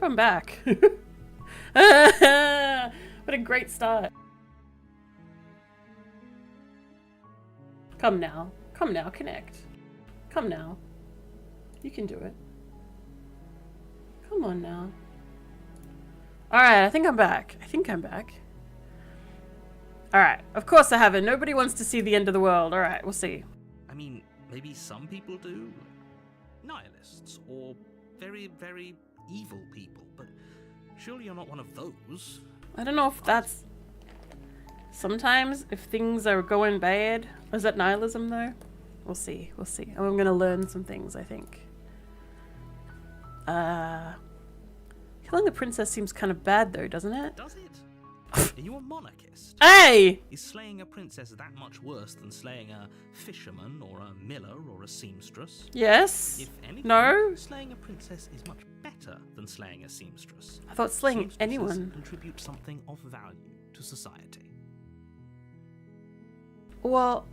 I'm back. What a great start. Come now. Come now, connect. Come now. You can do it. Come on now. Alright, I think I'm back. Alright, of course I haven't. Nobody wants to see the end of the world. Alright, we'll see. I mean, maybe some people do. Nihilists, or very, very evil people, but surely you're not one of those. I don't know if that's... Sometimes, if things are going bad... Is that nihilism, though? We'll see. I'm gonna learn some things, I think. Killing the princess seems kind of bad, though, doesn't it? Does it? Are you a monarchist? Hey! Is slaying a princess that much worse than slaying a fisherman or a miller or a seamstress? Yes? If anything, No? slaying a princess is much better than slaying a seamstress. I thought slaying Seamstresses anyone... contribute something of value to society. Well,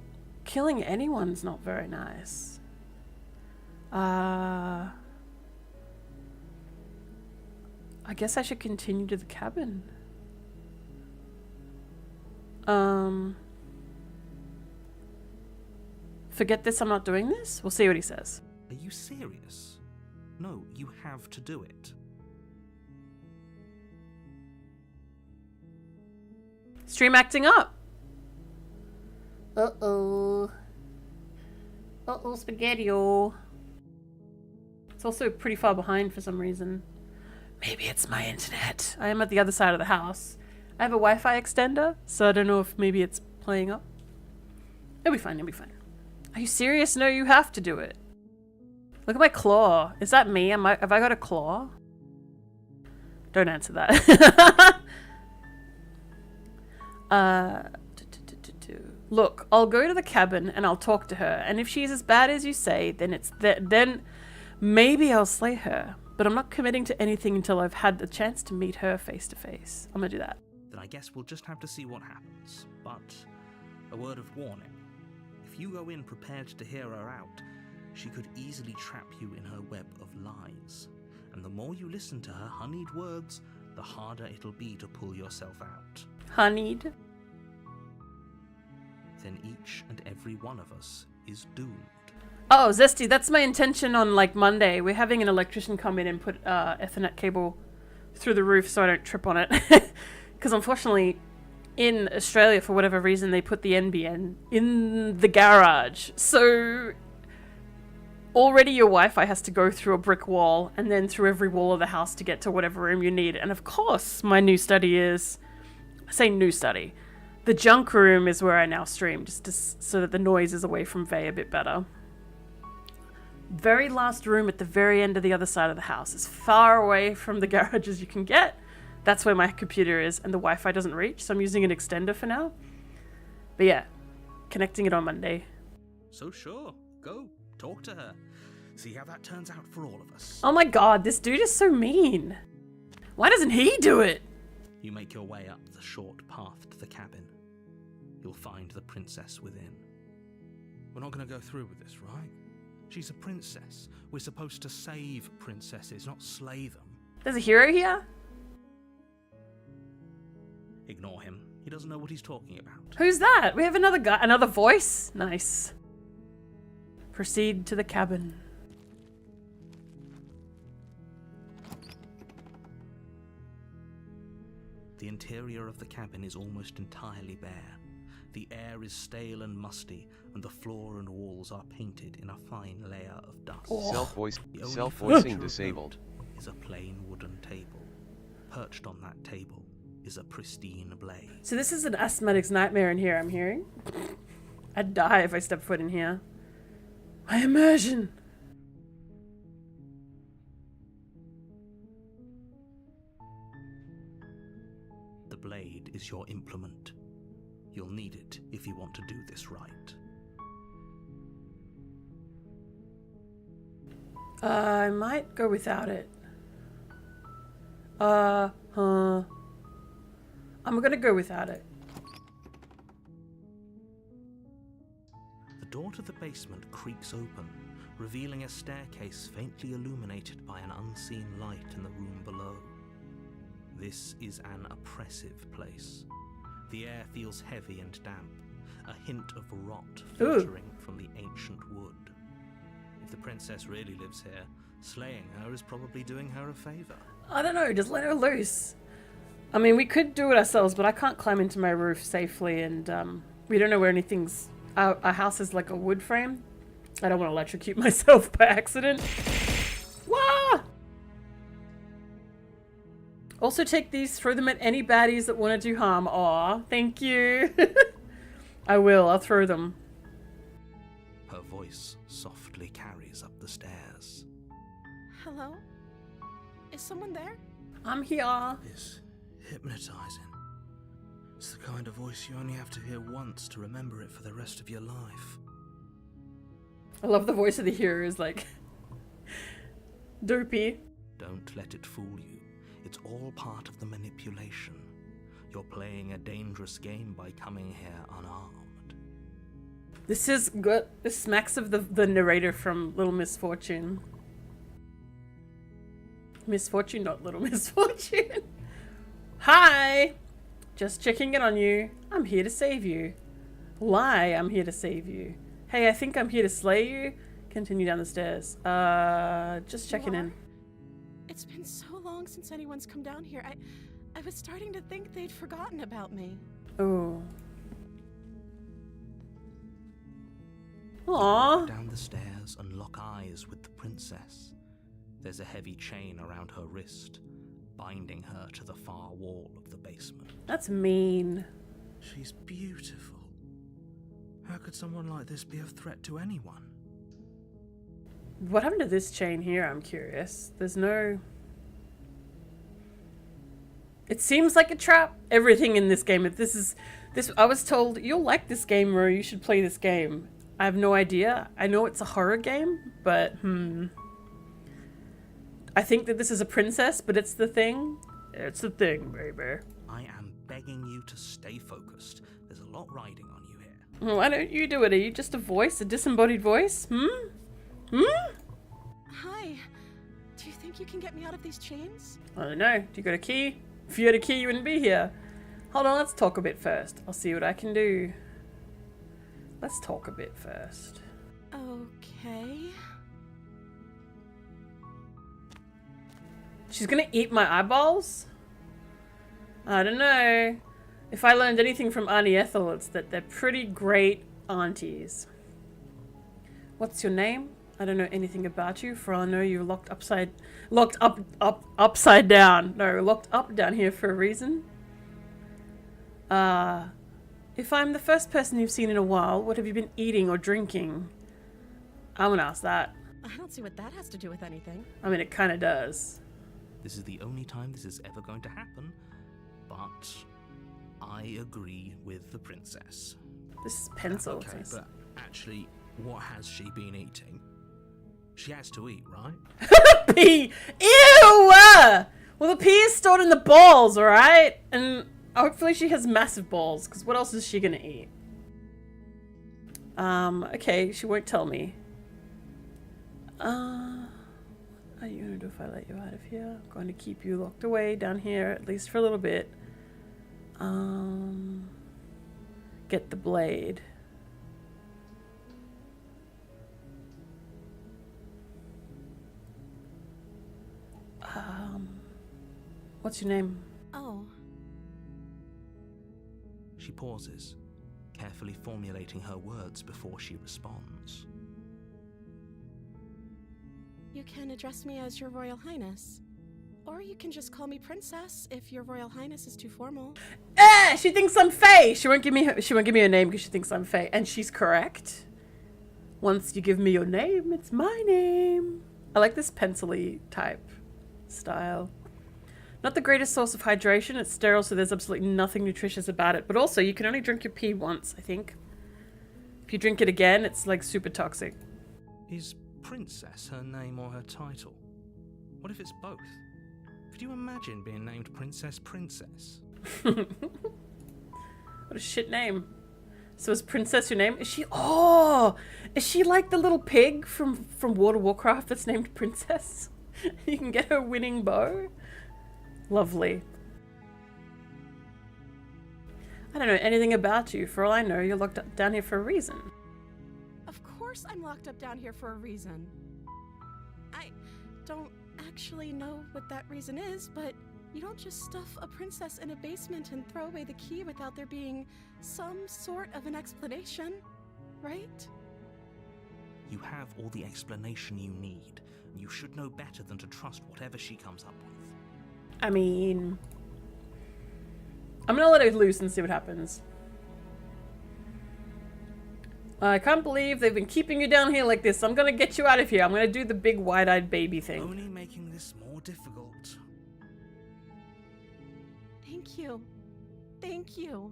killing anyone's not very nice. I guess I should continue to the cabin. Forget this, I'm not doing this? We'll see what he says. Are you serious? No, you have to do it. Stream acting up. Uh-oh. Uh-oh, spaghetti-o. It's also pretty far behind for some reason. Maybe it's my internet. I am at the other side of the house. I have a Wi-Fi extender, so I don't know if maybe it's playing up. It'll be fine, it'll be fine. Are you serious? No, you have to do it. Look at my claw. Is that me? Have I got a claw? Don't answer that. Look, I'll go to the cabin and I'll talk to her, and if she's as bad as you say, then then maybe I'll slay her. But I'm not committing to anything until I've had the chance to meet her face to face. I'm gonna do that. Then I guess we'll just have to see what happens. But a word of warning. If you go in prepared to hear her out, she could easily trap you in her web of lies. And the more you listen to her honeyed words, the harder it'll be to pull yourself out. Honeyed? Then each and every one of us is doomed. Oh, Zesty, that's my intention on, like, Monday. We're having an electrician come in and put Ethernet cable through the roof so I don't trip on it. Because unfortunately, in Australia, for whatever reason, they put the NBN in the garage. So already your Wi-Fi has to go through a brick wall and then through every wall of the house to get to whatever room you need. And of course, my new study is... I say new study. The junk room is where I now stream, just so that the noise is away from Vey a bit better. Very last room at the very end of the other side of the house, as far away from the garage as you can get. That's where my computer is, and the Wi-Fi doesn't reach, so I'm using an extender for now. But yeah, connecting it on Monday. So sure, go, talk to her. See how that turns out for all of us. Oh my god, this dude is so mean. Why doesn't he do it? You make your way up the short path to the cabin. You'll find the princess within. We're not going to go through with this, right? She's a princess. We're supposed to save princesses, not slay them. There's a hero here? Ignore him. He doesn't know what he's talking about. Who's that? We have another guy, another voice? Nice. Proceed to the cabin. The interior of the cabin is almost entirely bare. The air is stale and musty, and the floor and walls are painted in a fine layer of dust. Oh. Self-voicing disabled. Is a plain wooden table. Perched on that table is a pristine blade. So this is an asthmatic's nightmare in here, I'm hearing. I'd die if I stepped foot in here. My immersion! The blade is your implement. You'll need it if you want to do this right. I might go without it. I'm gonna go without it. The door to the basement creaks open, revealing a staircase faintly illuminated by an unseen light in the room below. This is an oppressive place. The air feels heavy and damp, a hint of rot filtering from the ancient wood. If the princess really lives here, slaying her is probably doing her a favor. I don't know, just let her loose. I mean, we could do it ourselves, but I can't climb into my roof safely, and we don't know where anything's... Our house is like a wood frame. I don't want to electrocute myself by accident. Wah! Also take these, throw them at any baddies that want to do harm. Aw, thank you. I will, I'll throw them. Her voice softly carries up the stairs. Hello? Is someone there? I'm here. It's hypnotizing. It's the kind of voice you only have to hear once to remember it for the rest of your life. I love the voice of the hero is like... derpy. Don't let it fool you. It's all part of the manipulation. You're playing a dangerous game by coming here unarmed. This is good. This smacks of the narrator from Little Misfortune. Misfortune, not Little Misfortune. Hi! Just checking in on you. I'm here to save you. Lie, I'm here to save you. Hey, I think I'm here to slay you. Continue down the stairs. Just checking in. It's been so long since anyone's come down here. I was starting to think they'd forgotten about me. Oh. Aww. Down the stairs and lock eyes with the princess. There's a heavy chain around her wrist, binding her to the far wall of the basement. That's mean. She's beautiful. How could someone like this be a threat to anyone? What happened to this chain here? I'm curious. There's no... It seems like a trap. Everything in this game. If this is... I was told, you'll like this game, or you should play this game. I have no idea. I know it's a horror game, but I think that this is a princess, but it's the thing. It's the thing, baby. I am begging you to stay focused. There's a lot riding on you here. Why don't you do it? Are you just a voice? A disembodied voice? Hi. Do you think you can get me out of these chains? I don't know. Do you got a key? If you had a key, you wouldn't be here. Hold on, let's talk a bit first. I'll see what I can do. Let's talk a bit first. Okay. She's gonna eat my eyeballs? I don't know. If I learned anything from Auntie Ethel, it's that they're pretty great aunties. What's your name? I don't know anything about you, for I know you're locked up down here for a reason. If I'm the first person you've seen in a while, what have you been eating or drinking? I'm gonna ask that. I don't see what that has to do with anything. I mean, it kinda does. This is the only time this is ever going to happen, but I agree with the princess. This is pencil. Okay, but actually, what has she been eating? She has to eat, right? Pee! Ew! Well, the pee is stored in the balls, alright? And hopefully she has massive balls, because what else is she gonna eat? Okay, she won't tell me. What are you gonna do if I let you out of here? I'm going to keep you locked away down here, at least for a little bit. Get the blade. What's your name? Oh. She pauses, carefully formulating her words before she responds. You can address me as Your Royal Highness. Or you can just call me Princess if Your Royal Highness is too formal. She thinks I'm Faye. She won't give me her name because she thinks I'm Faye, and she's correct. Once you give me your name, it's my name. I like this pencil-y type style. Not the greatest source of hydration. It's sterile, so there's absolutely nothing nutritious about it. But also, you can only drink your pee once, I think. If you drink it again, it's like super toxic. Is Princess her name or her title? What if it's both? Could you imagine being named Princess? What a shit name. So is Princess your name? Is she? Oh, is she like the little pig from World of Warcraft that's named Princess? You can get her winning bow. Lovely. I don't know anything about you. For all I know, you're locked up down here for a reason. Of course I'm locked up down here for a reason. I don't actually know what that reason is, but you don't just stuff a princess in a basement and throw away the key without there being some sort of an explanation, right? You have all the explanation you need. You should know better than to trust whatever she comes up with. I mean, I'm gonna let it loose and see what happens. I can't believe they've been keeping you down here like this. I'm gonna get you out of here. I'm gonna do the big wide-eyed baby thing. Only making this more difficult. Thank you. Thank you.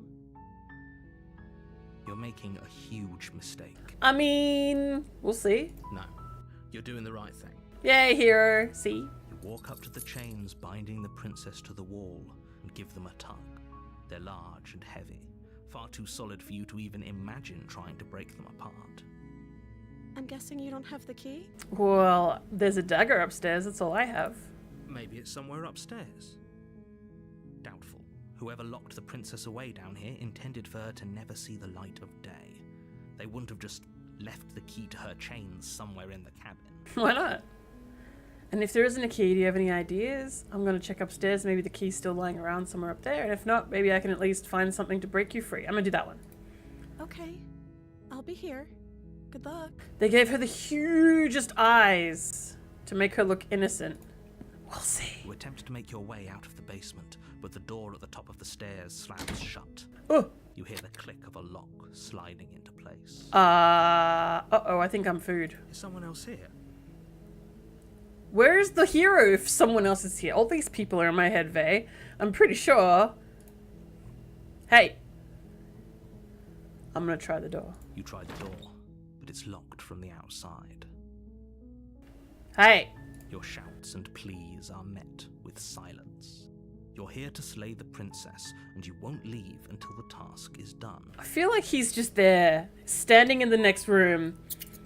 You're making a huge mistake. I mean, we'll see. No, you're doing the right thing. Yay, hero. See? You walk up to the chains binding the princess to the wall and give them a tug. They're large and heavy, far too solid for you to even imagine trying to break them apart. I'm guessing you don't have the key? Well, there's a dagger upstairs. That's all I have. Maybe it's somewhere upstairs. Doubtful. Whoever locked the princess away down here intended for her to never see the light of day. They wouldn't have just left the key to her chains somewhere in the cabin. Why not? And if there isn't a key, do you have any ideas? I'm gonna check upstairs. Maybe the key's still lying around somewhere up there. And if not, maybe I can at least find something to break you free. I'm gonna do that one. Okay. I'll be here. Good luck. They gave her the hugest eyes to make her look innocent. We'll see. You attempt to make your way out of the basement, but the door at the top of the stairs slams shut. Oh. You hear the click of a lock sliding into place. Uh-oh, I think I'm food. Is someone else here? Where's the hero if someone else is here? All these people are in my head, Vay. I'm pretty sure. Hey. I'm gonna try the door. You try the door, but it's locked from the outside. Hey. Your shouts and pleas are met with silence. You're here to slay the princess, and you won't leave until the task is done. I feel like he's just there, standing in the next room,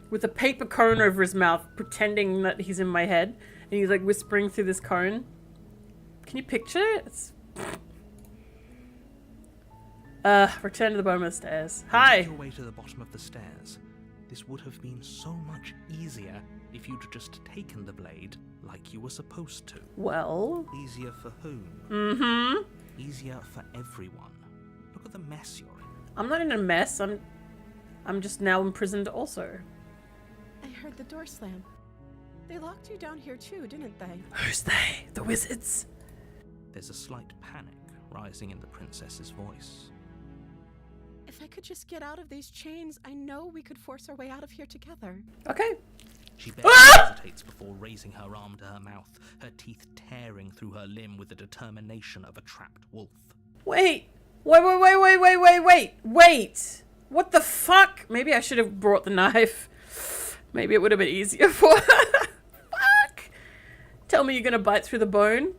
with a paper cone over his mouth, pretending that he's in my head, and he's like whispering through this cone. Can you picture it? Return to the bottom of the stairs. Hi! You make your way to the bottom of the stairs. This would have been so much easier if you'd just taken the blade like you were supposed to. Well... Easier for whom? Mm-hmm. Easier for everyone. Look at the mess you're in. I'm not in a mess. I'm just now imprisoned also. I heard the door slam. They locked you down here too, didn't they? Who's they? The wizards? There's a slight panic rising in the princess's voice. If I could just get out of these chains, I know we could force our way out of here together. Okay. She barely hesitates before raising her arm to her mouth, her teeth tearing through her limb with the determination of a trapped wolf. Wait! Wait! What the fuck? Maybe I should have brought the knife. Maybe it would have been easier for her. Fuck! Tell me you're gonna bite through the bone?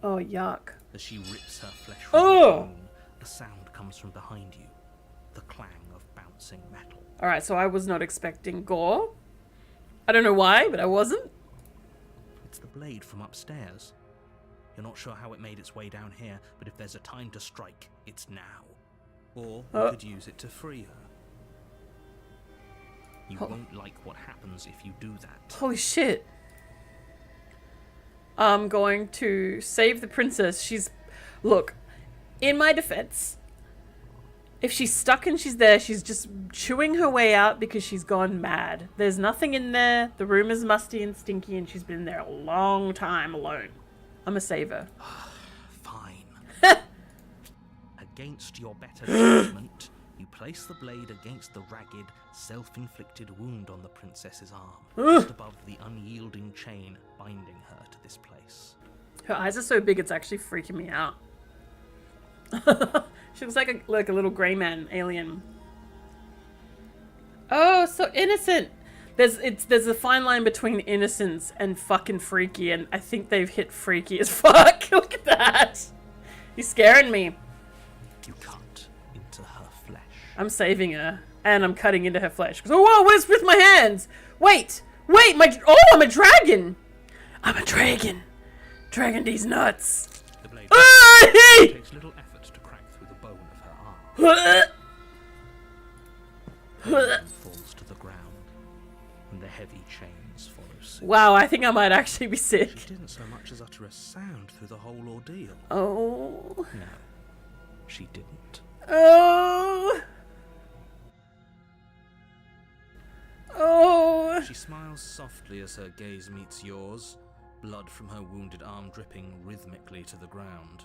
Oh, yuck. As she rips her flesh from her bone, a sound comes from behind you. The clang of bouncing metal. Alright, so I was not expecting gore. I don't know why, but I wasn't. It's the blade from upstairs. You're not sure how it made its way down here, but if there's a time to strike, it's now. Or you could use it to free her. You won't like what happens if you do that. Holy shit. I'm going to save the princess. Look, in my defense, if she's stuck and she's there, she's just chewing her way out because she's gone mad. There's nothing in there. The room is musty and stinky and she's been there a long time alone. I'm a saver. Fine. Against your better judgment, you place the blade against the ragged, self-inflicted wound on the princess's arm, just above the unyielding chain binding her to this place. Her eyes are so big, it's actually freaking me out. She looks like a little grey man alien. Oh, so innocent. There's a fine line between innocence and fucking freaky, and I think they've hit freaky as fuck. Look at that. You're scaring me. You cut into her flesh. I'm saving her. And I'm cutting into her flesh. Oh, whoa, what is with my hands? Wait, I'm a dragon. I'm a dragon. Dragon these nuts. The blade Ah! takes little effort to crack through the bone of her arm. The woman falls to the ground, and the heavy chains follow suit. Wow, I think I might actually be sick. She didn't so much as utter a sound through the whole ordeal. Oh. No, she didn't. Oh. Oh. She smiles softly as her gaze meets yours, blood from her wounded arm dripping rhythmically to the ground.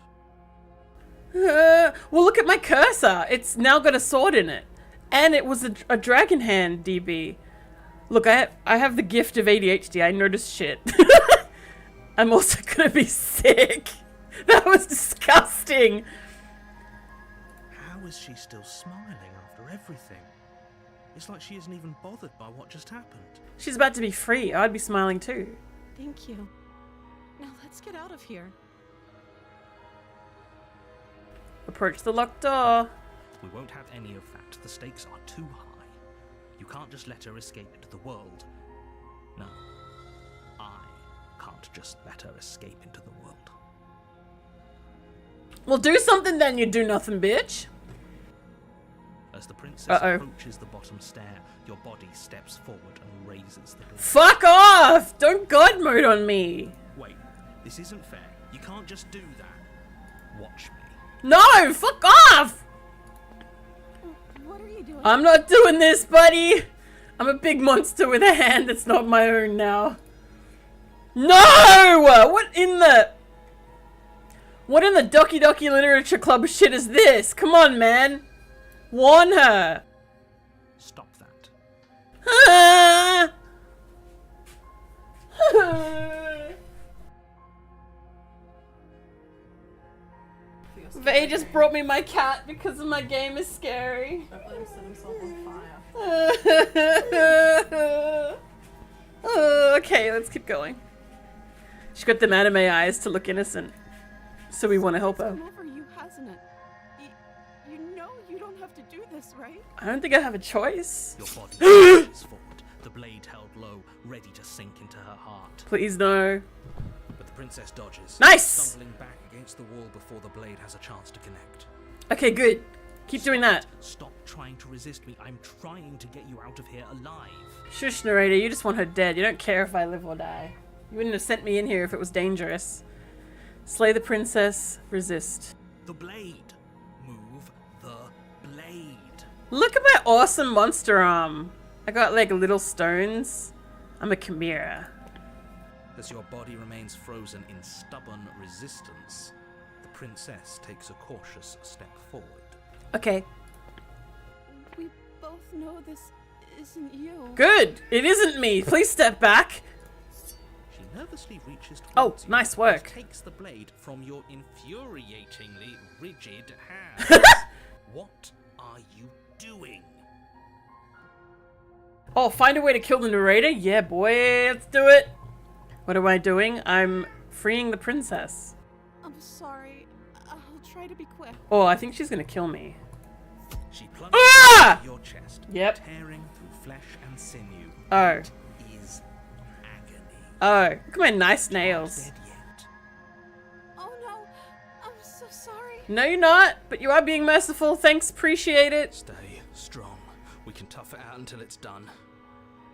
Well, look at my cursor. It's now got a sword in it. And it was a dragon hand, DB. Look, I have the gift of ADHD. I notice shit. I'm also gonna be sick. That was disgusting. How is she still smiling after everything? It's like she isn't even bothered by what just happened. She's about to be free. I'd be smiling too. Thank you. Now let's get out of here. Approach the locked door. We won't have any of that. The stakes are too high. You can't just let her escape into the world. No, I can't just let her escape into the world. Well, do something then, you do nothing, bitch. As the princess Uh-oh. approaches the bottom stair, your body steps forward and raises the blade. Fuck off! Don't god mode on me. Wait, this isn't fair. You can't just do that. Watch me. No, fuck off! What are you doing? I'm not doing this, buddy. I'm a big monster with a hand that's not my own now. No! What in the Doki Doki Literature Club shit is this? Come on, man. Warn her. Stop that. Ah! Vay just brought me my cat because my game is scary. Okay, let's keep going. She's got them anime eyes to look innocent. So we want to help her. It's come over you, hasn't it? You know you don't have to do this, right? I don't think I have a choice. Your body pushes forward, the blade held low, ready to sink into her heart. Please no. But the princess dodges, Nice! stumbling back against the wall before the blade has a chance to connect. Okay, good. Keep doing that. Stop trying to resist me. I'm trying to get you out of here alive. Shush, narrator, you just want her dead. You don't care if I live or die. You wouldn't have sent me in here if it was dangerous. Slay the princess, resist. The blade. Move the blade. Look at my awesome monster arm. I got like little stones. I'm a chimera. As your body remains frozen in stubborn resistance, the princess takes a cautious step forward. Okay, We both know this isn't you. good. It isn't me. Please step back. She nervously reaches towards Oh, you nice and work. takes the blade from your infuriatingly rigid hand. What are you doing? Oh, find a way to kill the narrator? Yeah, boy, let's do it. What am I doing? I'm freeing the princess. I'm sorry. I'll try to be quick. Oh, I think she's gonna kill me. She plunges Ah! into your chest, Yep. tearing through flesh and sinew. Oh. It is agony. Oh, look at my nice Not nails. dead yet. Oh no. I'm so sorry. No, you're not, but you are being merciful. Thanks, appreciate it. Stay strong. We can tough it out until it's done.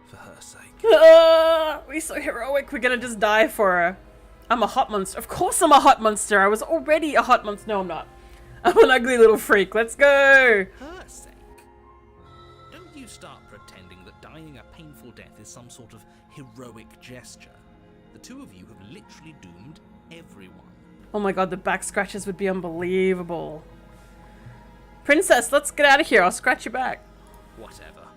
For her sake. We're so heroic. We're gonna just die for her. I'm a hot monster. Of course I'm a hot monster. I was already a hot monster. No, I'm not. I'm an ugly little freak. Let's go. Her sake. Don't you start pretending that dying a painful death is some sort of heroic gesture. The two of you have literally doomed everyone. Oh my god, the back scratches would be unbelievable. Princess, let's get out of here. I'll scratch your back. Whatever.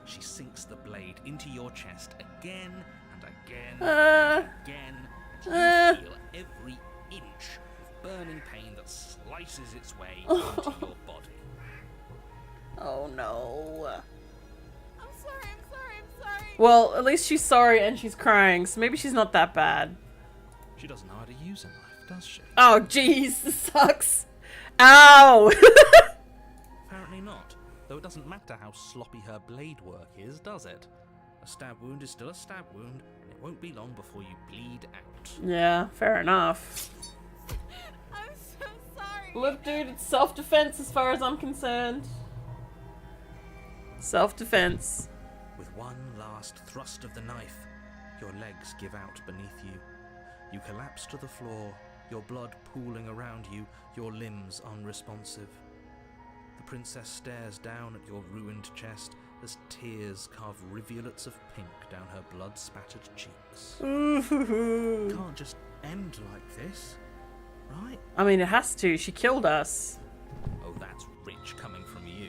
She sinks the blade into your chest again and again Uh, and again. And you feel every inch of burning pain that slices its way into your body. oh no. I'm sorry. Well, at least she's sorry and she's crying, so maybe she's not that bad. She doesn't know how to use a knife, does she? Oh jeez, this sucks. Ow! Apparently not. though it doesn't matter how sloppy her blade work is, does it? A stab wound is still a stab wound, and it won't be long before you bleed out. Yeah, fair enough. I'm so sorry. Look, dude, it's self-defense as far as I'm concerned. Self-defense. With one last thrust of the knife, your legs give out beneath you. You collapse to the floor, your blood pooling around you, your limbs unresponsive. The princess stares down at your ruined chest as tears carve rivulets of pink down her blood-spattered cheeks. Ooh. It can't just end like this, right? I mean, it has to. She killed us. Oh, that's rich coming from you.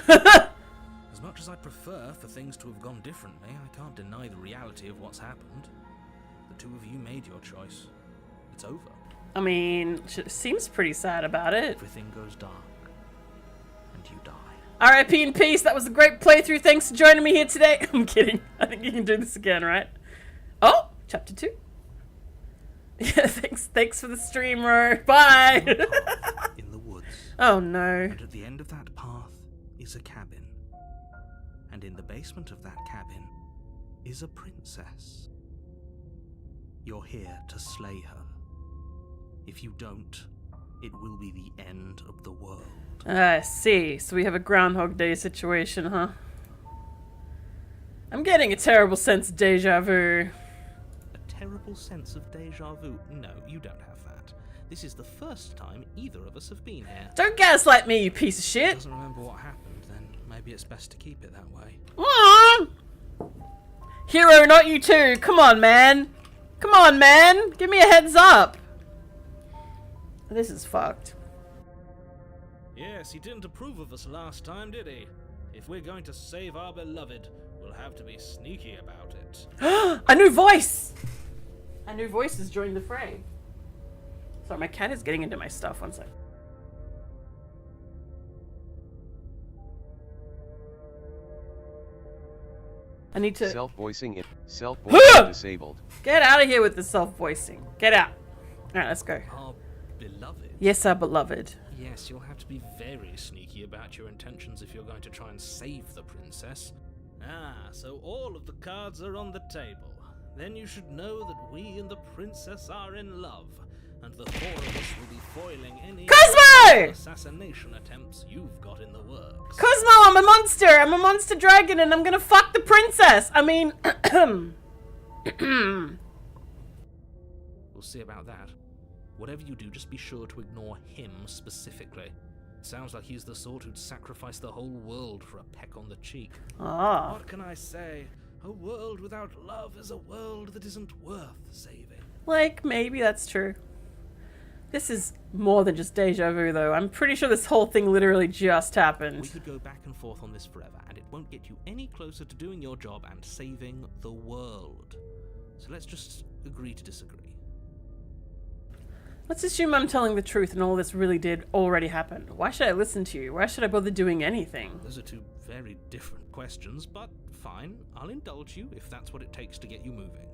As much as I prefer for things to have gone differently, I can't deny the reality of what's happened. The two of you made your choice. It's over. I mean, she seems pretty sad about it. Everything goes dark, and you die. R.I.P. in peace. That was a great playthrough. Thanks for joining me here today. I'm kidding. I think you can do this again, right? Oh, chapter 2. Yeah, thanks for the stream, Ro. Bye. In the woods. Oh no. And at the end of that path is a cabin. And in the basement of that cabin is a princess. You're here to slay her. If you don't, it will be the end of the world. I see. So we have a Groundhog Day situation, huh? I'm getting a terrible sense of deja vu. A terrible sense of deja vu? No, you don't have that. This is the first time either of us have been here. Don't gaslight me, you piece of shit. Doesn't remember what happened, then maybe it's best to keep it that way. Hero, not you too. Come on, man. Come on, man. Give me a heads up. This is fucked. Yes, he didn't approve of us last time, did he? If we're going to save our beloved, we'll have to be sneaky about it. A new voice! A new voice has joined the fray. Sorry, my cat is getting into my stuff. One sec. I need to... Self-voicing it. Self-voicing disabled. Get out of here with the self-voicing. Get out. Alright, let's go. Our beloved? Yes, our beloved. Yes, you'll have to be very sneaky about your intentions if you're going to try and save the princess. Ah, so all of the cards are on the table. Then you should know that we and the princess are in love, and the four of us will be foiling any Cosmo! assassination attempts you've got in the works. Cosmo, I'm a monster! I'm a monster dragon and I'm gonna fuck the princess! I mean... We'll see about that. Whatever you do, just be sure to ignore him specifically. It sounds like he's the sort who'd sacrifice the whole world for a peck on the cheek. Ah. What can I say? A world without love is a world that isn't worth saving. Like, maybe that's true. This is more than just deja vu, though. I'm pretty sure this whole thing literally just We happened. could go back and forth on this forever, and it won't get you any closer to doing your job and saving the world. So let's just agree to disagree. Let's assume I'm telling the truth and all this really did already happen. Why should I listen to you? Why should I bother doing anything? Those are two very different questions, but fine, I'll indulge you if that's what it takes to get you moving.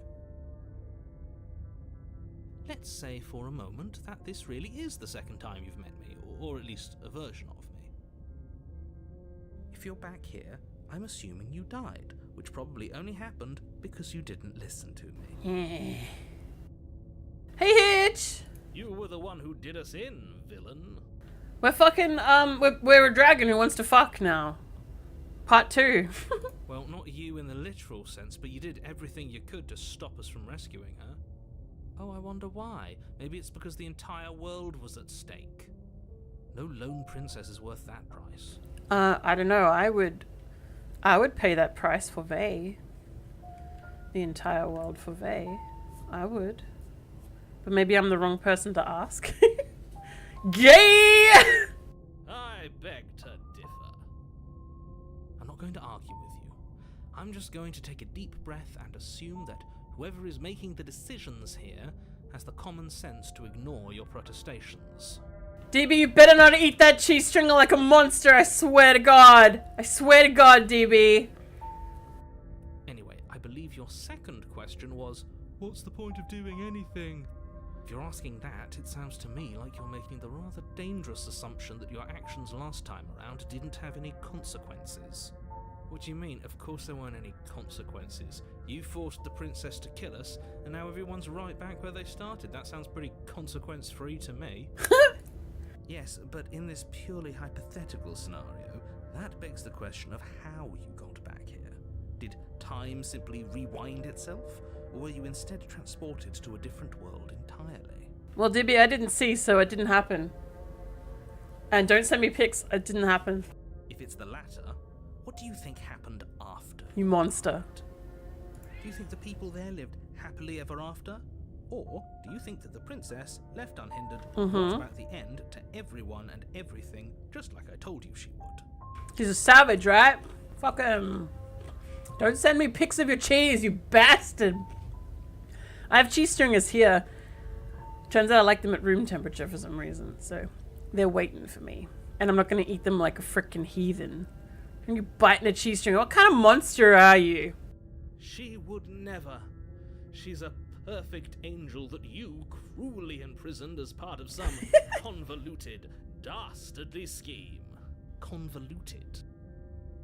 Let's say for a moment that this really is the second time you've met me, or at least a version of me. If you're back here, I'm assuming you died, which probably only happened because you didn't listen to me. Hey, Hitch! You were the one who did us in, villain. We're fucking, we're a dragon who wants to fuck now. Part 2. Well, not you in the literal sense, but you did everything you could to stop us from rescuing her. Oh, I wonder why. Maybe it's because the entire world was at stake. No lone princess is worth that price. I don't know. I would pay that price for Vey. The entire world for Vey. I would. But maybe I'm the wrong person to ask. Gay! I beg to differ. I'm not going to argue with you. I'm just going to take a deep breath and assume that whoever is making the decisions here has the common sense to ignore your protestations. DB, you better not eat that cheese stringer like a monster, I swear to God. I swear to God, DB. Anyway, I believe your second question was, what's the point of doing anything? If you're asking that, it sounds to me like you're making the rather dangerous assumption that your actions last time around didn't have any consequences. What do you mean? Of course there weren't any consequences. You forced the princess to kill us, and now everyone's right back where they started. That sounds pretty consequence-free to me. Yes, but in this purely hypothetical scenario, that begs the question of how you got back here. Did time simply rewind itself, or were you instead transported to a different world entirely? Well, Dibby, I didn't see, so it didn't happen. And don't send me pics, it didn't happen. If it's the latter, what do you think happened after? You monster. Do you think the people there lived happily ever after? Or do you think that the princess, left unhindered, brought about the end to everyone and everything, just like I told you she would? He's a savage, right? Fuck him. Don't send me pics of your cheese, you bastard. I have cheese stringers here. Turns out I like them at room temperature for some reason, so they're waiting for me. And I'm not going to eat them like a frickin' heathen. And you biting a cheese stringer. What kind of monster are you? She would never. She's a perfect angel that you cruelly imprisoned as part of some convoluted, dastardly scheme. Convoluted?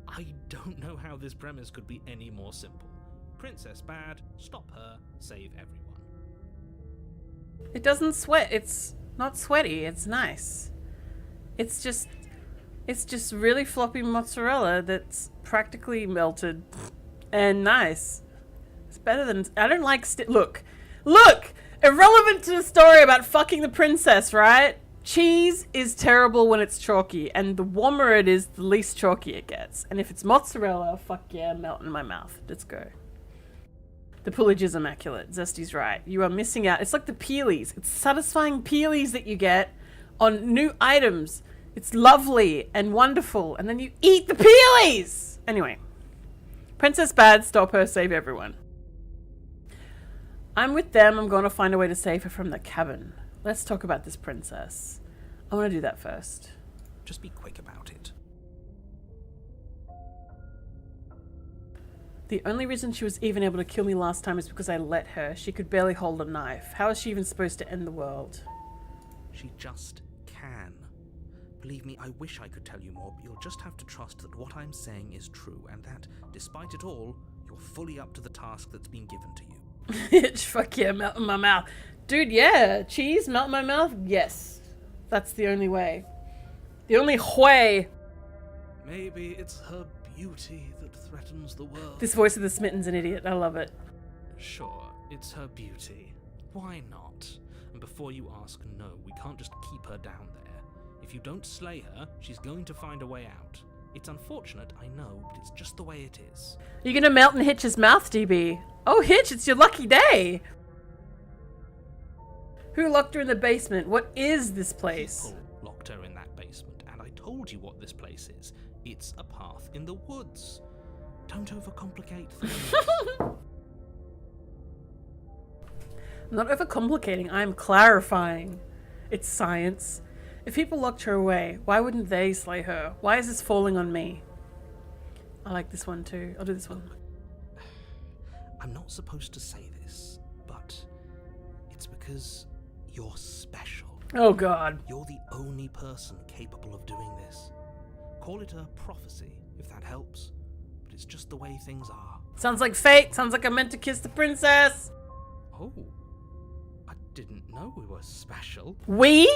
I don't know how this premise could be any more simple. Princess bad, stop her, save everyone. It doesn't sweat. It's not sweaty. It's nice. It's just really floppy mozzarella that's practically melted and nice. It's better than... I don't like... Look! Irrelevant to the story about fucking the princess, right? Cheese is terrible when it's chalky, and the warmer it is, the least chalky it gets. And if it's mozzarella, fuck yeah, melt in my mouth. Let's go. The pullage is immaculate. Zesty's right. You are missing out. It's like the peelies. It's satisfying peelies that you get on new items. It's lovely and wonderful, and then you eat the peelies! Anyway. Princess bad, stop her, save everyone. I'm with them. I'm going to find a way to save her from the cabin. Let's talk about this princess. I want to do that first. Just be quick about it. The only reason she was even able to kill me last time is because I let her. She could barely hold a knife. How is she even supposed to end the world? She just can. Believe me, I wish I could tell you more, but you'll just have to trust that what I'm saying is true, and that, despite it all, you're fully up to the task that's been given to you. Fuck yeah, melt in my mouth. Dude, yeah. Cheese, melt in my mouth? Yes. That's the only way. The only way. Maybe it's her beauty that threatens the world. This voice of the Smitten's an idiot. I love it. Sure, it's her beauty. Why not? And before you ask, no, we can't just keep her down there. If you don't slay her, she's going to find a way out. It's unfortunate, I know, but it's just the way it is. You're gonna melt in Hitch's mouth, DB. Oh, Hitch, it's your lucky day. Who locked her in the basement? What is this place? People locked her in that basement, and I told you what this place is. It's a path in the woods. Don't overcomplicate things. I'm not overcomplicating, I'm clarifying. It's science. If people locked her away, why wouldn't they slay her? Why is this falling on me? I like this one too. I'll do this one. I'm not supposed to say this, but it's because you're special. Oh god. You're the only person capable of doing this. Call it a prophecy, if that helps, but it's just the way things are. Sounds like fate. Sounds like I meant to kiss the princess. Oh, I didn't know we were special. We?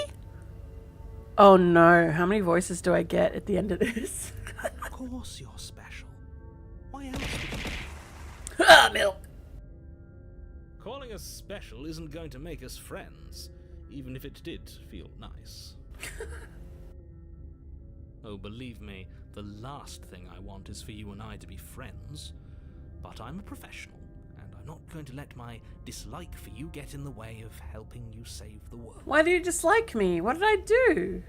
Oh no, how many voices do I get at the end of this? Of course you're special. Why else would you? Ah, milk. Calling us special isn't going to make us friends, even if it did feel nice. Oh, believe me, the last thing I want is for you and I to be friends. But I'm a professional, and I'm not going to let my dislike for you get in the way of helping you save the world. Why do you dislike me? What did I do?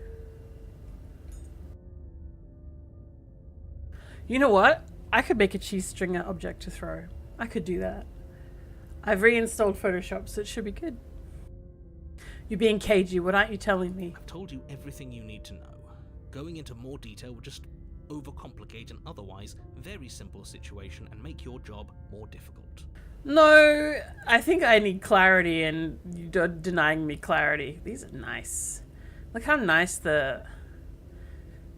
You know what? I could make a cheese stringer object to throw. I could do that. I've reinstalled Photoshop, so it should be good. You're being cagey. What aren't you telling me? I've told you everything you need to know. Going into more detail would just overcomplicate an otherwise very simple situation and make your job more difficult. No, I think I need clarity, and you're denying me clarity. These are nice. Look how nice the...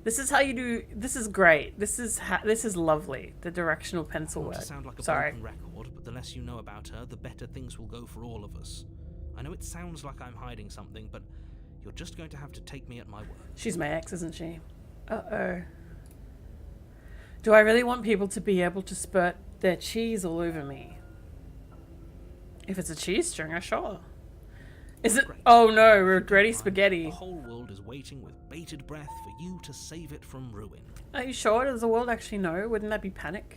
This is how you do... This is great. This is lovely. The directional pencil I work. want to sound like a Sorry. broken record, but the less you know about her, the better things will go for all of us. I know it sounds like I'm hiding something, but you're just going to have to take me at my word. She's my ex, isn't she? Uh-oh. Do I really want people to be able to spurt their cheese all over me? If it's a cheese stringer, sure. Is it? Great. Oh no, ready The spaghetti. whole world is waiting with bated breath for you to save it from ruin. Are you sure? Does the world actually know? Wouldn't that be panic?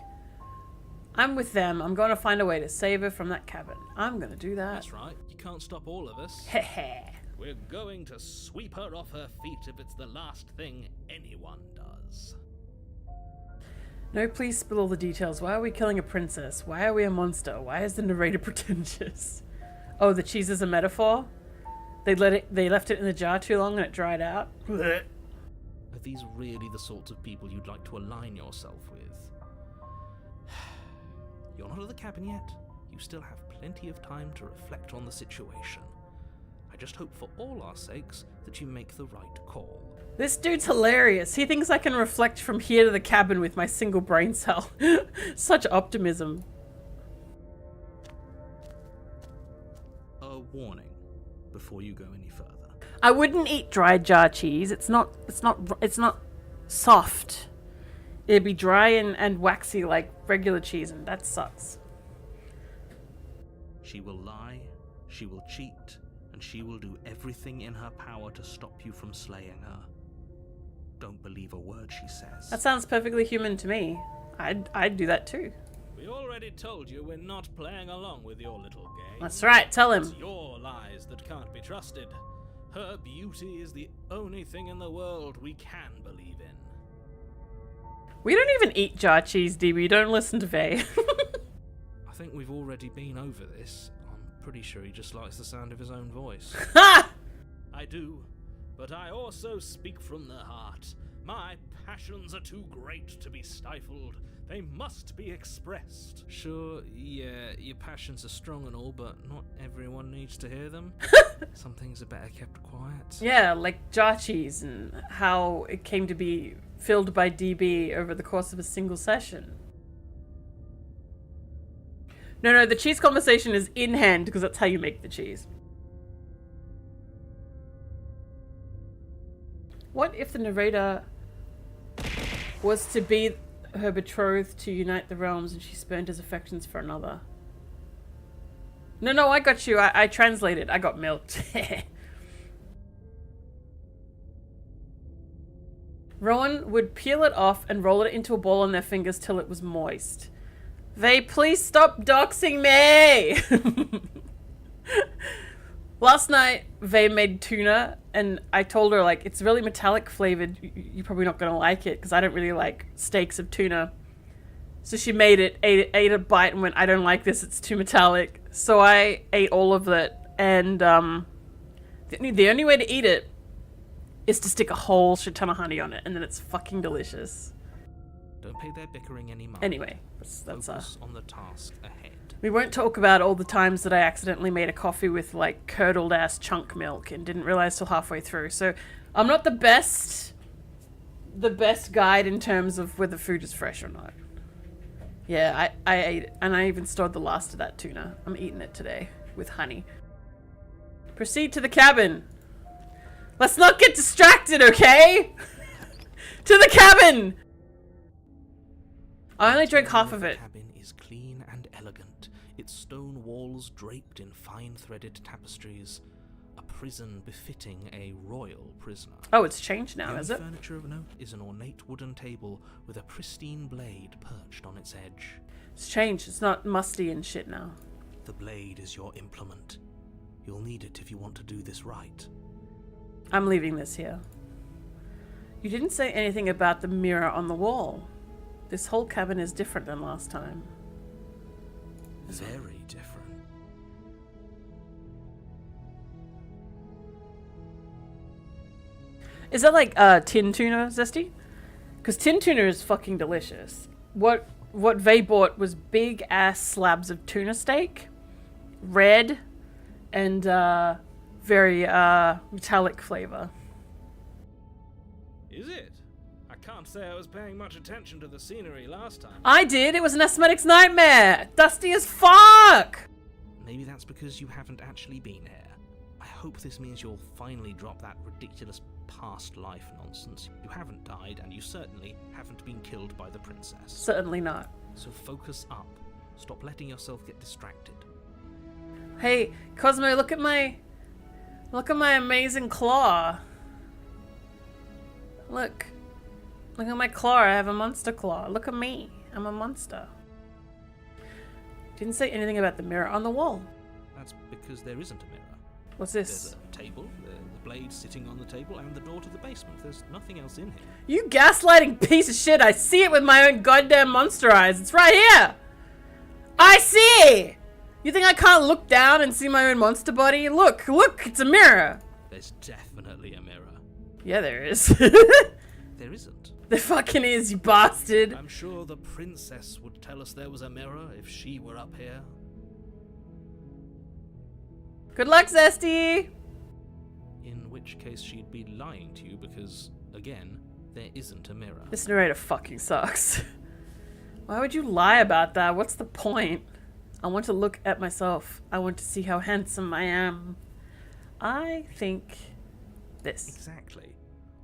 I'm with them. I'm going to find a way to save her from that cabin. I'm going to do that. That's right, you can't stop all of us. Heh. We're going to sweep her off her feet if it's the last thing anyone does. No, please spill all the details. Why are we killing a princess? Why are we a monster? Why is the narrator pretentious? Oh, the cheese is a metaphor? They left it in the jar too long and it dried out? Blech. Are these really the sorts of people you'd like to align yourself with? You're not at the cabin yet. You still have plenty of time to reflect on the situation. I just hope for all our sakes that you make the right call. This dude's hilarious. He thinks I can reflect from here to the cabin with my single brain cell. Such optimism. A warning before you go any further. I wouldn't eat dried jar cheese. It's not soft. It'd be dry and waxy like regular cheese, and that sucks. She will lie, she will cheat, and she will do everything in her power to stop you from slaying her. Don't believe a word she says. That sounds perfectly human to me. I'd do that too. We already told you we're not playing along with your little game. That's right, tell him. It's your lies that can't be trusted. Her beauty is the only thing in the world we can believe in. We don't even eat jar cheese, DB. Don't listen to Vay. I think we've already been over this. I'm pretty sure he just likes the sound of his own voice. Ha! I do, but I also speak from the heart. My passions are too great to be stifled. They must be expressed. Sure, yeah, your passions are strong and all, but not everyone needs to hear them. Some things are better kept quiet. Yeah, like jar cheese and how it came to be filled by DB over the course of a single session. No, the cheese conversation is in hand because that's how you make the cheese. What if the narrator was to be her betrothed to unite the realms and she spurned his affections for another? No, I got you. I translated. I got milked. Rowan would peel it off and roll it into a ball on their fingers till it was moist. Vay, please stop doxing me! Last night, Vay made tuna, and I told her, like, it's really metallic flavored. You're probably not going to like it, because I don't really like steaks of tuna. So she made it, ate a bite, and went, I don't like this, it's too metallic. So I ate all of it, and the only way to eat it is to stick a whole shit ton of honey on it, and then it's fucking delicious. Don't pay their bickering any mind. Anyway, that's Focus on the task ahead. We won't talk about all the times that I accidentally made a coffee with, like, curdled ass chunk milk and didn't realize till halfway through. So I'm not the best guide in terms of whether food is fresh or not. Yeah, I ate it, and I even stored the last of that tuna. I'm eating it today with honey. Proceed to the cabin. Let's not get distracted, okay? To the cabin! I only drank half of it. The cabin is clean and elegant, its stone walls draped in fine-threaded tapestries. A prison befitting a royal prisoner. Oh, it's changed now, The is only it? furniture of note is an ornate wooden table with a pristine blade perched on its edge. It's changed. It's not musty and shit now. The blade is your implement. You'll need it if you want to do this right. I'm leaving this here. You didn't say anything about the mirror on the wall. This whole cabin is different than last time. Very different. Is that like tin tuna, Zesty? Because tin tuna is fucking delicious. What what Vay bought was big ass slabs of tuna steak, red, and very metallic flavor. Is it? I can't say I was paying much attention to the scenery last time. I did. It was an aesthetics nightmare. Dusty as fuck. Maybe that's because you haven't actually been here. I hope this means you'll finally drop that ridiculous past life nonsense. You haven't died, and you certainly haven't been killed by the princess. Certainly not. So focus up. Stop letting yourself get distracted. Hey, Cosmo, look at my amazing claw. Look at my claw. I have a monster claw. Look at me. I'm a monster. Didn't say anything about the mirror on the wall. That's because there isn't a mirror. What's this? There's a table, the blade sitting on the table, and the door to the basement. There's nothing else in here. You gaslighting piece of shit. I see it with my own goddamn monster eyes. It's right here. I see. You think I can't look down and see my own monster body? Look, it's a mirror. There's definitely a mirror. Yeah, there is. There isn't. There fucking is, you bastard. I'm sure the princess would tell us there was a mirror if she were up here. Good luck, Zesty. In which case she'd be lying to you because, again, there isn't a mirror. This narrator fucking sucks. Why would you lie about that? What's the point? I want to look at myself. I want to see how handsome I am. I think this. Exactly.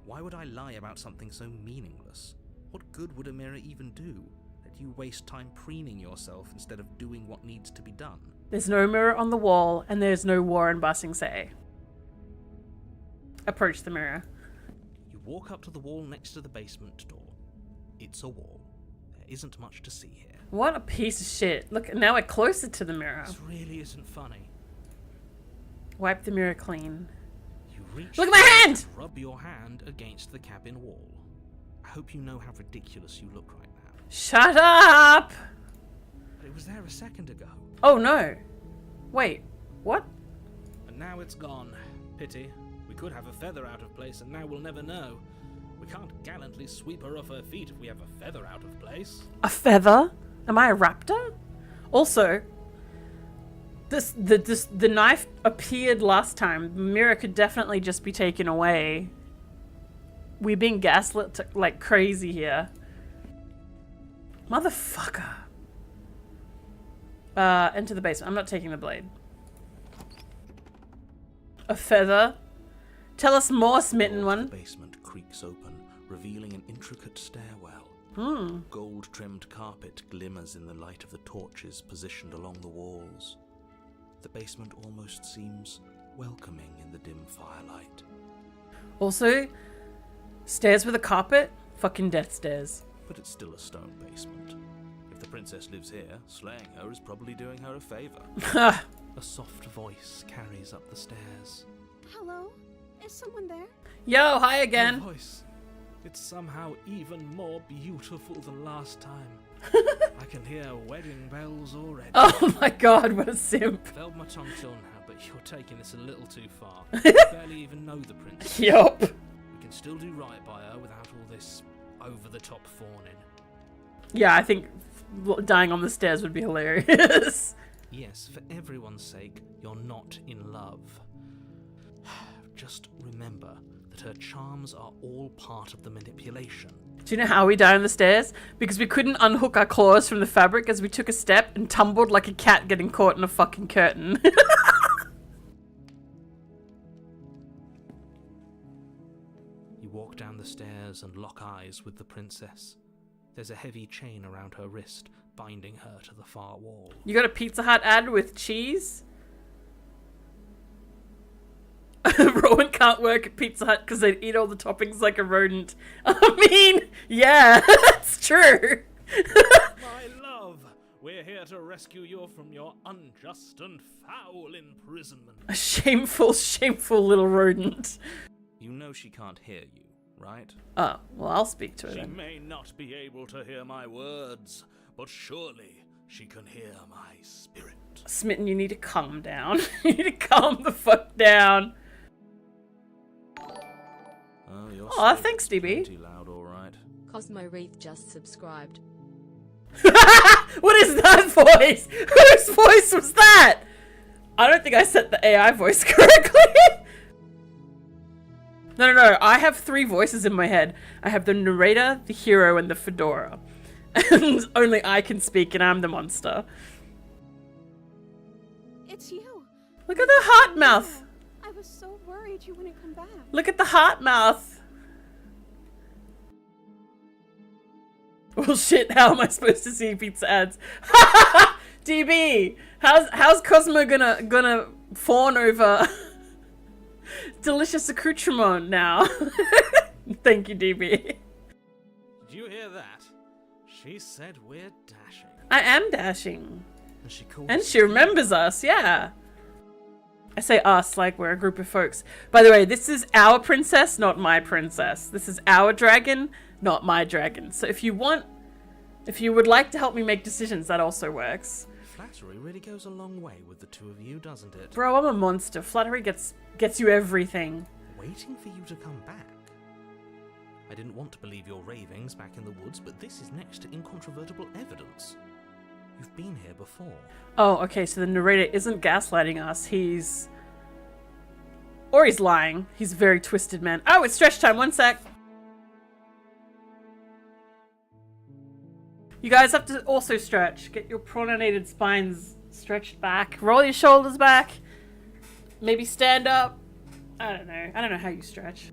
Why would I lie about something so meaningless? What good would a mirror even do? That you waste time preening yourself instead of doing what needs to be done. There's no mirror on the wall, and there's no war in Ba Sing Se. Approach the mirror. You walk up to the wall next to the basement door. It's a wall. There isn't much to see here. What a piece of shit. Look, now we're closer to the mirror. This really isn't funny. Wipe the mirror clean. You reach Look at my hand! and rub your hand against the cabin wall. I hope you know how ridiculous you look right now. Shut up! But it was there a second ago. Oh no. Wait, what? And now it's gone. Pity. We could have a feather out of place, and now we'll never know. We can't gallantly sweep her off her feet if we have a feather out of place. A feather? Am I a raptor? Also, the knife appeared last time. The mirror could definitely just be taken away. We're being gaslit like crazy here. Motherfucker. Enter the basement. I'm not taking the blade. A feather? Tell us more, smitten one. The basement creaks open, revealing an intricate stairwell. Hmm. Gold-trimmed carpet glimmers in the light of the torches positioned along the walls. The basement almost seems welcoming in the dim firelight. Also, stairs with a carpet? Fucking death stairs. But it's still a stone basement. If the princess lives here, slaying her is probably doing her a favor. A soft voice carries up the stairs. Hello? Is someone there? Yo, hi Her again. voice. It's somehow even more beautiful than last time. I can hear wedding bells already. Oh my god, what a simp. I've held my tongue till now, but you're taking this a little too far. You barely even know the princess. Yup. We can still do right by her without all this over-the-top fawning. Yeah, I think dying on the stairs would be hilarious. Yes, for everyone's sake, you're not in love. Just remember that her charms are all part of the manipulation. Do you know how we died on the stairs? Because we couldn't unhook our claws from the fabric as we took a step and tumbled like a cat getting caught in a fucking curtain. You walk down the stairs and lock eyes with the princess. There's a heavy chain around her wrist, binding her to the far wall. You got a Pizza Hut ad with cheese? Rowan can't work at Pizza Hut because they'd eat all the toppings like a rodent. I mean, yeah, that's true. My love, we're here to rescue you from your unjust and foul imprisonment. A shameful, shameful little rodent. You know she can't hear you, right? Oh, well, I'll speak to her She then. may not be able to hear my words, but surely she can hear my spirit. Smitten, you need to calm down. You need to calm the fuck down. Oh, you're Aw, still thanks, DB. plenty loud, all right. Cosmo Wreath just subscribed. What is that voice? Whose voice was that? I don't think I set the AI voice correctly. No. I have 3 voices in my head. I have the narrator, the hero, and the fedora. And only I can speak, and I'm the monster. It's you. Look at the heart mouth. I was so worried you wouldn't come back. Look at the heart mouth. Well, shit, how am I supposed to see pizza ads? DB, how's Cosmo gonna fawn over delicious accoutrement now? Thank you, DB. Did you hear that? She said we're dashing. I am dashing. And And she remembers us, yeah. I say us like we're a group of folks. By the way, this is our princess, not my princess. This is our dragon, not my dragon. So if you would like to help me make decisions, that also works. Flattery really goes a long way with the 2 of you, doesn't it? Bro, I'm a monster. Flattery gets you everything. Waiting for you to come back. I didn't want to believe your ravings back in the woods, but this is next to incontrovertible evidence. You've been here before. Oh, okay, so the narrator isn't gaslighting us. He's lying. He's a very twisted man. Oh, it's stretch time. 1 sec. You guys have to also stretch. Get your pronated spines stretched back. Roll your shoulders back. Maybe stand up. I don't know. I don't know how you stretch.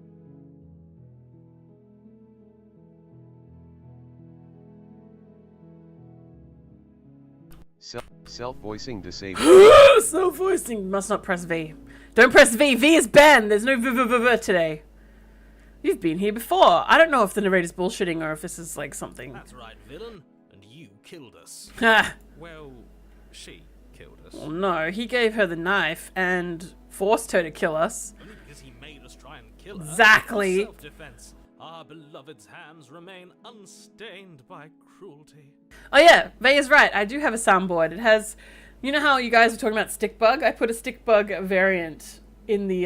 Self-voicing disabled. Self-voicing. Must not press V. Don't press V. V is banned. There's no V today. You've been here before. I don't know if the narrator's bullshitting or if this is like something. That's right, villain. And you killed us. Ah. Well, she killed us. Well, no, he gave her the knife and forced her to kill us. Only because he made us try and kill her. Exactly. In self-defense, our beloved's hands remain unstained by cruelty. Oh yeah, Vay is right. I do have a soundboard. It has, you know how you guys were talking about stick bug? I put a stick bug variant in the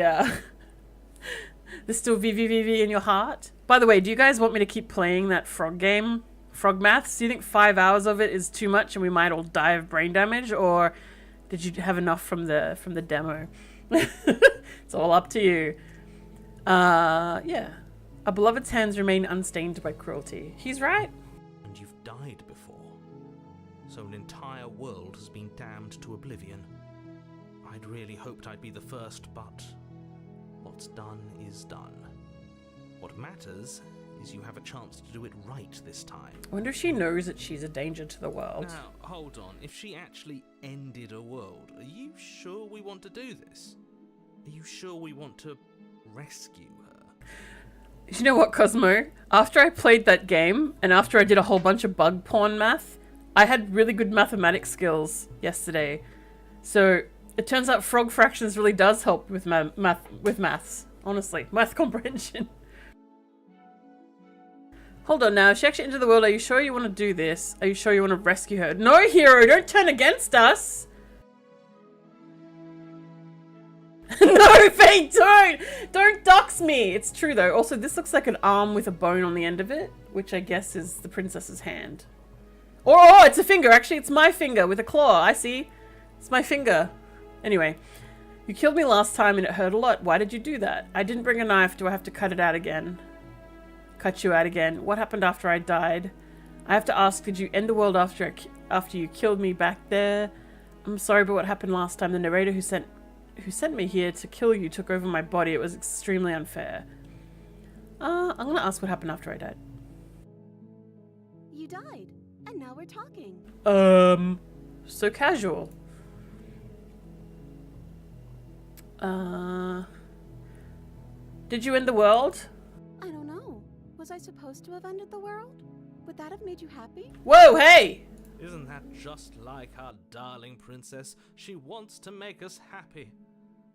there's still VVVV in your heart. By the way, do you guys want me to keep playing that frog game? Frog Maths? Do you think 5 hours of it is too much and we might all die of brain damage, or did you have enough from the demo? It's all up to you. Yeah. Our beloved's hands remain unstained by cruelty. He's right. And you've died before. So an entire world has been damned to oblivion. I'd really hoped I'd be the first, but what's done is done. What matters is you have a chance to do it right this time. I wonder if she knows that she's a danger to the world. Now, hold on. If she actually ended a world, are you sure we want to do this? Are you sure we want to rescue her? You know what, Cosmo? After I played that game, and after I did a whole bunch of bug porn math, I had really good mathematics skills yesterday. So it turns out frog fractions really does help with maths. Honestly, math comprehension. Hold on now. If she actually entered the world, are you sure you want to do this? Are you sure you want to rescue her? No, hero, don't turn against us. No, Faye, don't dox me. It's true though. Also, this looks like an arm with a bone on the end of it, which I guess is the princess's hand. Oh, it's a finger. Actually, it's my finger with a claw. I see. It's my finger. Anyway, you killed me last time and it hurt a lot. Why did you do that? I didn't bring a knife. Do I have to cut it out again? Cut you out again. What happened after I died? I have to ask, did you end the world after you killed me back there? I'm sorry, but what happened last time? The narrator who sent me here to kill you took over my body. It was extremely unfair. I'm gonna ask what happened after I died. You died, and now we're talking. So casual. Did you end the world? I don't know. Was I supposed to have ended the world? Would that have made you happy? Whoa, hey! Isn't that just like our darling princess? She wants to make us happy.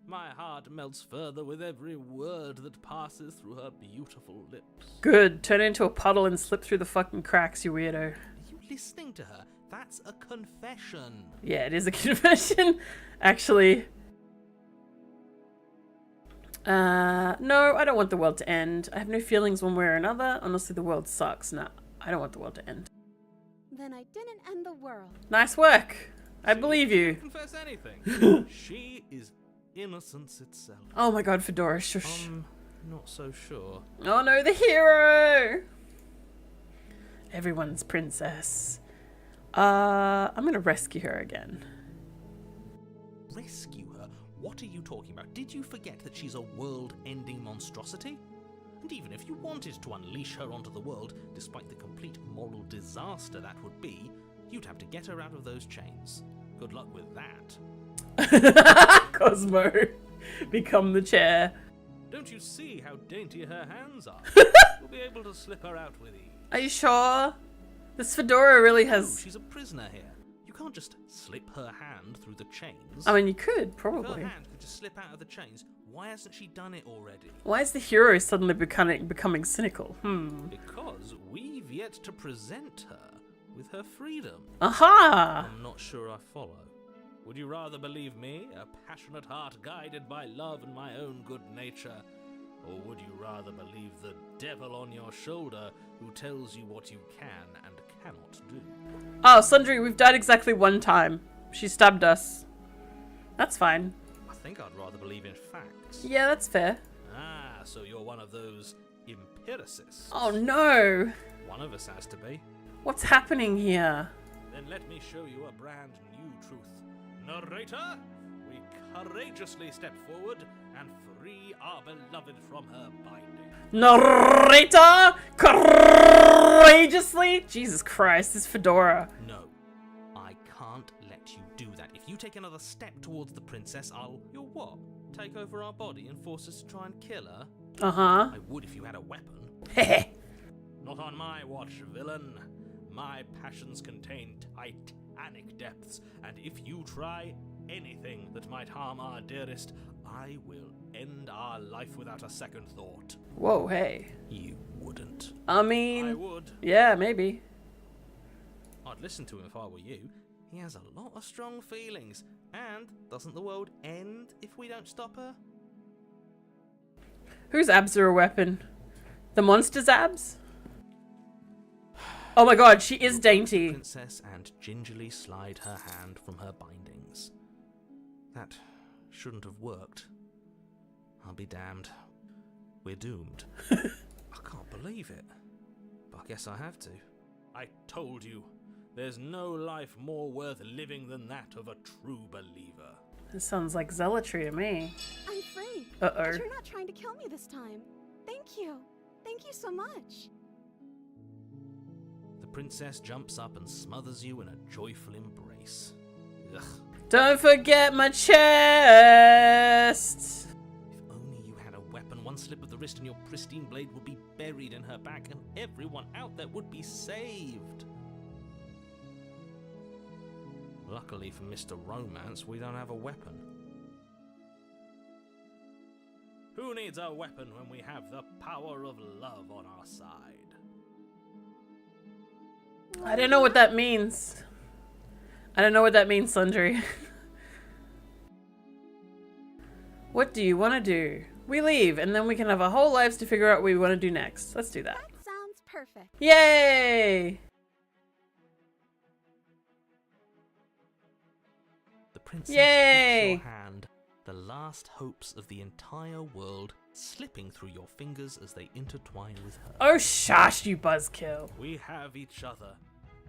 My heart melts further with every word that passes through her beautiful lips. Good. Turn into a puddle and slip through the fucking cracks, you weirdo. Are you listening to her? That's a confession. Yeah, it is a confession, actually. No, I don't want the world to end. I have no feelings one way or another. Honestly, the world sucks. Nah, I don't want the world to end. then I didn't end the world. Nice work. I See, believe she you. didn't confess anything. She is innocence itself. Oh my god, Fedora, shush. I'm not so sure. Oh no, the hero! Everyone's princess. I'm gonna rescue her again. Rescue her? What are you talking about? Did you forget that she's a world-ending monstrosity? And even if you wanted to unleash her onto the world, despite the complete moral disaster that would be, you'd have to get her out of those chains. Good luck with that. Cosmo, become the chair. Don't you see how dainty her hands are? You'll be able to slip her out with ease. Are you sure? This Fedora really No, has... she's a prisoner here. You can't just slip her hand through the chains. I mean, you could, If probably. her hand could just slip out of the chains, why hasn't she done it already? Why is the hero suddenly becoming cynical? Because we've yet to present her with her freedom. Aha! I'm not sure I follow. Would you rather believe me, a passionate heart guided by love and my own good nature? Or would you rather believe the devil on your shoulder who tells you what you can and cannot do? Oh, Sundry, we've died exactly one time. She stabbed us. That's fine. I think I'd rather believe in facts. Yeah, that's fair. Ah, so you're one of those empiricists. Oh no! One of us has to be. What's happening here? Then let me show you a brand new truth. Narrator, we courageously step forward and free our beloved from her binding. Narrator! Courageously? Jesus Christ, this Fedora. No, I can't let you do that. If you take another step towards the princess, you'll what? Take over our body and force us to try and kill her? Uh-huh. I would if you had a weapon. Heh. Not on my watch, villain. My passions contain titanic depths, and if you try anything that might harm our dearest, I will end our life without a second thought. Whoa, hey. You wouldn't. I I mean... would. Yeah, maybe. I'd listen to him if I were you. He has a lot of strong feelings. And doesn't the world end if we don't stop her? Whose abs are a weapon? The monster's abs? Oh my god, she is dainty. Princess and gingerly slide her hand from her bindings. That shouldn't have worked. I'll be damned. We're doomed. I can't believe it. But I guess I have to. I told you, there's no life more worth living than that of a true believer. This sounds like zealotry to me. I'm free. Uh-oh. But you're not trying to kill me this time. Thank you. Thank you so much. The princess jumps up and smothers you in a joyful embrace. Ugh. Don't forget my chest! If only you had a weapon, one slip of the wrist and your pristine blade would be buried in her back and everyone out there would be saved. Luckily for Mr. Romance, we don't have a weapon. Who needs a weapon when we have the power of love on our side? I don't know what that means. I don't know what that means, Sundry. What do you want to do? We leave, and then we can have our whole lives to figure out what we want to do next. Let's do that. That sounds perfect. Yay! The princess Yay! keeps your hand, the last hopes of the entire world slipping through your fingers as they intertwine with her. Oh, shush, you buzzkill. We have each other.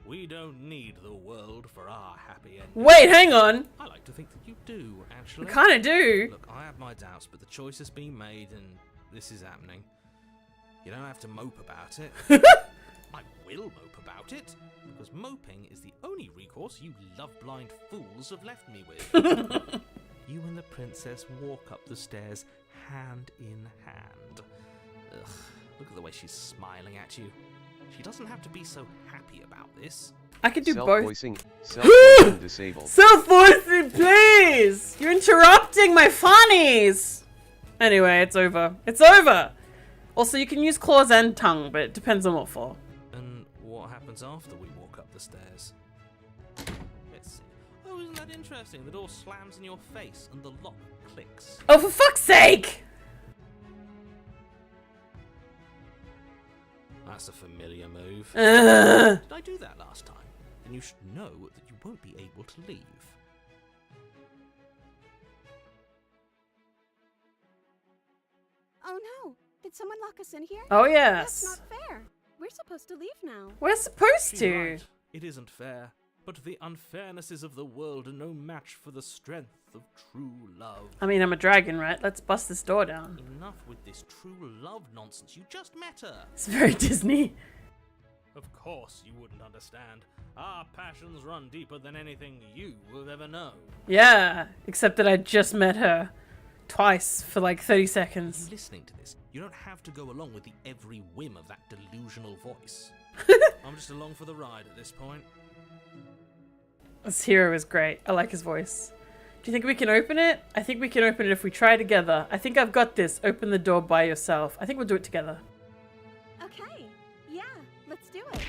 We don't need the world for our happy ending. Wait, hang on. I like to think that you do, actually. We kind of do. Look, I have my doubts, but the choice has been made and this is happening. You don't have to mope about it. I will mope about it, because moping is the only recourse you love-blind fools have left me with. You and the princess walk up the stairs hand in hand. Ugh, look at the way she's smiling at you. She doesn't have to be so happy about this. I could do both. Self-voicing disabled. Self-voicing, please! You're interrupting my funnies! Anyway, it's over. It's over! Also, you can use claws and tongue, but it depends on what for. And what happens after we walk up the stairs? Let's see. Oh, isn't that interesting? The door slams in your face and the lock clicks. Oh, for fuck's sake! That's a familiar move. Ugh. Did I do that last time? then you should know that you won't be able to leave. Oh no! Did someone lock us in here? Oh, That's yes. not fair. We're supposed to leave now. We're supposed She's to. right. It isn't fair, but the unfairnesses of the world are no match for the strength of true love. I mean, I'm a dragon, right? Let's bust this door down. Enough with this true love nonsense. You just met her. It's very Disney. Of course you wouldn't understand. Our passions run deeper than anything you will ever know. Yeah, except that I just met her twice for like 30 Are you seconds. listening to this? You don't have to go along with the every whim of that delusional voice. I'm just along for the ride at this point. This hero is great. I like his voice. Do you think we can open it? I think we can open it if we try together. I think I've got this. Open the door by yourself. I think we'll do it together. Okay. Yeah, let's do it.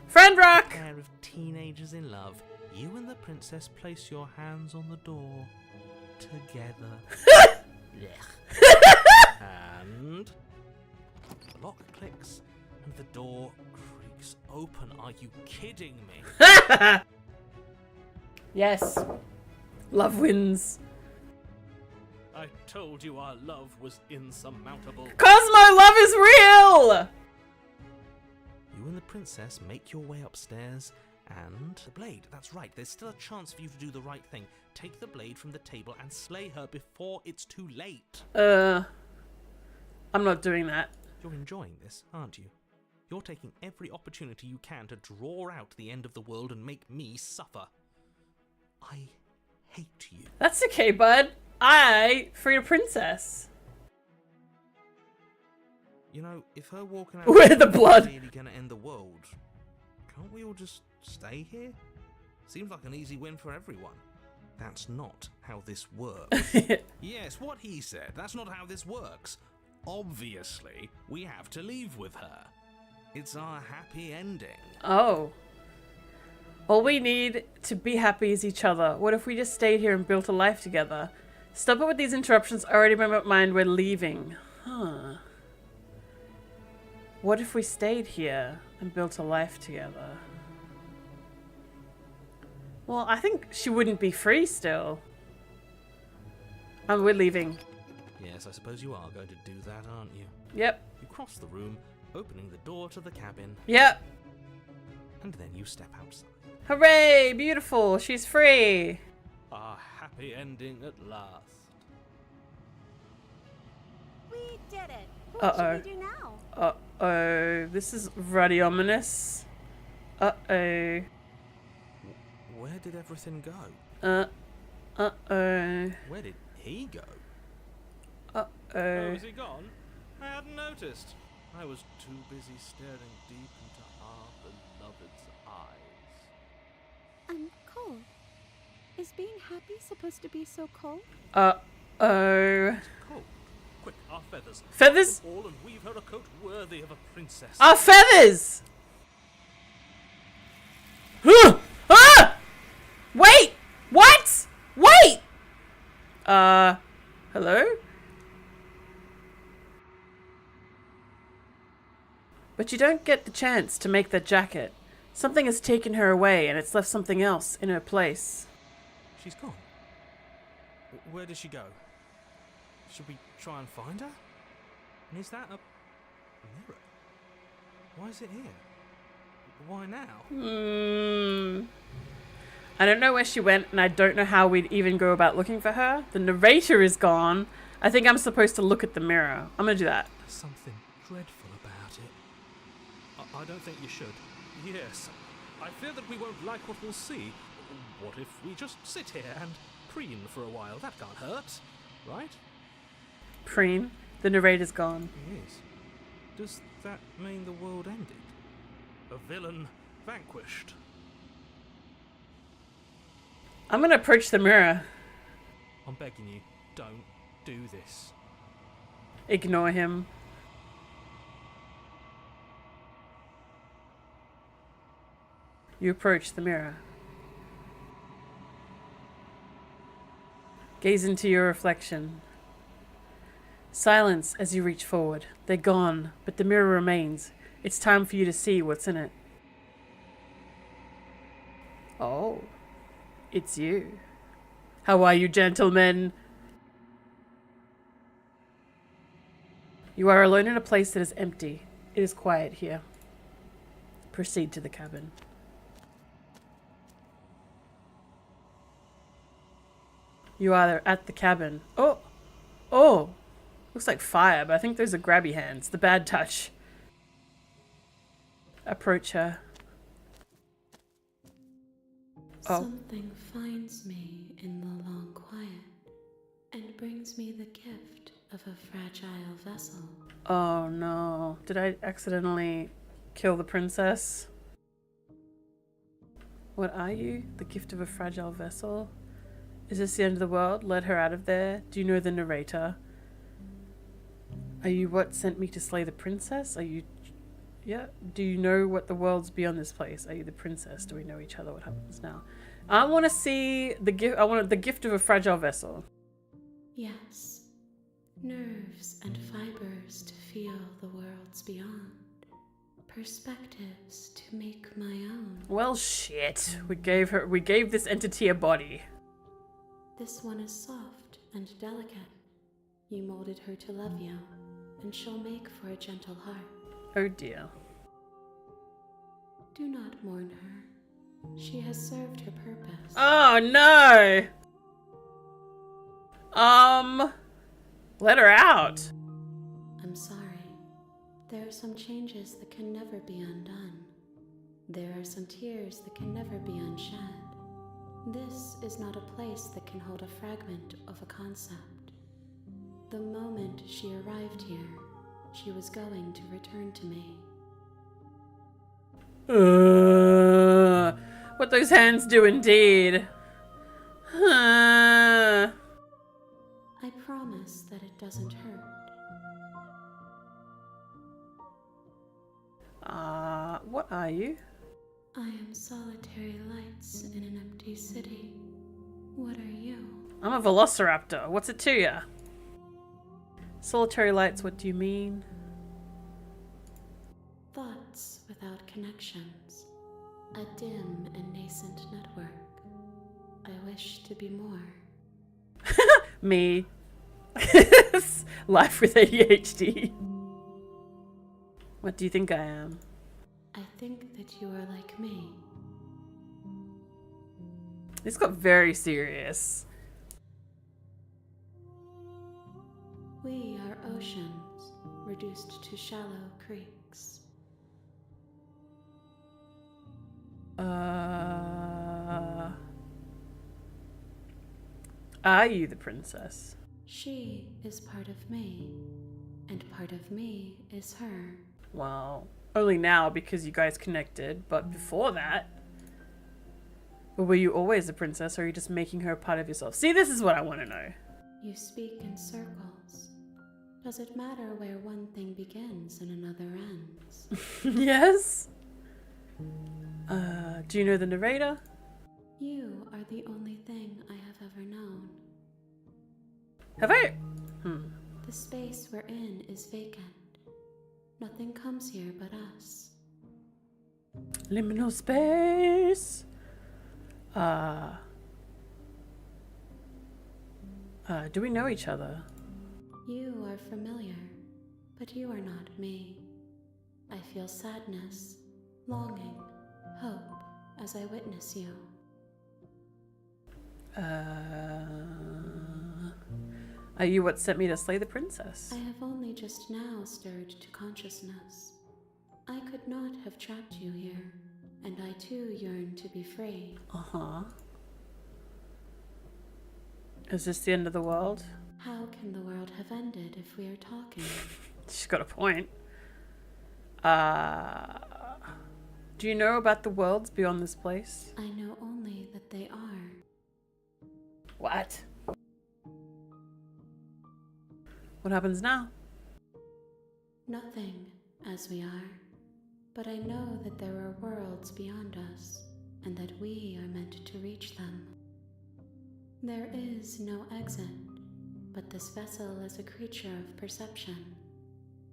Friend rock! Pair of teenagers in love. You and the princess place your hands on the door. Together. And the lock clicks and the door creaks open. Are you kidding me? Yes. Love wins. I told you our love was insurmountable. Cosmo, love is real! You and the princess make your way upstairs, and the blade. That's right, there's still a chance for you to do the right thing. Take the blade from the table and slay her before it's too late. I'm not doing that. You're enjoying this, aren't you? You're taking every opportunity you can to draw out the end of the world and make me suffer. I hate you. That's okay, bud. I freed a princess. You know, if her walking out Where the blood? is really gonna end the world, can't we all just stay here? Seems like an easy win for everyone. That's not how this works. Yes, what he said. That's not how this works. Obviously, we have to leave with her. It's our happy ending. Oh. All we need to be happy is each other. What if we just stayed here and built a life together? Stop it with these interruptions. I already made up my mind. We're leaving. Huh. What if we stayed here and built a life together? Well, I think she wouldn't be free still. We're leaving. Yes, I suppose you are going to do that, aren't you? Yep. You cross the room, opening the door to the cabin, Yep. and then you step outside. Hooray! Beautiful. She's free. Our happy ending at last. We did it. What Uh-oh. should we do now? Uh-oh. This is ruddy ominous. Uh-oh. Where did everything go? Uh-oh. Where did he go? Uh-oh. Is he gone? I hadn't noticed. I was too busy staring deep into our beloved's eyes. Cold. Is being happy supposed to be so cold? Uh-oh. Cool. Quick, our feathers. Feathers? All and weave her a coat worthy of a princess. Our feathers! Ah! Wait! What? Wait! Hello? But you don't get the chance to make that jacket. Something has taken her away and it's left something else in her place. She's gone. Where did she go? Should we try and find her? And is that a mirror? Why is it here? Why now? I don't know where she went, and I don't know how we'd even go about looking for her. The narrator is gone. I think I'm supposed to look at the mirror. I'm gonna do that. There's something dreadful about it. I don't think you should. Yes. I fear that we won't like what we'll see. What if we just sit here and preen for a while? That can't hurt, right? Preen. The narrator's gone. Yes. Does that mean the world ended? A villain vanquished? I'm gonna approach the mirror. I'm begging you, don't do this. Ignore him. You approach the mirror. Gaze into your reflection. Silence as you reach forward. They're gone, but the mirror remains. It's time for you to see what's in it. Oh, it's you. How are you, gentlemen? You are alone in a place that is empty. It is quiet here. Proceed to the cabin. You are at the cabin. Oh! Oh! Looks like fire, but I think those are grabby hands. The bad touch. Approach her. Oh. Something finds me in the long quiet and brings me the gift of a fragile vessel. Oh no. Did I accidentally kill the princess? What are you? The gift of a fragile vessel? Is this the end of the world? Let her out of there. Do you know the narrator? Are you what sent me to slay the princess? Are you... Yeah. Do you know what the world's beyond this place? Are you the princess? Do we know each other? What happens now? I want to see the gift. I want the gift of a fragile vessel. Yes. Nerves and fibers to feel the worlds beyond. Perspectives to make my own. Well, shit. We gave this entity a body. This one is soft and delicate. You molded her to love you, and she'll make for a gentle heart. Oh dear. Do not mourn her. She has served her purpose. Oh no! Let her out. I'm sorry. There are some changes that can never be undone. There are some tears that can never be unshed. This is not a place that can hold a fragment of a concept. The moment she arrived here, she was going to return to me. What those hands do indeed. I promise that it doesn't hurt. What are you? I am solitary lights in an empty city. What are you? I'm a velociraptor. What's it to ya? Solitary lights, what do you mean? Thoughts without connections. A dim and nascent network. I wish to be more. Me. Life with ADHD. What do you think I am? I think that you are like me. This got very serious. We are oceans, reduced to shallow creeks. Are you the princess? She is part of me, and part of me is her. Well, only now because you guys connected, but before that... Or were you always the princess, or are you just making her a part of yourself? See, this is what I want to know. You speak in circles. Does it matter where one thing begins and another ends? Yes? Do you know the narrator? You are the only thing I have ever known. Have I? The space we're in is vacant. Nothing comes here but us. Liminal space. Do we know each other? You are familiar, but you are not me. I feel sadness, longing, hope as I witness you. Are you what sent me to slay the princess? I have only just now stirred to consciousness. I could not have trapped you here, and I too yearn to be free. Uh-huh. Is this the end of the world? How can the world have ended if we are talking? She's got a point. Do you know about the worlds beyond this place? I know only that they are. What? What happens now? Nothing, as we are. But I know that there are worlds beyond us, and that we are meant to reach them. There is no exit, but this vessel is a creature of perception.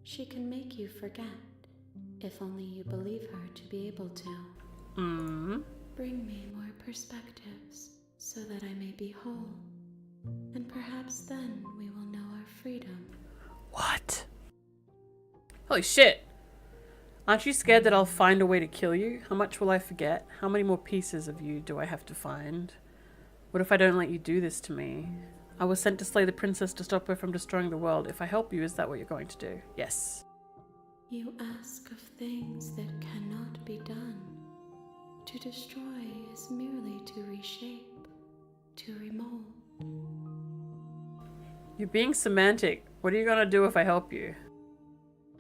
She can make you forget, if only you believe her to be able to. bring me more perspectives so that I may be whole. And perhaps then we will know our freedom. What? Holy shit. Aren't you scared that I'll find a way to kill you? How much will I forget? How many more pieces of you do I have to find? What if I don't let you do this to me? I was sent to slay the princess to stop her from destroying the world. If I help you, is that what you're going to do? Yes. You ask of things that cannot be done. To destroy is merely to reshape, to remold. You're being semantic. What are you gonna do if I help you?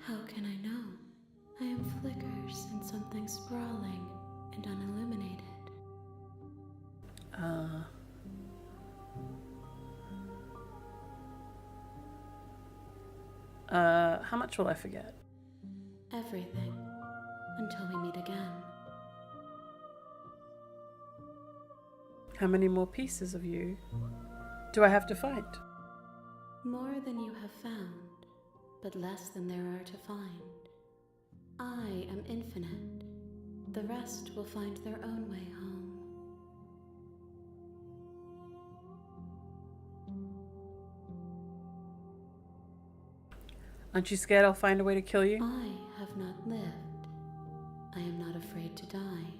How can I know? I am flickers in something sprawling and unilluminated. How much will I forget? Everything, until we meet again. How many more pieces of you do I have to find? More than you have found, but less than there are to find. I am infinite. The rest will find their own way home. Aren't you scared I'll find a way to kill you? I have not lived. I am not afraid to die.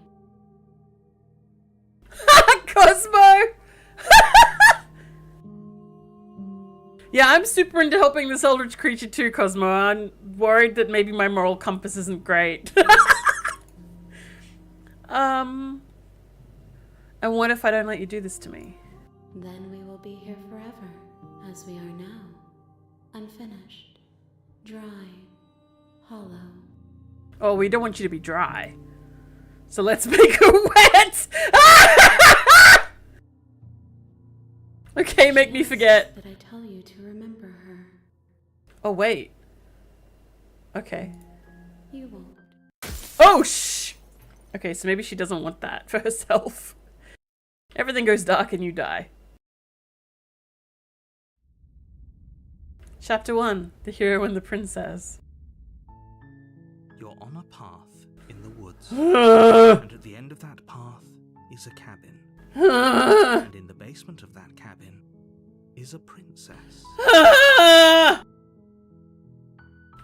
Cosmo! Yeah, I'm super into helping this eldritch creature too, Cosmo. I'm worried that maybe my moral compass isn't great. And what if I don't let you do this to me? Then we will be here forever, as we are now. Unfinished, dry, hollow. Oh, we don't want you to be dry. So let's make her wet! Okay, make me forget. That I tell you to remember her. Oh, wait. Okay. You won't. Oh, shh! Okay, so maybe she doesn't want that for herself. Everything goes dark and you die. Chapter 1. The Hero and the Princess. You're on a path in the woods, and at the end of that path is a cabin. And in the basement of that cabin is a princess. I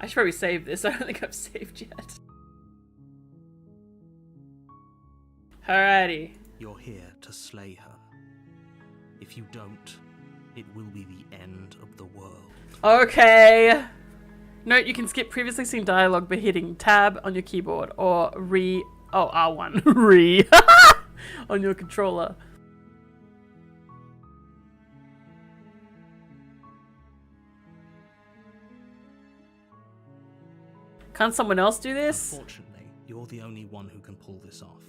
should probably save this. I don't think I've saved yet. Alrighty. You're here to slay her. If you don't, it will be the end of the world. Okay. Note, you can skip previously seen dialogue by hitting tab on your keyboard or R1 on your controller. Can't someone else do this? Unfortunately, you're the only one who can pull this off.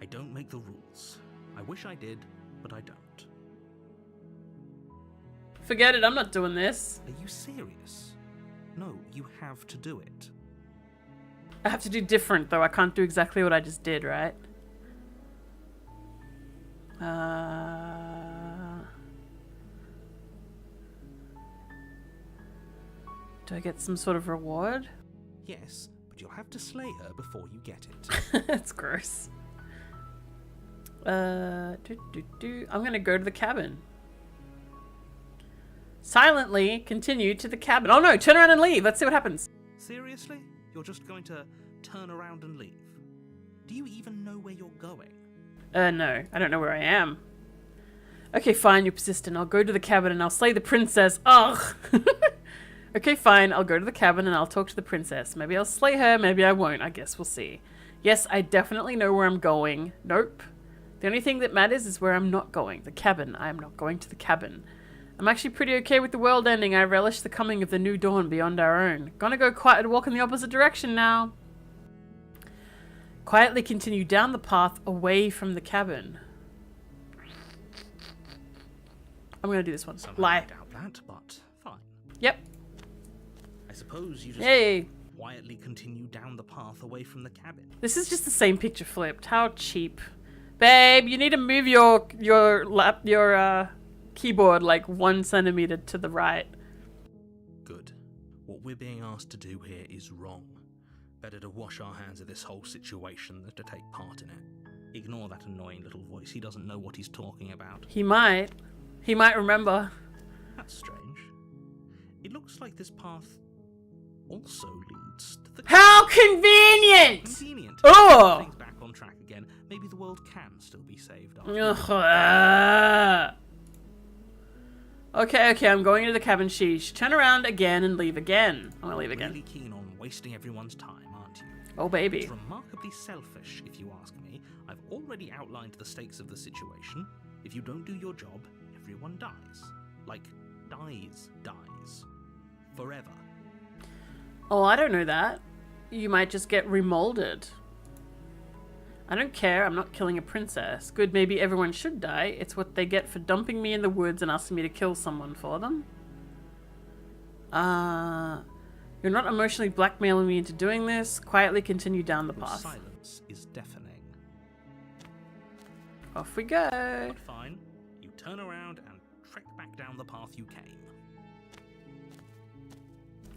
I don't make the rules. I wish I did, but I don't. Forget it, I'm not doing this. Are you serious? No, you have to do it. I have to do different though, I can't do exactly what I just did, right? Do I get some sort of reward? Yes, but you'll have to slay her before you get it. That's gross. I'm gonna go to the cabin. Silently continue to the cabin. Oh no, turn around and leave. Let's see what happens. Seriously? You're just going to turn around and leave? Do you even know where you're going? No, I don't know where I am. Okay, fine, you're persistent. I'll go to the cabin and I'll slay the princess. Ugh. Okay, fine, I'll go to the cabin and I'll talk to the princess. Maybe I'll slay her, maybe I won't. I guess we'll see. Yes, I definitely know where I'm going. Nope. The only thing that matters is where I'm not going. The cabin. I am not going to the cabin. I'm actually pretty okay with the world ending. I relish the coming of the new dawn beyond our own. Gonna go quiet and walk in the opposite direction now. Quietly continue down the path away from the cabin. I'm gonna do this one. Somehow Lie. I doubt that, but fine. Yep. I suppose you just Yay. quietly continue down the path away from the cabin. This is just the same picture flipped. How cheap. Babe, you need to move your keyboard like 1 centimeter to the right. Good. What we're being asked to do here is wrong. Better to wash our hands of this whole situation than to take part in it. Ignore that annoying little voice. He doesn't know what he's talking about. He might. He might remember. That's strange. It looks like this path also leads to the... How convenient! Convenient. Oh! Things back on track again. Maybe the world can still be saved. Okay, I'm going into the cabin. Sheesh. Turn around again and leave again. I'm gonna leave again. Really keen on wasting everyone's time, aren't you? Oh, baby. It's remarkably selfish, if you ask me. I've already outlined the stakes of the situation. If you don't do your job, everyone dies. Like, dies. Forever. Oh, I don't know that. You might just get remolded. I don't care. I'm not killing a princess. Good, maybe everyone should die. It's what they get for dumping me in the woods and asking me to kill someone for them. You're not emotionally blackmailing me into doing this. Quietly continue down the Your path. silence is deafening. Off we go. But fine. You turn around and trek back down the path you came.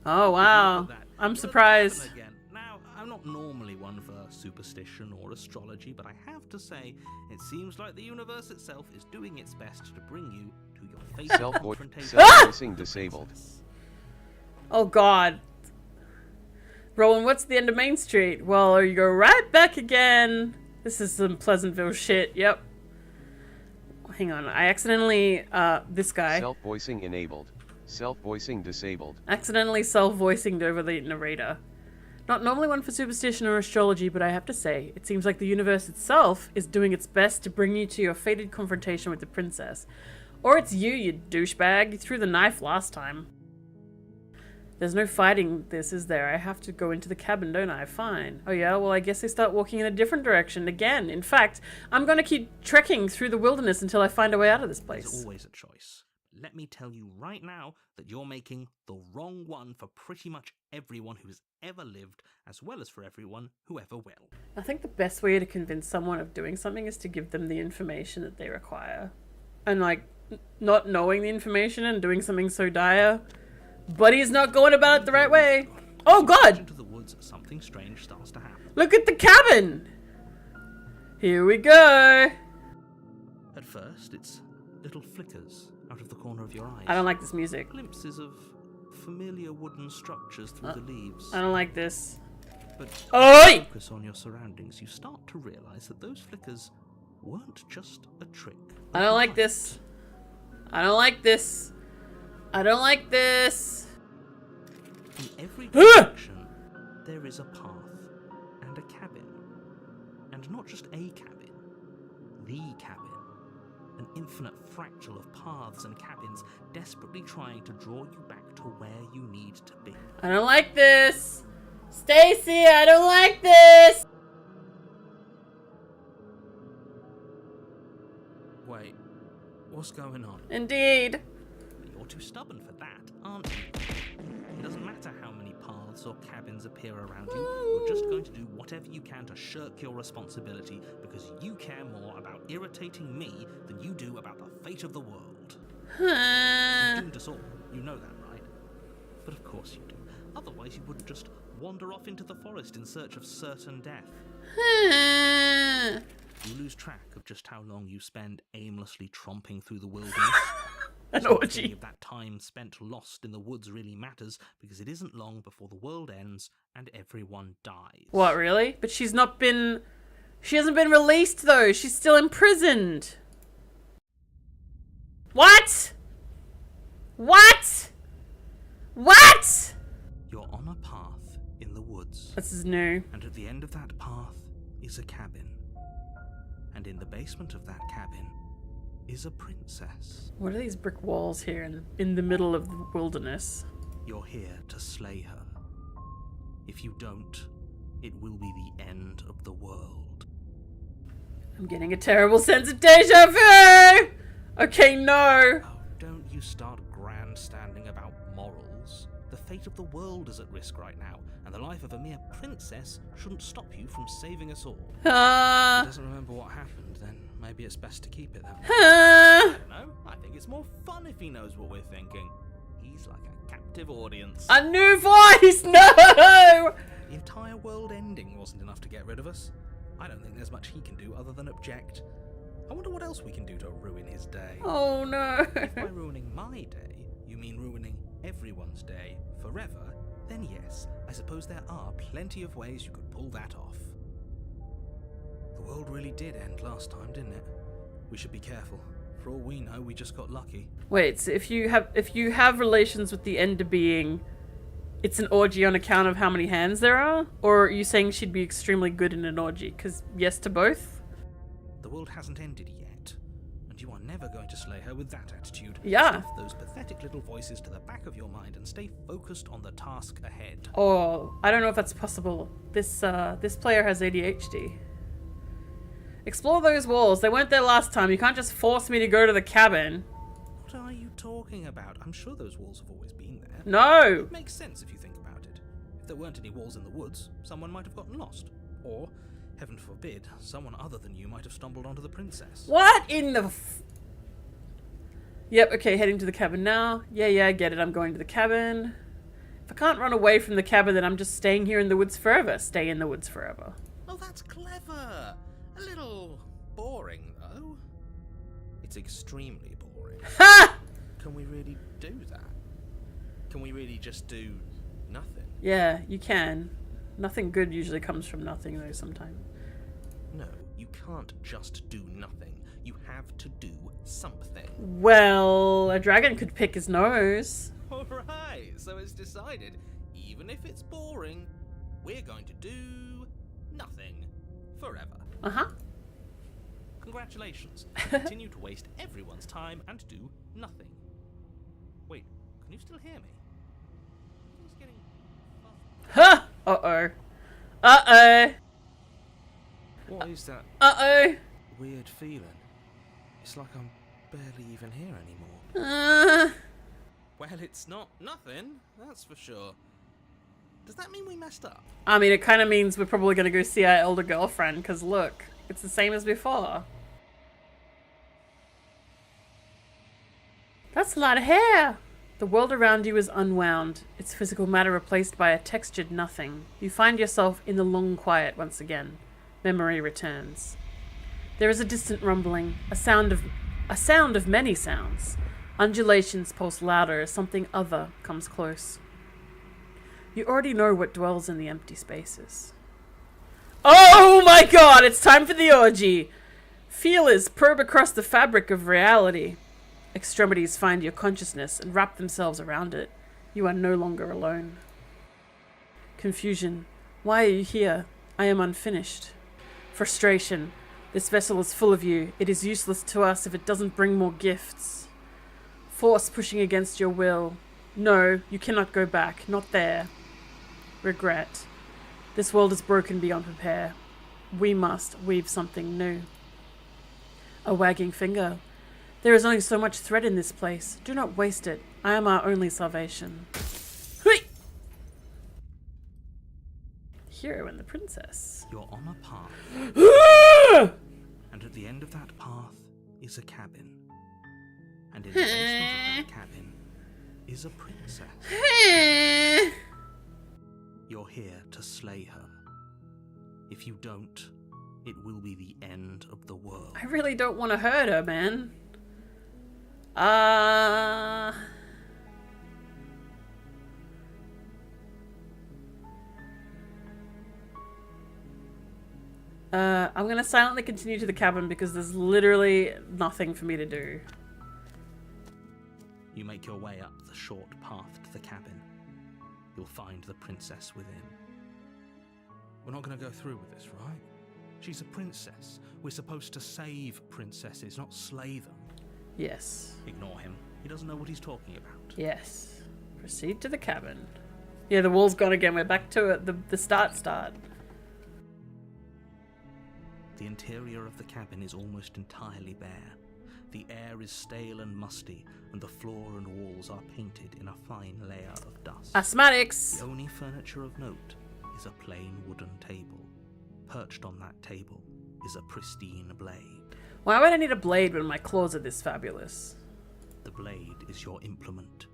Oh, wow. Look at that. I'm You're at the surprised. cabin again. Now, I'm not normally one for superstition or astrology, but I have to say, it seems like the universe itself is doing its best to bring you to your fatal confrontation. Self-voicing disabled. Oh, God. Roland, what's the end of Main Street? Well, you go right back again. This is some Pleasantville shit. Yep. Hang on. I accidentally, this guy. Self-voicing enabled. Self-voicing disabled. Accidentally self-voicing over the narrator. Not normally one for superstition or astrology, but I have to say, it seems like the universe itself is doing its best to bring you to your fated confrontation with the princess. Or it's you douchebag. You threw the knife last time. There's no fighting this, is there? I have to go into the cabin, don't I? Fine. Oh yeah, well I guess I start walking in a different direction again. In fact, I'm gonna keep trekking through the wilderness until I find a way out of this There's place. always a choice. Let me tell you right now that you're making the wrong one for pretty much everyone who's ever lived, as well as for everyone who ever will. I think the best way to convince someone of doing something is to give them the information that they require. And like, not knowing the information and doing something so dire. But he's not going about it the right way. Oh God! Into the woods, something strange starts to happen. Look at the cabin! Here we go! At first, it's little flickers out of the corner of your eyes. I don't like this music. Glimpses of familiar wooden structures through the leaves. I don't like this. But Oi! focus on your surroundings, you start to realize that those flickers weren't just a trick. I don't like this. I don't like this. I don't like this. In every direction, there is a path and a cabin. And not just a cabin, the cabin. An infinite fractal of paths and cabins desperately trying to draw you back to where you need to be. I don't like this. Stacy, I don't like this. Wait, what's going on? Indeed. You're too stubborn for that, aren't you? It doesn't matter how many paths or cabins appear around you, you're just going to do whatever you can to shirk your responsibility because you care more about irritating me than you do about the fate of the world. You've doomed us all, you know that, right? But of course you do. Otherwise you wouldn't just wander off into the forest in search of certain death. You lose track of just how long you spend aimlessly tromping through the wilderness. An So if orgy. any of that time spent lost in the woods really matters, because it isn't long before the world ends and everyone dies. What, really? But she's not been... She hasn't been released, though. She's still imprisoned. What? What? What? You're on a path in the woods, This is new. and at the end of that path is a cabin. And in the basement of that cabin is a princess. What are these brick walls here in the middle of the wilderness? You're here to slay her. If you don't, it will be the end of the world. I'm getting a terrible sense of deja vu! Okay, no. Oh, don't you start grandstanding about morals. The fate of the world is at risk right now, and the life of a mere princess shouldn't stop you from saving us all. If he doesn't remember what happened, then maybe it's best to keep it that way. I don't know. I think it's more fun if he knows what we're thinking. He's like a captive audience. A new voice! No! The entire world ending wasn't enough to get rid of us. I don't think there's much he can do other than object. I wonder what else we can do to ruin his day. Oh no. If by ruining my day, you mean ruining everyone's day forever, then yes, I suppose there are plenty of ways you could pull that off. The world really did end last time, didn't it? We should be careful. For all we know, we just got lucky. Wait, so if you have relations with the Ender being, it's an orgy on account of how many hands there are? Or are you saying she'd be extremely good in an orgy? Because yes to both? The world hasn't ended yet, and you are never going to slay her with that attitude. Yeah. Stuff those pathetic little voices to the back of your mind and stay focused on the task ahead. Oh, I don't know if that's possible. This player has ADHD. Explore those walls. They weren't there last time. You can't just force me to go to the cabin. What are you talking about? I'm sure those walls have always been there. No! It makes sense if you think about it. If there weren't any walls in the woods, someone might have gotten lost. Or, heaven forbid, someone other than you might have stumbled onto the princess. What in the Yep, okay, heading to the cabin now. Yeah, I get it. I'm going to the cabin. If I can't run away from the cabin, then I'm just staying here in the woods forever. Stay in the woods forever. Oh, that's clever. A little boring, though. It's extremely boring. Ha! Can we really do that? Can we really just do nothing? Yeah, you can. Nothing good usually comes from nothing, though, sometimes. No, you can't just do nothing. You have to do something. Well, a dragon could pick his nose. Alright, so it's decided. Even if it's boring, we're going to do nothing. Forever. Uh-huh. Congratulations. Continue to waste everyone's time and do nothing. Wait, can you still hear me? He's getting... Huh! Uh-oh. Uh-oh. What is that Uh-oh. weird feeling? It's like I'm barely even here anymore. Well, it's not nothing, that's for sure. Does that mean we messed up? I mean, it kind of means we're probably going to go see our elder girlfriend, because look, it's the same as before. That's a lot of hair! The world around you is unwound, its physical matter replaced by a textured nothing. You find yourself in the long quiet once again. Memory returns. There is a distant rumbling, a sound of many sounds. Undulations pulse louder as something other comes close. You already know what dwells in the empty spaces. Oh my god, it's time for the orgy! Feelers probe across the fabric of reality. Extremities find your consciousness and wrap themselves around it. You are no longer alone. Confusion. Why are you here? I am unfinished. Frustration. This vessel is full of you. It is useless to us if it doesn't bring more gifts. Force pushing against your will. No, you cannot go back. Not there. Regret. This world is broken beyond repair. We must weave something new. A wagging finger. There is only so much thread in this place. Do not waste it. I am our only salvation. Hui! Hero and the princess. You're on a path. And at the end of that path is a cabin. And in the basement of that cabin is a princess. You're here to slay her. If you don't, it will be the end of the world. I really don't want to hurt her, man. I'm gonna silently continue to the cabin because there's literally nothing for me to do. You make your way up the short path to the cabin. You'll find the princess within. We're not going to go through with this, right? She's a princess. We're supposed to save princesses, not slay them. Yes. Ignore him. He doesn't know what he's talking about. Yes. Proceed to the cabin. Yeah, the wall's gone again. We're back to it. The start. The interior of the cabin is almost entirely bare. The air is stale and musty, and the floor and walls are painted in a fine layer of dust. Asthmatics! The only furniture of note is a plain wooden table. Perched on that table is a pristine blade. Why would I need a blade when my claws are this fabulous? The blade is your implement.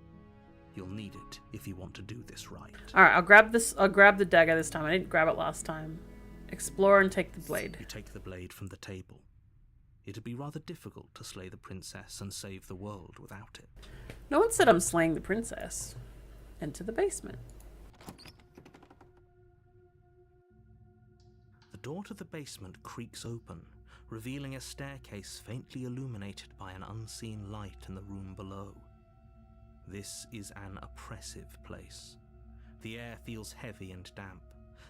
You'll need it if you want to do this right. Alright, I'll grab the dagger this time. I didn't grab it last time. Explore and take the blade. You take the blade from the table. It'd be rather difficult to slay the princess and save the world without it. No one said I'm slaying the princess. Enter the basement. The door to the basement creaks open, revealing a staircase faintly illuminated by an unseen light in the room below. This is an oppressive place. The air feels heavy and damp.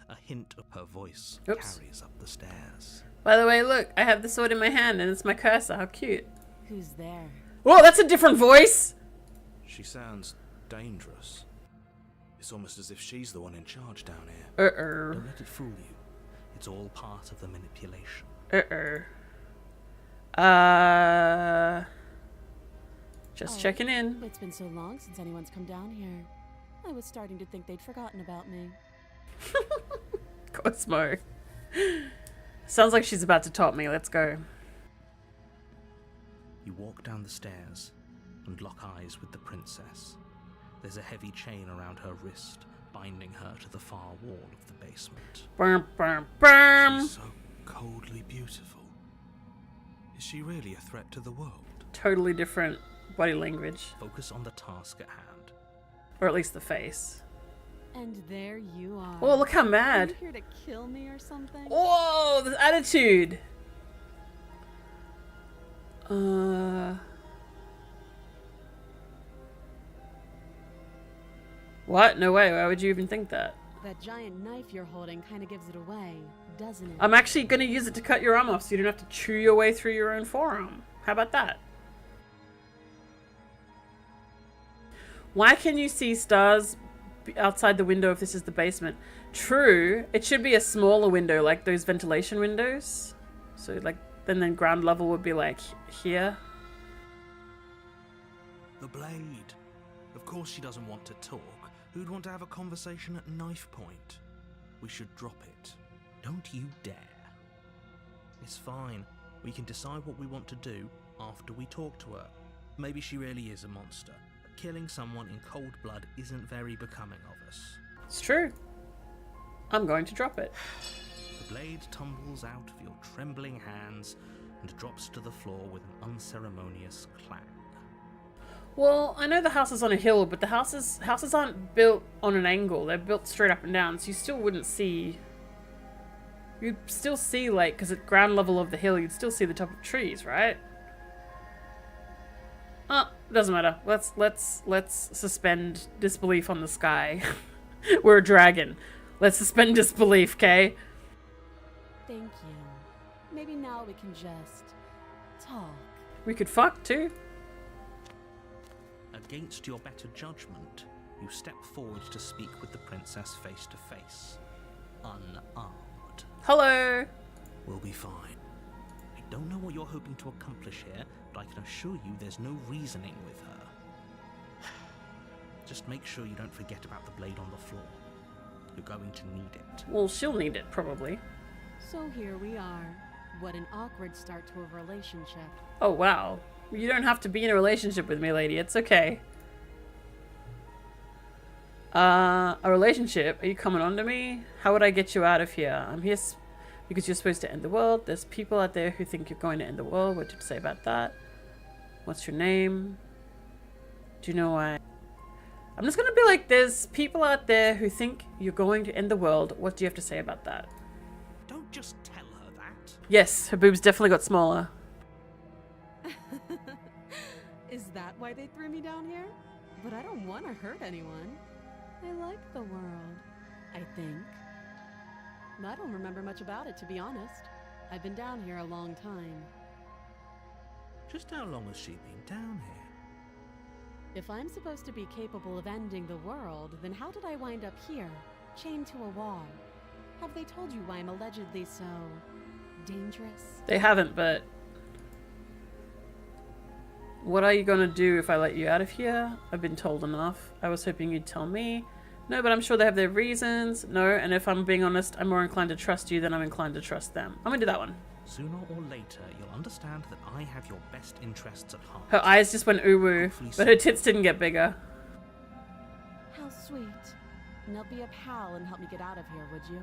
A hint of her voice carries up the stairs. By the way, look, I have the sword in my hand and it's my cursor. How cute. Who's there? Whoa, that's a different voice! She sounds dangerous. It's almost as if she's the one in charge down here. Don't let it fool you. It's all part of the manipulation. Just checking in. It's been so long since anyone's come down here. I was starting to think they'd forgotten about me. Cosmo. Sounds like she's about to top me. Let's go. You walk down the stairs and lock eyes with the princess. There's a heavy chain around her wrist, binding her to the far wall of the basement. Brum, brum, brum. She's so coldly beautiful. Is she really a threat to the world? Totally different body language. Focus on the task at hand. Or at least the face. And there you are. Oh, look how Are mad. you here to kill me or something? Whoa, this attitude. What? No way. Why would you even think that? That giant knife you're holding kind of gives it away, doesn't it? I'm actually going to use it to cut your arm off so you don't have to chew your way through your own forearm. How about that? Why can you see stars outside the window if this is the basement? True, it should be a smaller window, like those ventilation windows. So like, then ground level would be like here. The blade. Of course she doesn't want to talk. Who'd want to have a conversation at knife point? We should drop it. Don't you dare. It's fine. We can decide what we want to do after we talk to her. Maybe she really is a monster. But killing someone in cold blood isn't very becoming of us. It's true. I'm going to drop it. The blade tumbles out of your trembling hands and drops to the floor with an unceremonious clang. Well, I know the house is on a hill, but the houses aren't built on an angle. They're built straight up and down, so you still wouldn't see... You'd still see, like, because at ground level of the hill, you'd still see the top of trees, right? Doesn't matter. Let's suspend disbelief on the sky. We're a dragon. Let's suspend disbelief, okay? Thank you. Maybe now we can just talk. We could fuck, too. Against your better judgment, you step forward to speak with the princess face to face. Unarmed. Hello! We'll be fine. I don't know what you're hoping to accomplish here, but I can assure you there's no reasoning with her. Just make sure you don't forget about the blade on the floor. You're going to need it. Well, she'll need it, probably. So here we are. What an awkward start to a relationship. Oh, wow. You don't have to be in a relationship with me, lady. It's okay. A relationship? Are you coming on to me? How would I get you out of here? I'm here because you're supposed to end the world. There's people out there who think you're going to end the world. What did you say about that? What's your name? Do you know why? I'm just gonna be like, there's people out there who think you're going to end the world. What do you have to say about that? Don't just tell her that. Yes, her boobs definitely got smaller. Is that why they threw me down here? But I don't want to hurt anyone. I like the world, I think. I don't remember much about it, to be honest. I've been down here a long time. Just how long has she been down here? If I'm supposed to be capable of ending the world, then how did I wind up here, chained to a wall? Have they told you why I'm allegedly so dangerous? They haven't, but... What are you gonna do if I let you out of here? I've been told enough. I was hoping you'd tell me. No, but I'm sure they have their reasons. No, and if I'm being honest, I'm more inclined to trust you than I'm inclined to trust them. I'm gonna do that one. Sooner or later, you'll understand that I have your best interests at heart. Her eyes just went ooh-woo, but her tits didn't get bigger. How sweet. Now be a pal and help me get out of here, would you?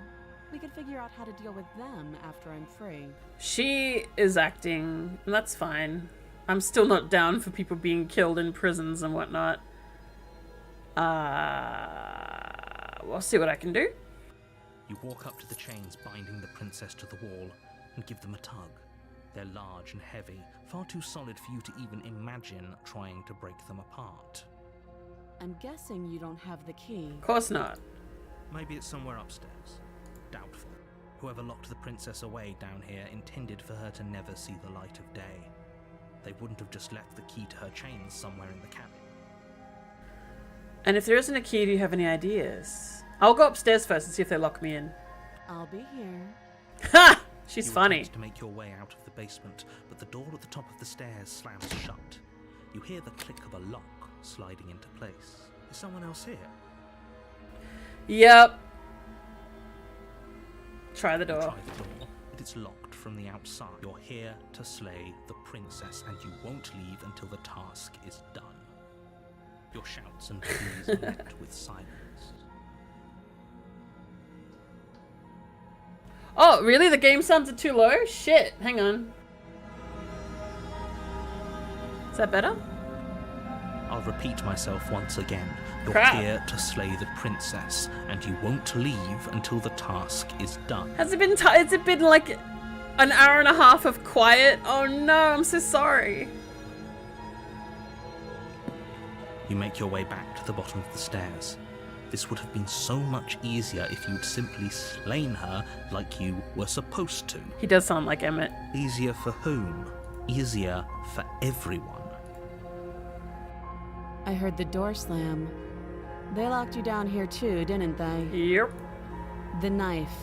We could figure out how to deal with them after I'm free. She is acting, and that's fine. I'm still not down for people being killed in prisons and whatnot. We'll see what I can do. You walk up to the chains binding the princess to the wall and give them a tug. They're large and heavy, far too solid for you to even imagine trying to break them apart. I'm guessing you don't have the key. Of course not. Maybe it's somewhere upstairs. Doubtful. Whoever locked the princess away down here intended for her to never see the light of day. They wouldn't have just left the key to her chains somewhere in the cabin. And if there isn't a key, do you have any ideas? I'll go upstairs first and see if they lock me in. I'll be here. Ha! She's You funny. attempt to make your way out of the basement, but the door at the top of the stairs slams shut. You hear the click of a lock sliding into place. Is someone else here? Yep. Try the You door. try the door, but it's locked from the outside. You're here to slay the princess, and you won't leave until the task is done. Your shouts and pleas are met with silence. Oh, really? The game sounds too low? Shit. Hang on. Is that better? I'll repeat myself once again. You're Crap. here to slay the princess, and you won't leave until the task is done. Has it been has it been like an hour and a half of quiet? Oh no, I'm so sorry. You make your way back to the bottom of the stairs. This would have been so much easier if you'd simply slain her like you were supposed to. He does sound like Emmett. Easier for whom? Easier for everyone. I heard the door slam. They locked you down here too, didn't they? Yep. The knife.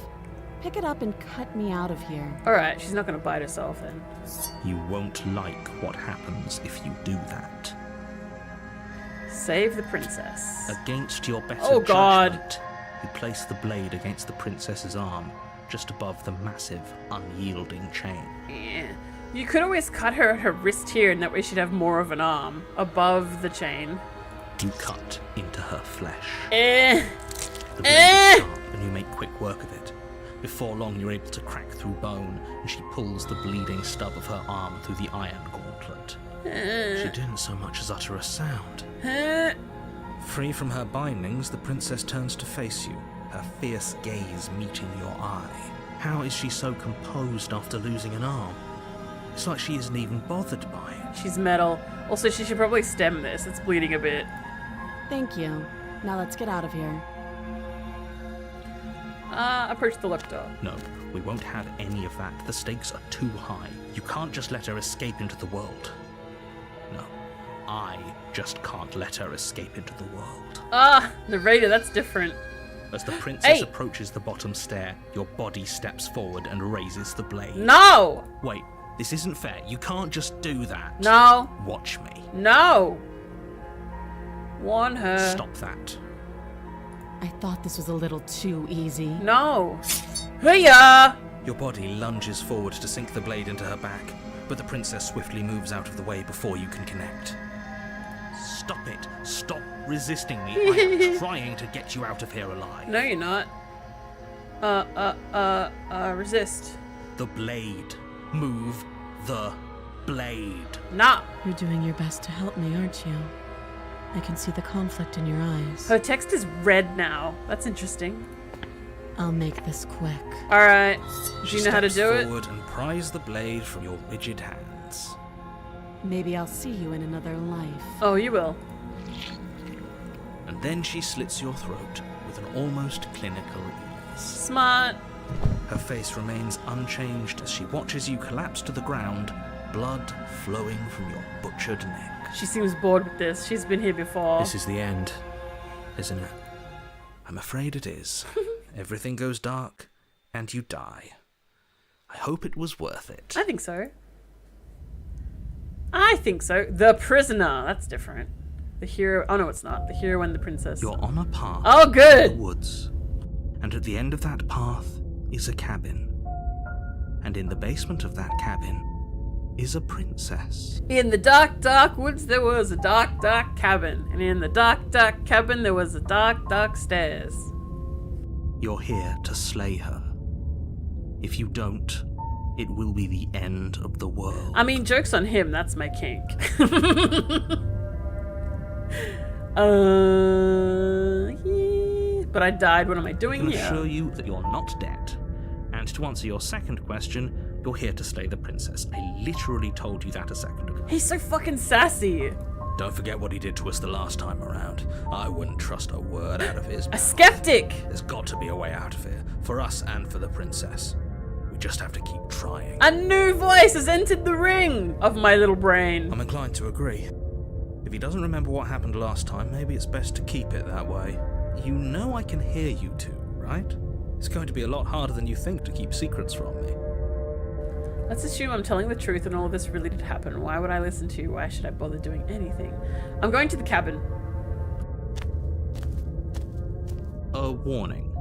Pick it up and cut me out of here. Alright, she's not gonna bite herself then. You won't like what happens if you do that. Save the princess. Against your better Oh, God. judgment, you place the blade against the princess's arm, just above the massive, unyielding chain. Eh. You could always cut her at her wrist here, and that way she'd have more of an arm above the chain. You cut into her flesh. Eh. The blade is sharp, and you make quick work of it. Before long, you're able to crack through bone, and she pulls the bleeding stub of her arm through the iron gauntlet. She didn't so much as utter a sound. Free from her bindings, the princess turns to face you, her fierce gaze meeting your eye. How is she so composed after losing an arm? It's like she isn't even bothered by it. She's metal. Also, she should probably stem this. It's bleeding a bit. Thank you. Now let's get out of here. Approach the locked door. No, we won't have any of that. The stakes are too high. You can't just let her escape into the world. No, I just can't let her escape into the world. Narrator, that's different. As the princess Hey! approaches the bottom stair, your body steps forward and raises the blade. No! Wait, this isn't fair. You can't just do that. No! Watch me. No! Warn her. Stop that. I thought this was a little too easy. No! Hiya! Your body lunges forward to sink the blade into her back, but the princess swiftly moves out of the way before you can connect. Stop it. Stop resisting me. I am trying to get you out of here alive. No, you're not. Resist. The blade. Move the blade. Nah. You're doing your best to help me, aren't you? I can see the conflict in your eyes. Her text is red now. That's interesting. I'll make this quick. Alright. Do She you know how to steps do it? forward and pries the blade from your rigid hands. Maybe I'll see you in another life. Oh, you will. And then she slits your throat with an almost clinical ease. Smart. Her face remains unchanged as she watches you collapse to the ground, blood flowing from your butchered neck. She seems bored with this. She's been here before. This is the end, isn't it? I'm afraid it is. Everything goes dark, and you die. I hope it was worth it. I think so. I think so. The prisoner. That's different. The hero. Oh, no, it's not. The hero and the princess. You're on a path Oh, in the good. woods, and at the end of that path is a cabin. And in the basement of that cabin is a princess. In the dark, dark woods, there was a dark, dark cabin. And in the dark, dark cabin, there was a dark, dark stairs. You're here to slay her. If you don't, it will be the end of the world. I mean, joke's on him, that's my kink. But I died, what am I I doing can here? assure you that you're not dead. And to answer your second question, you're here to slay the princess. I literally told you that a second ago. He's so fucking sassy. Don't forget what he did to us the last time around. I wouldn't trust a word out of his A mouth. skeptic. There's got to be a way out of here, for us and for the princess. We just have to keep trying. A new voice has entered the ring of my little brain. I'm inclined to agree. If he doesn't remember what happened last time, maybe it's best to keep it that way. You know I can hear you two, right? It's going to be a lot harder than you think to keep secrets from me. Let's assume I'm telling the truth and all of this really did happen. Why would I listen to you? Why should I bother doing anything? I'm going to the cabin. A warning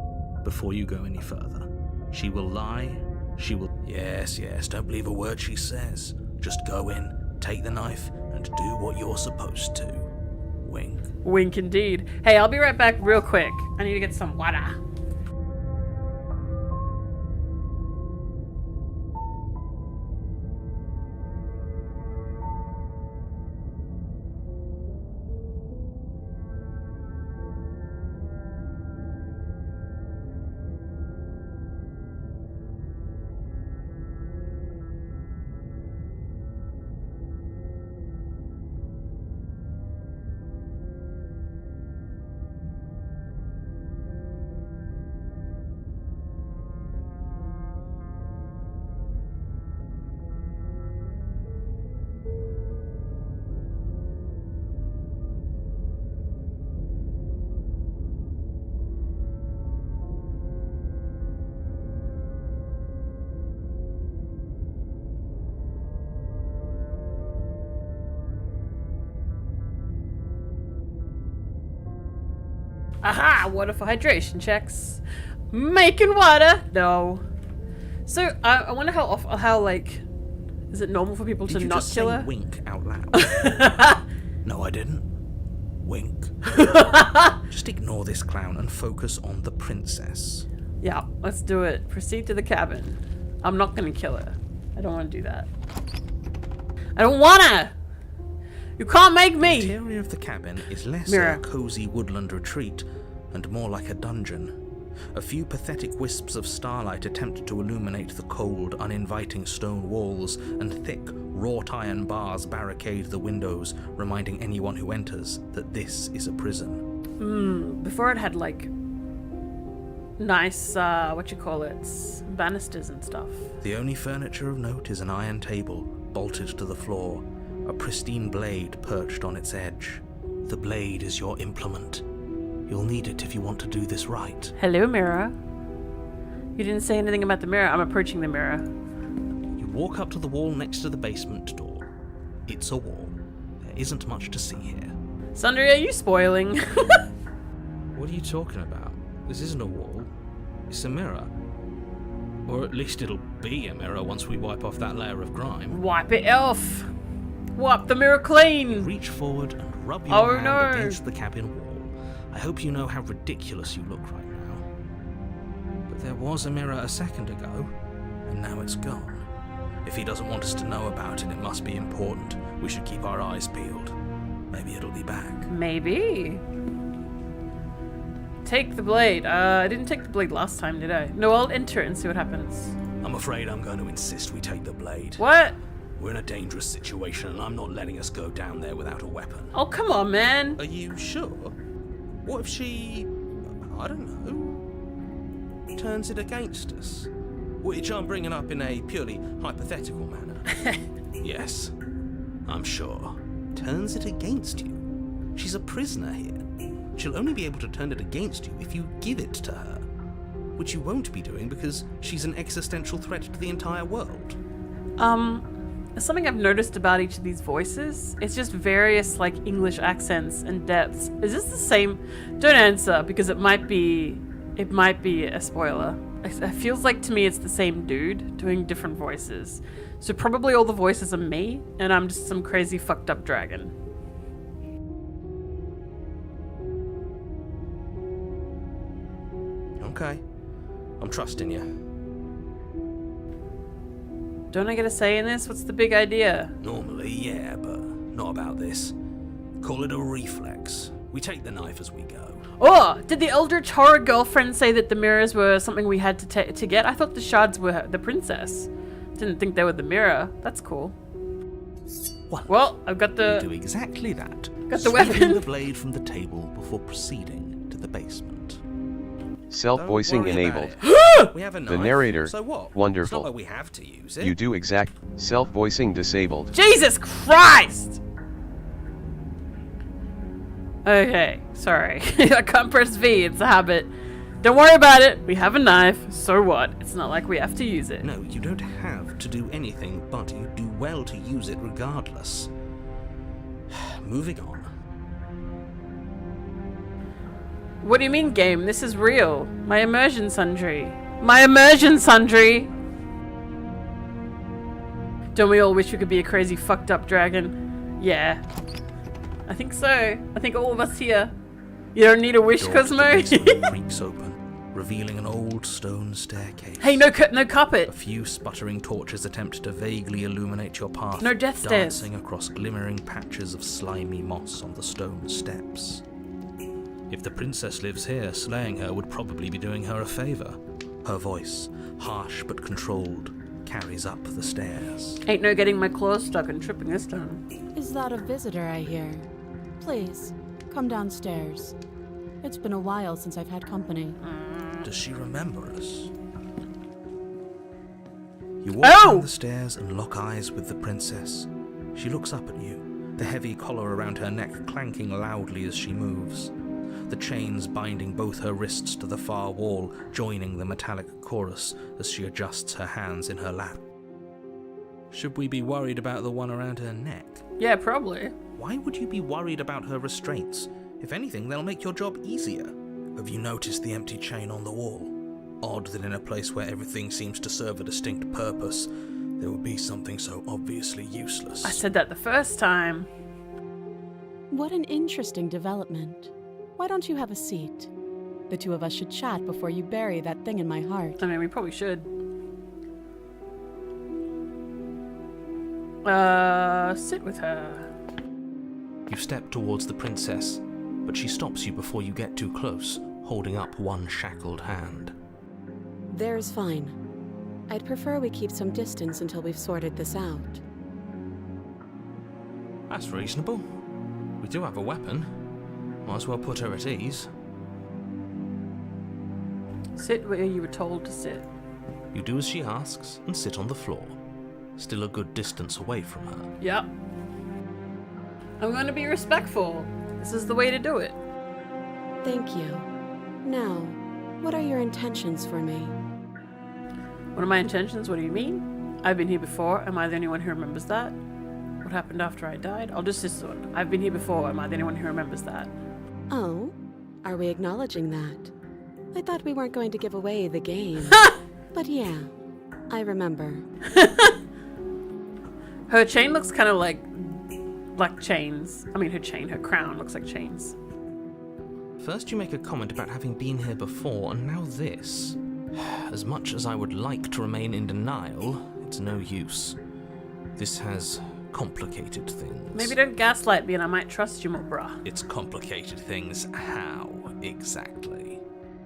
before you go any further. She will lie. She will. Yes, don't believe a word she says. Just go in, take the knife, and do what you're supposed to. Wink. Wink indeed. Hey, I'll be right back real quick. I need to get some water. Aha! Water for hydration checks. Making water. No. So I wonder how like, is it normal for people Did to you not just kill say her? wink out loud? No, I didn't. Wink. Just ignore this clown and focus on the princess. Yeah, let's do it. Proceed to the cabin. I'm not gonna kill her. I don't want to do that. I don't wanna. You can't make The me. interior of the cabin is less Mirror. a cozy woodland retreat and more like a dungeon. A few pathetic wisps of starlight attempt to illuminate the cold, uninviting stone walls, and thick, wrought iron bars barricade the windows, reminding anyone who enters that this is a prison. Before it had like nice, banisters and stuff. The only furniture of note is an iron table, bolted to the floor, a pristine blade perched on its edge. The blade is your implement. You'll need it if you want to do this right. Hello, mirror. You didn't say anything about the mirror. I'm approaching the mirror. You walk up to the wall next to the basement door. It's a wall. There isn't much to see here. Sundry, are you spoiling? What are you talking about? This isn't a wall. It's a mirror. Or at least it'll be a mirror once we wipe off that layer of grime. Wipe it off. Wipe the mirror clean. Reach forward and rub your Oh, hand no. against the cabin wall. I hope you know how ridiculous you look right now. But there was a mirror a second ago, and now it's gone. If he doesn't want us to know about it, it must be important. We should keep our eyes peeled. Maybe it'll be back. Maybe. Take the blade. I didn't take the blade last time, did I? No, I'll enter it and see what happens. I'm afraid I'm going to insist we take the blade. What? We're in a dangerous situation, and I'm not letting us go down there without a weapon. Oh, come on, man. Are you sure? What if she, I don't know, turns it against us? Which I'm bringing up in a purely hypothetical manner. Yes, I'm sure. Turns it against you? She's a prisoner here. She'll only be able to turn it against you if you give it to her. Which you won't be doing because she's an existential threat to the entire world. Something I've noticed about each of these voices, it's just various like English accents and depths. Is this the same? Don't answer because it might be a spoiler. It feels like to me it's the same dude doing different voices. So probably all the voices are me and I'm just some crazy fucked up dragon. Okay, I'm trusting you. Don't I get a say in this? What's the big idea? Normally, yeah, but not about this. Call it a reflex. We take the knife as we go. Oh, did the Eldritch horror girlfriend say that the mirrors were something we had to get? I thought the shards were the princess. Didn't think they were the mirror. That's cool. Well, I've got We do the... exactly that. Got the Sweeping weapon. the blade from the table before proceeding to the basement. Self-voicing Don't worry enabled. about it. We have a knife. The narrator. So what? Wonderful. It's not like we have to use it. You do exact. Self-voicing disabled. Jesus Christ! Okay, sorry. I can't press V, it's a habit. Don't worry about it, we have a knife, so what? It's not like we have to use it. No, you don't have to do anything, but you do well to use it regardless. Moving on. What do you mean, game? This is real. My immersion sundry. My immersion sundry! Don't we all wish we could be a crazy fucked up dragon? Yeah. I think so. I think all of us here. You don't need a wish, Door to the Cosmo? basement creaks open, revealing an old stone staircase. Hey, no carpet! A few sputtering torches attempt to vaguely illuminate your path, No death stairs. dancing across glimmering patches of slimy moss on the stone steps. If the princess lives here, slaying her would probably be doing her a favor. Her voice, harsh but controlled, carries up the stairs. Ain't no getting my claws stuck and tripping this time. Is that a visitor I hear? Please, come downstairs. It's been a while since I've had company. Does she remember us? You walk down the stairs and lock eyes with the princess. She looks up at you, the heavy collar around her neck clanking loudly as she moves. The chains binding both her wrists to the far wall, joining the metallic chorus as she adjusts her hands in her lap. Should we be worried about the one around her neck? Yeah, probably. Why would you be worried about her restraints? If anything, they'll make your job easier. Have you noticed the empty chain on the wall? Odd that in a place where everything seems to serve a distinct purpose, there would be something so obviously useless. I said that the first time. What an interesting development. Why don't you have a seat? The two of us should chat before you bury that thing in my heart. I mean, we probably should. Sit with her. You step towards the princess, but she stops you before you get too close, holding up one shackled hand. There's fine. I'd prefer we keep some distance until we've sorted this out. That's reasonable. We do have a weapon. Might as well put her at ease. Sit where you were told to sit. You do as she asks and sit on the floor, still a good distance away from her. Yep. I'm going to be respectful. This is the way to do it. Thank you. Now, what are your intentions for me? What are my intentions? What do you mean? I've been here before. Am I the only one who remembers that? What happened after I died? I'll just this one. I've been here before. Am I the only one who remembers that? Oh, are we acknowledging that? I thought we weren't going to give away the game. But yeah, I remember. Her chain looks kind of like chains. I mean, her crown looks like chains. First you make a comment about having been here before, and now this. As much as I would like to remain in denial, it's no use. This has complicated things. Maybe don't gaslight me and I might trust you more, bruh. It's complicated things. How, exactly?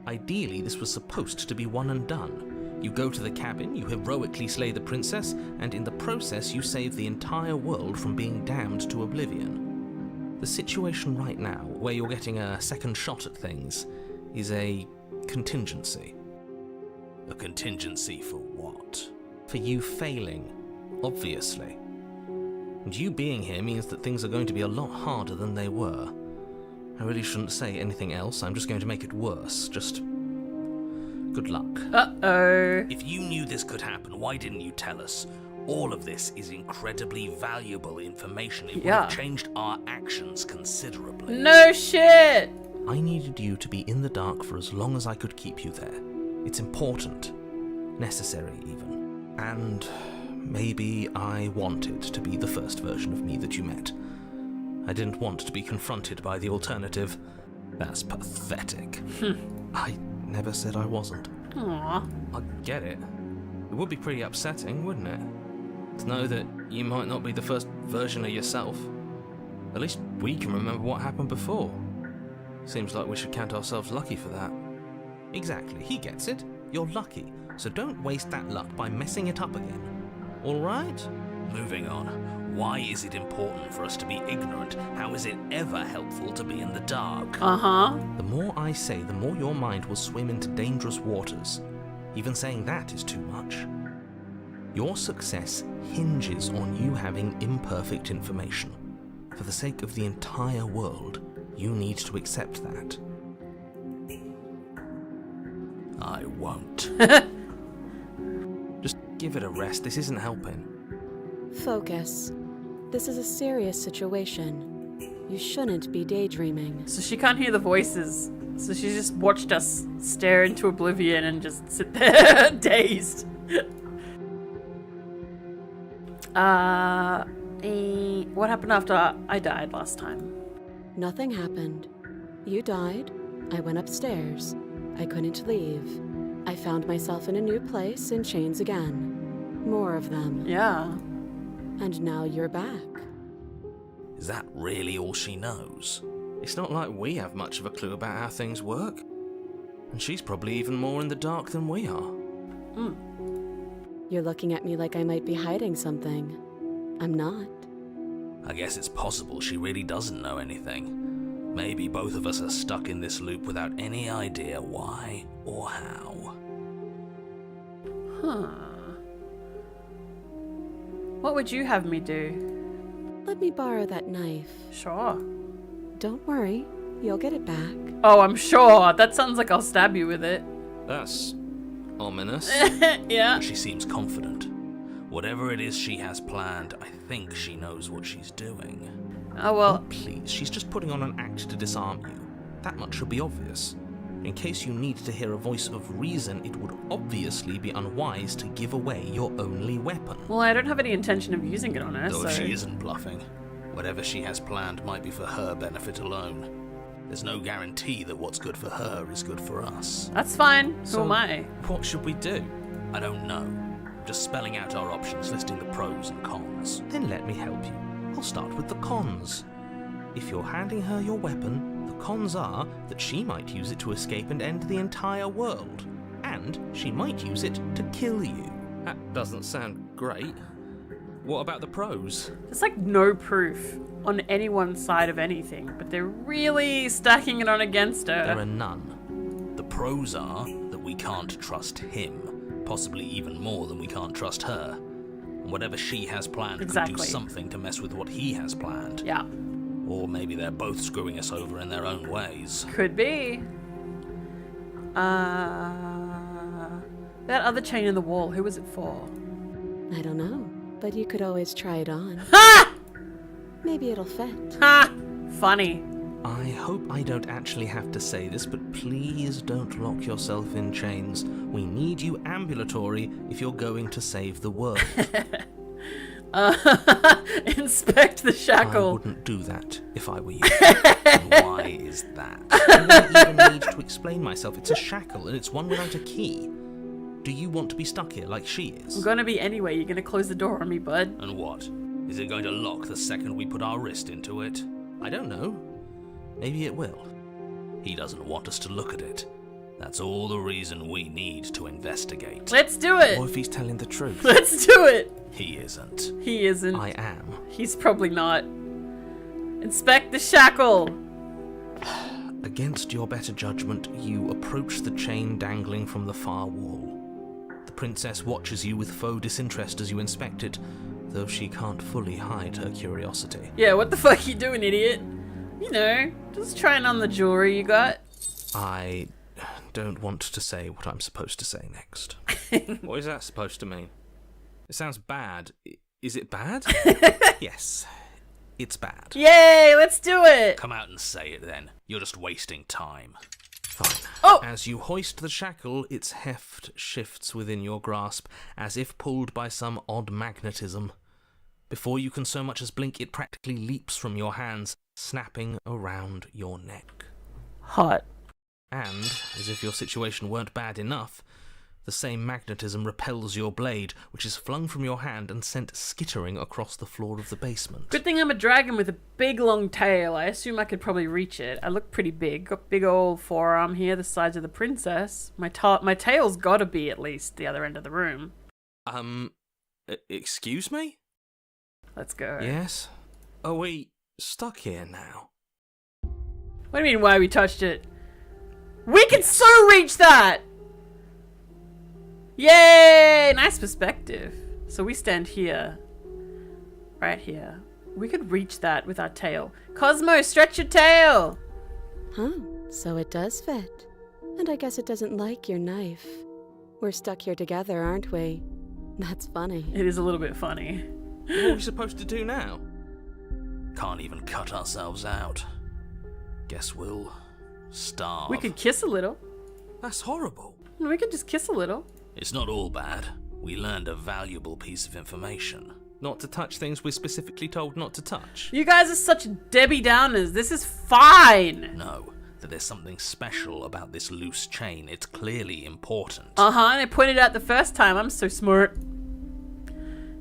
Ideally, this was supposed to be one and done. You go to the cabin, you heroically slay the princess, and in the process you save the entire world from being damned to oblivion. The situation right now, where you're getting a second shot at things, is a contingency. A contingency for what? For you failing, obviously. And you being here means that things are going to be a lot harder than they were. I really shouldn't say anything else, I'm just going to make it worse. Just good luck. Uh-oh. If you knew this could happen, why didn't you tell us? All of this is incredibly valuable information. It would have changed our actions considerably. No shit! I needed you to be in the dark for as long as I could keep you there. It's important. Necessary, even. And maybe I wanted to be the first version of me that you met. I didn't want to be confronted by the alternative. That's pathetic. I never said I wasn't. Aww. I get it. It would be pretty upsetting, wouldn't it? To know that you might not be the first version of yourself. At least we can remember what happened before. Seems like we should count ourselves lucky for that. Exactly, he gets it. You're lucky, so don't waste that luck by messing it up again. Alright? Moving on. Why is it important for us to be ignorant? How is it ever helpful to be in the dark? Uh-huh. The more I say, the more your mind will swim into dangerous waters. Even saying that is too much. Your success hinges on you having imperfect information. For the sake of the entire world, you need to accept that. I won't. Just give it a rest, this isn't helping. Focus. This is a serious situation. You shouldn't be daydreaming. So she can't hear the voices. So she just watched us stare into oblivion and just sit there dazed. What happened after I died last time? Nothing happened. You died. I went upstairs. I couldn't leave. I found myself in a new place in chains again. More of them. Yeah. And now you're back. Is that really all she knows? It's not like we have much of a clue about how things work. And she's probably even more in the dark than we are. You're looking at me like I might be hiding something. I'm not. I guess it's possible she really doesn't know anything. Maybe both of us are stuck in this loop without any idea why or how. Huh. What would you have me do? Let me borrow that knife. Sure. Don't worry. You'll get it back. Oh, I'm sure. That sounds like I'll stab you with it. That's ominous. Yeah. She seems confident. Whatever it is she has planned, I think she knows what she's doing. Oh, well. Please, she's just putting on an act to disarm you. That much should be obvious. In case you need to hear a voice of reason, it would obviously be unwise to give away your only weapon. Well, I don't have any intention of using it on her, Though so... if she isn't bluffing, whatever she has planned might be for her benefit alone. There's no guarantee that what's good for her is good for us. That's fine. Who So- am I? What should we do? I don't know. I'm just spelling out our options, listing the pros and cons. Then let me help you. I'll start with the cons. If you're handing her your weapon, the cons are that she might use it to escape and end the entire world. And she might use it to kill you. That doesn't sound great. What about the pros? There's like no proof on anyone's side of anything, but they're really stacking it on against her. There are none. The pros are that we can't trust him, possibly even more than we can't trust her. And whatever she has planned could do Exactly. something to mess with what he has planned. Yeah. Or maybe they're both screwing us over in their own ways. Could be. That other chain in the wall, who was it for? I don't know, but you could always try it on. Ha! Maybe it'll fit. Ha! Funny. I hope I don't actually have to say this, but please don't lock yourself in chains. We need you ambulatory if you're going to save the world. Inspect the I shackle. wouldn't do that if I were you. And why is that? I don't even need to explain myself. It's a shackle, and it's one without a key. Do you want to be stuck here like she I'm is? gonna be anyway. You're gonna close the door on me, bud. And what? Is it going to lock the second we put our wrist into it? I don't know. Maybe it will. He doesn't want us to look at it. That's all the reason we need to investigate. Let's do it. Or if he's telling the truth. Let's do it. He isn't. He isn't. I am. He's probably not. Inspect the shackle. Against your better judgment, you approach the chain dangling from the far wall. The princess watches you with faux disinterest as you inspect it, though she can't fully hide her curiosity. Yeah, what the fuck you doing, idiot? You know, just trying on the jewelry you got. I don't want to say what I'm supposed to say next. What is that supposed to mean? It sounds bad. Is it bad? Yes, it's bad. Yay, let's do it. Come out and say it then. You're just wasting time. Fine. Oh! As you hoist the shackle, its heft shifts within your grasp, as if pulled by some odd magnetism. Before you can so much as blink, it practically leaps from your hands, snapping around your neck. Hot. And, as if your situation weren't bad enough, The same magnetism repels your blade, which is flung from your hand and sent skittering across the floor of the basement. Good thing I'm a dragon with a big long tail. I assume I could probably reach it. I look pretty big. Got big old forearm here, the size of the princess. My tail's gotta be at least the other end of the room. Excuse me? Let's go. Yes? Are we stuck here now? What do you mean why we touched it? We can so reach that! Yay! Nice perspective. So we stand here. Right here. We could reach that with our tail. Cosmo, stretch your tail! Huh, so it does fit. And I guess it doesn't like your knife. We're stuck here together, aren't we? That's funny. It is a little bit funny. What are we supposed to do now? Can't even cut ourselves out. Guess we'll starve. We could kiss a little. That's horrible. We could just kiss a little. It's not all bad. We learned a valuable piece of information. Not to touch things we're specifically told not to touch. You guys are such Debbie Downers. This is fine. No, that there's something special about this loose chain. It's clearly important. And I pointed out the first time. I'm so smart.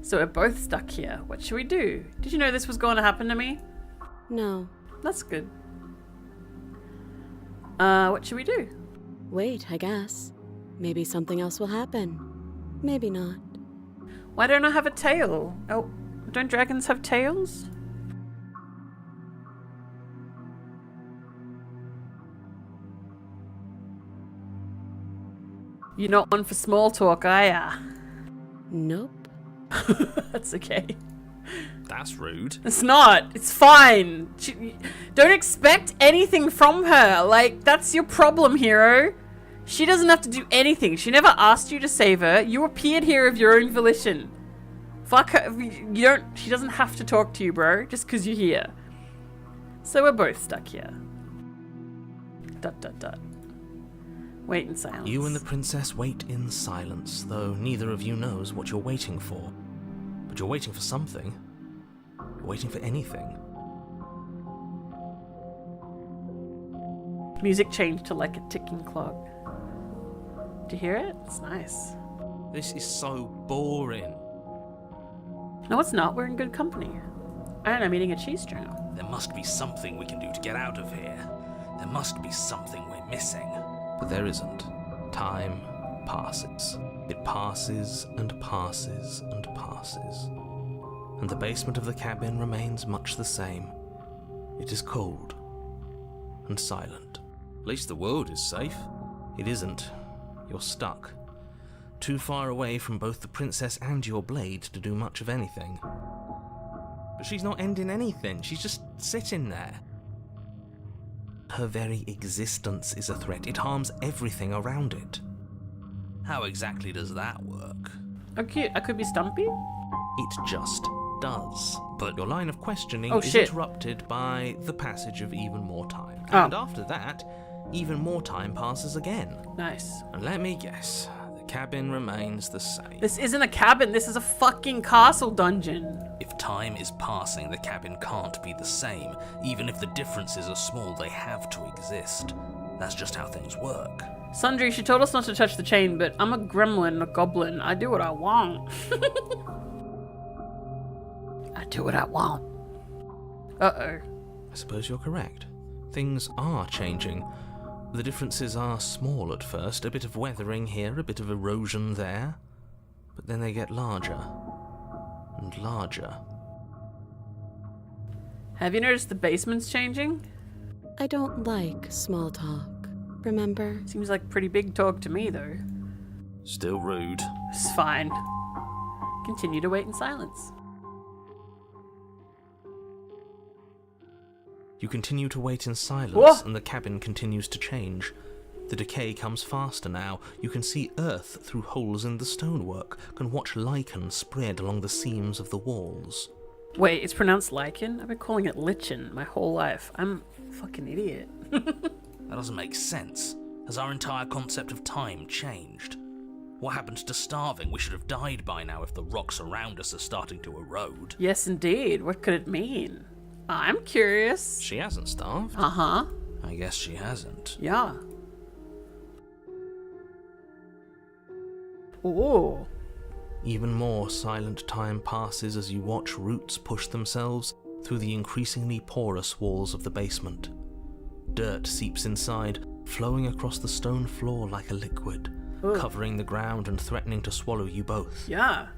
So we're both stuck here. What should we do? Did you know this was going to happen to me? No. That's good. What should we do? Wait, I guess. Maybe something else will happen. Maybe not. Why don't I have a tail? Oh, don't dragons have tails? You're not one for small talk, are ya? Nope. That's okay. That's rude. It's not. It's fine. Don't expect anything from her. Like, that's your problem, hero. She doesn't have to do anything. She never asked you to save her. You appeared here of your own volition. Fuck her. She doesn't have to talk to you, bro, just because you're here. So we're both stuck here. ... Wait in silence. You and the princess wait in silence, though neither of you knows what you're waiting for. But you're waiting for something. You're waiting for anything. Music changed to like a ticking clock. Do you hear it? It's nice. This is so boring. No, it's not. We're in good company. And I'm eating a cheese string. There must be something we can do to get out of here. There must be something we're missing. But there isn't. Time passes. It passes and passes and passes. And the basement of the cabin remains much the same. It is cold and silent. At least the world is safe. It isn't. You're stuck. Too far away from both the princess and your blade to do much of anything. But she's not ending anything. She's just sitting there. Her very existence is a threat. It harms everything around it. How exactly does that work? Okay, I could be Stumpy? It just does. But your line of questioning Oh, is shit. interrupted by the passage of even more time. Oh. And after that, even more time passes again. Nice. And let me guess, the cabin remains the same. This isn't a cabin. This is a fucking castle dungeon. If time is passing, the cabin can't be the same. Even if the differences are small, they have to exist. That's just how things work. Sundry, she told us not to touch the chain, but I'm a gremlin, a goblin. I do what I want. I do what I want. Uh-oh. I suppose you're correct. Things are changing. The differences are small at first, a bit of weathering here, a bit of erosion there. But then they get larger and larger. Have you noticed the basement's changing? I don't like small talk. Remember? Seems like pretty big talk to me, though. Still rude. It's fine. Continue to wait in silence. You continue to wait in silence, Whoa! and the cabin continues to change. The decay comes faster now. You can see earth through holes in the stonework, can watch lichen spread along the seams of the walls. Wait, it's pronounced lichen? I've been calling it lichen my whole life. I'm a fucking idiot. That doesn't make sense. Has our entire concept of time changed? What happened to starving? We should have died by now if the rocks around us are starting to erode. Yes, indeed. What could it mean? I'm curious. She hasn't starved. Uh-huh. I guess she hasn't. Yeah. Oh. Even more silent time passes as you watch roots push themselves through the increasingly porous walls of the basement. Dirt seeps inside, flowing across the stone floor like a liquid, covering the ground and threatening to swallow you both. Yeah.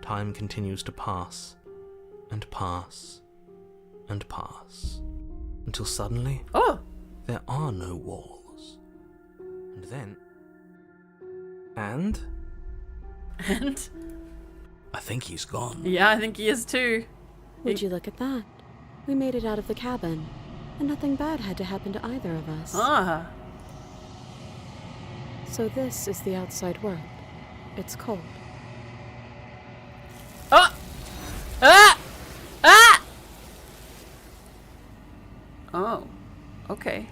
Time continues to pass, and pass, and pass, until suddenly Oh. there are no walls. And then... And? I think he's gone. Yeah, I think he is too. Would you look at that? We made it out of the cabin, and nothing bad had to happen to either of us. Ah. So this is the outside world. It's cold. Oh! Ah! Ah! Oh. Okay.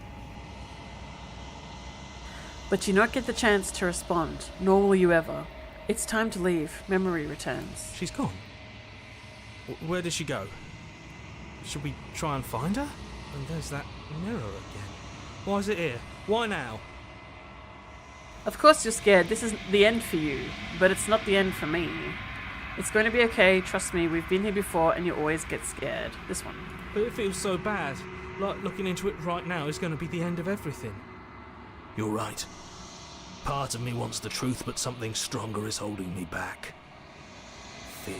But you not get the chance to respond, nor will you ever. It's time to leave. Memory returns. She's gone. Where did she go? Should we try and find her? And there's that mirror again. Why is it here? Why now? Of course you're scared. This is the end for you, but it's not the end for me. It's going to be okay. Trust me, we've been here before and you always get scared. This one. But it feels so bad. Like looking into it right now is going to be the end of everything. You're right. Part of me wants the truth, but something stronger is holding me back. Fear.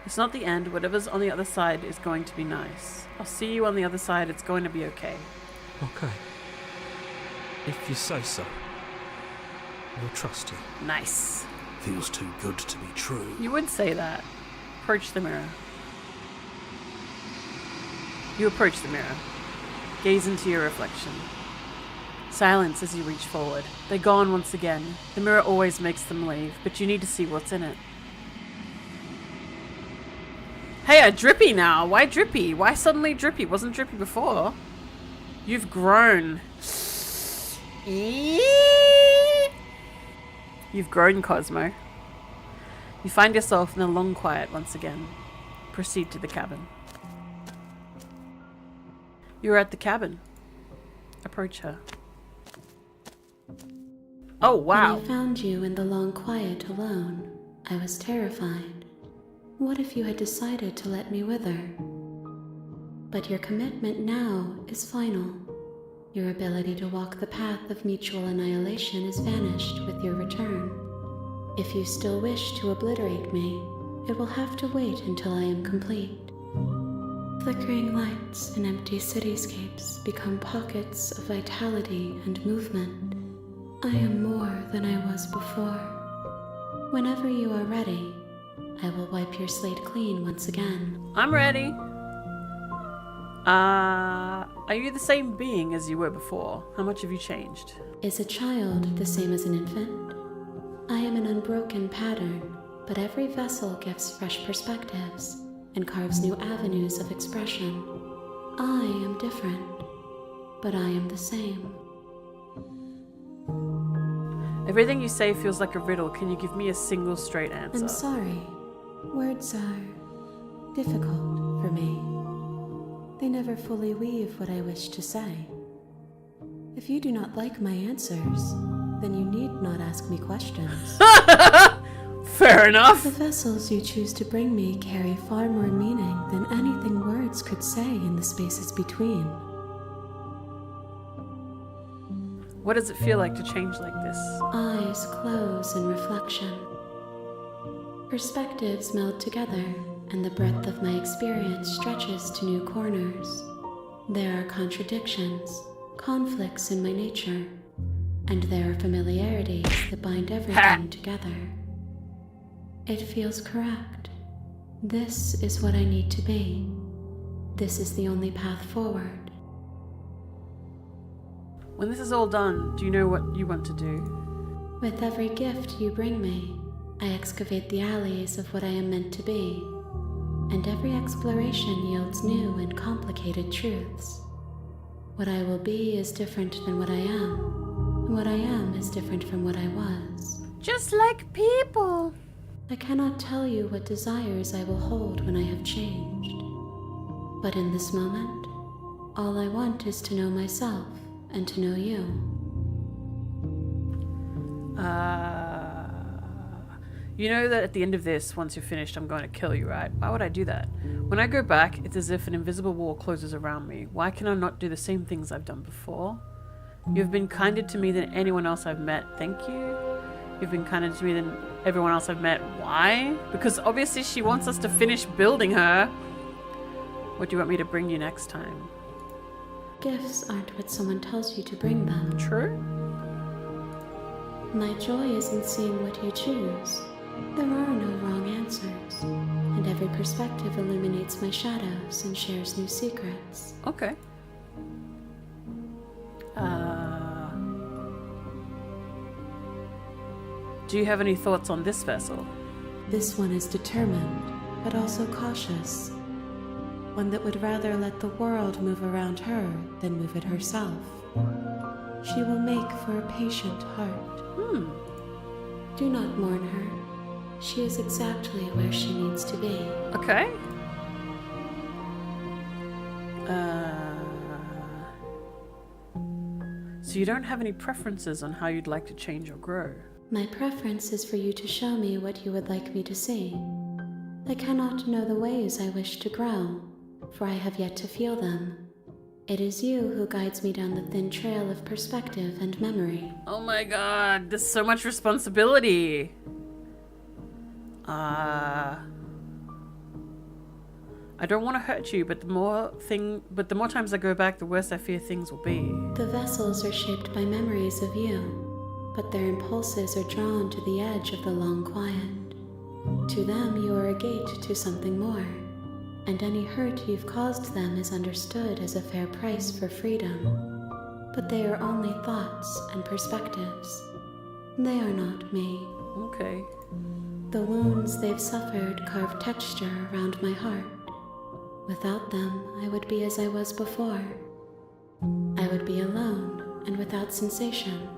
It's not the end. Whatever's on the other side is going to be nice. I'll see you on the other side. It's going to be okay. Okay. If you say so. We'll trust you. Nice. Feels too good to be true. You would say that. Approach the mirror. You approach the mirror. Gaze into your reflection. Silence as you reach forward. They're gone once again. The mirror always makes them leave, but you need to see what's in it. Hey, a Drippy now. Why Drippy? Why suddenly Drippy? Wasn't Drippy before? You've grown. You've grown, Cosmo. You find yourself in a long quiet once again. Proceed to the cabin. You are at the cabin. Approach her. Oh, wow. When I found you in the long quiet alone, I was terrified. What if you had decided to let me wither? But your commitment now is final. Your ability to walk the path of mutual annihilation is vanished with your return. If you still wish to obliterate me, it will have to wait until I am complete. Flickering lights and empty cityscapes become pockets of vitality and movement. I am more than I was before. Whenever you are ready, I will wipe your slate clean once again. I'm ready. Are you the same being as you were before? How much have you changed? Is a child the same as an infant? I am an unbroken pattern, but every vessel gives fresh perspectives and carves new avenues of expression. I am different, but I am the same. Everything you say feels like a riddle. Can you give me a single straight answer? I'm sorry. Words are difficult for me. They never fully weave what I wish to say. If you do not like my answers, then you need not ask me questions. Fair enough. The vessels you choose to bring me carry far more meaning than anything words could say in the spaces between. What does it feel like to change like this? Eyes close in reflection. Perspectives meld together, and the breadth of my experience stretches to new corners. There are contradictions, conflicts in my nature, and there are familiarities that bind everything together. It feels correct. This is what I need to be. This is the only path forward. When this is all done, do you know what you want to do? With every gift you bring me, I excavate the alleys of what I am meant to be, and every exploration yields new and complicated truths. What I will be is different than what I am, and what I am is different from what I was. Just like people. I cannot tell you what desires I will hold when I have changed. But in this moment, All I want is to know myself and to know you. You know that at the end of this, once you're finished, I'm going to kill you, right? Why would I do that? When I go back, it's as if an invisible wall closes around me. Why can I not do the same things I've done before? You've been kinder to me than anyone else I've met. Thank you. You've been kinder to me than everyone else I've met. Why? Because obviously she wants us to finish building her. What do you want me to bring you next time? Gifts aren't what someone tells you to bring them. True? My joy is in seeing what you choose. There are no wrong answers, and every perspective illuminates my shadows and shares new secrets. Okay. Do you have any thoughts on this vessel? This one is determined, but also cautious. One that would rather let the world move around her than move it herself. She will make for a patient heart. Do not mourn her. She is exactly where she needs to be. Okay. So you don't have any preferences on how you'd like to change or grow? My preference is for you to show me what you would like me to see. I cannot know the ways I wish to grow, for I have yet to feel them. It is you who guides me down the thin trail of perspective and memory. Oh my god, there's so much responsibility. I don't want to hurt you, but the more times I go back, the worse I fear things will be. The vessels are shaped by memories of you, but their impulses are drawn to the edge of the long quiet. To them, you are a gate to something more, and any hurt you've caused them is understood as a fair price for freedom. But they are only thoughts and perspectives. They are not me. Okay. The wounds they've suffered carve texture around my heart. Without them, I would be as I was before. I would be alone and without sensation.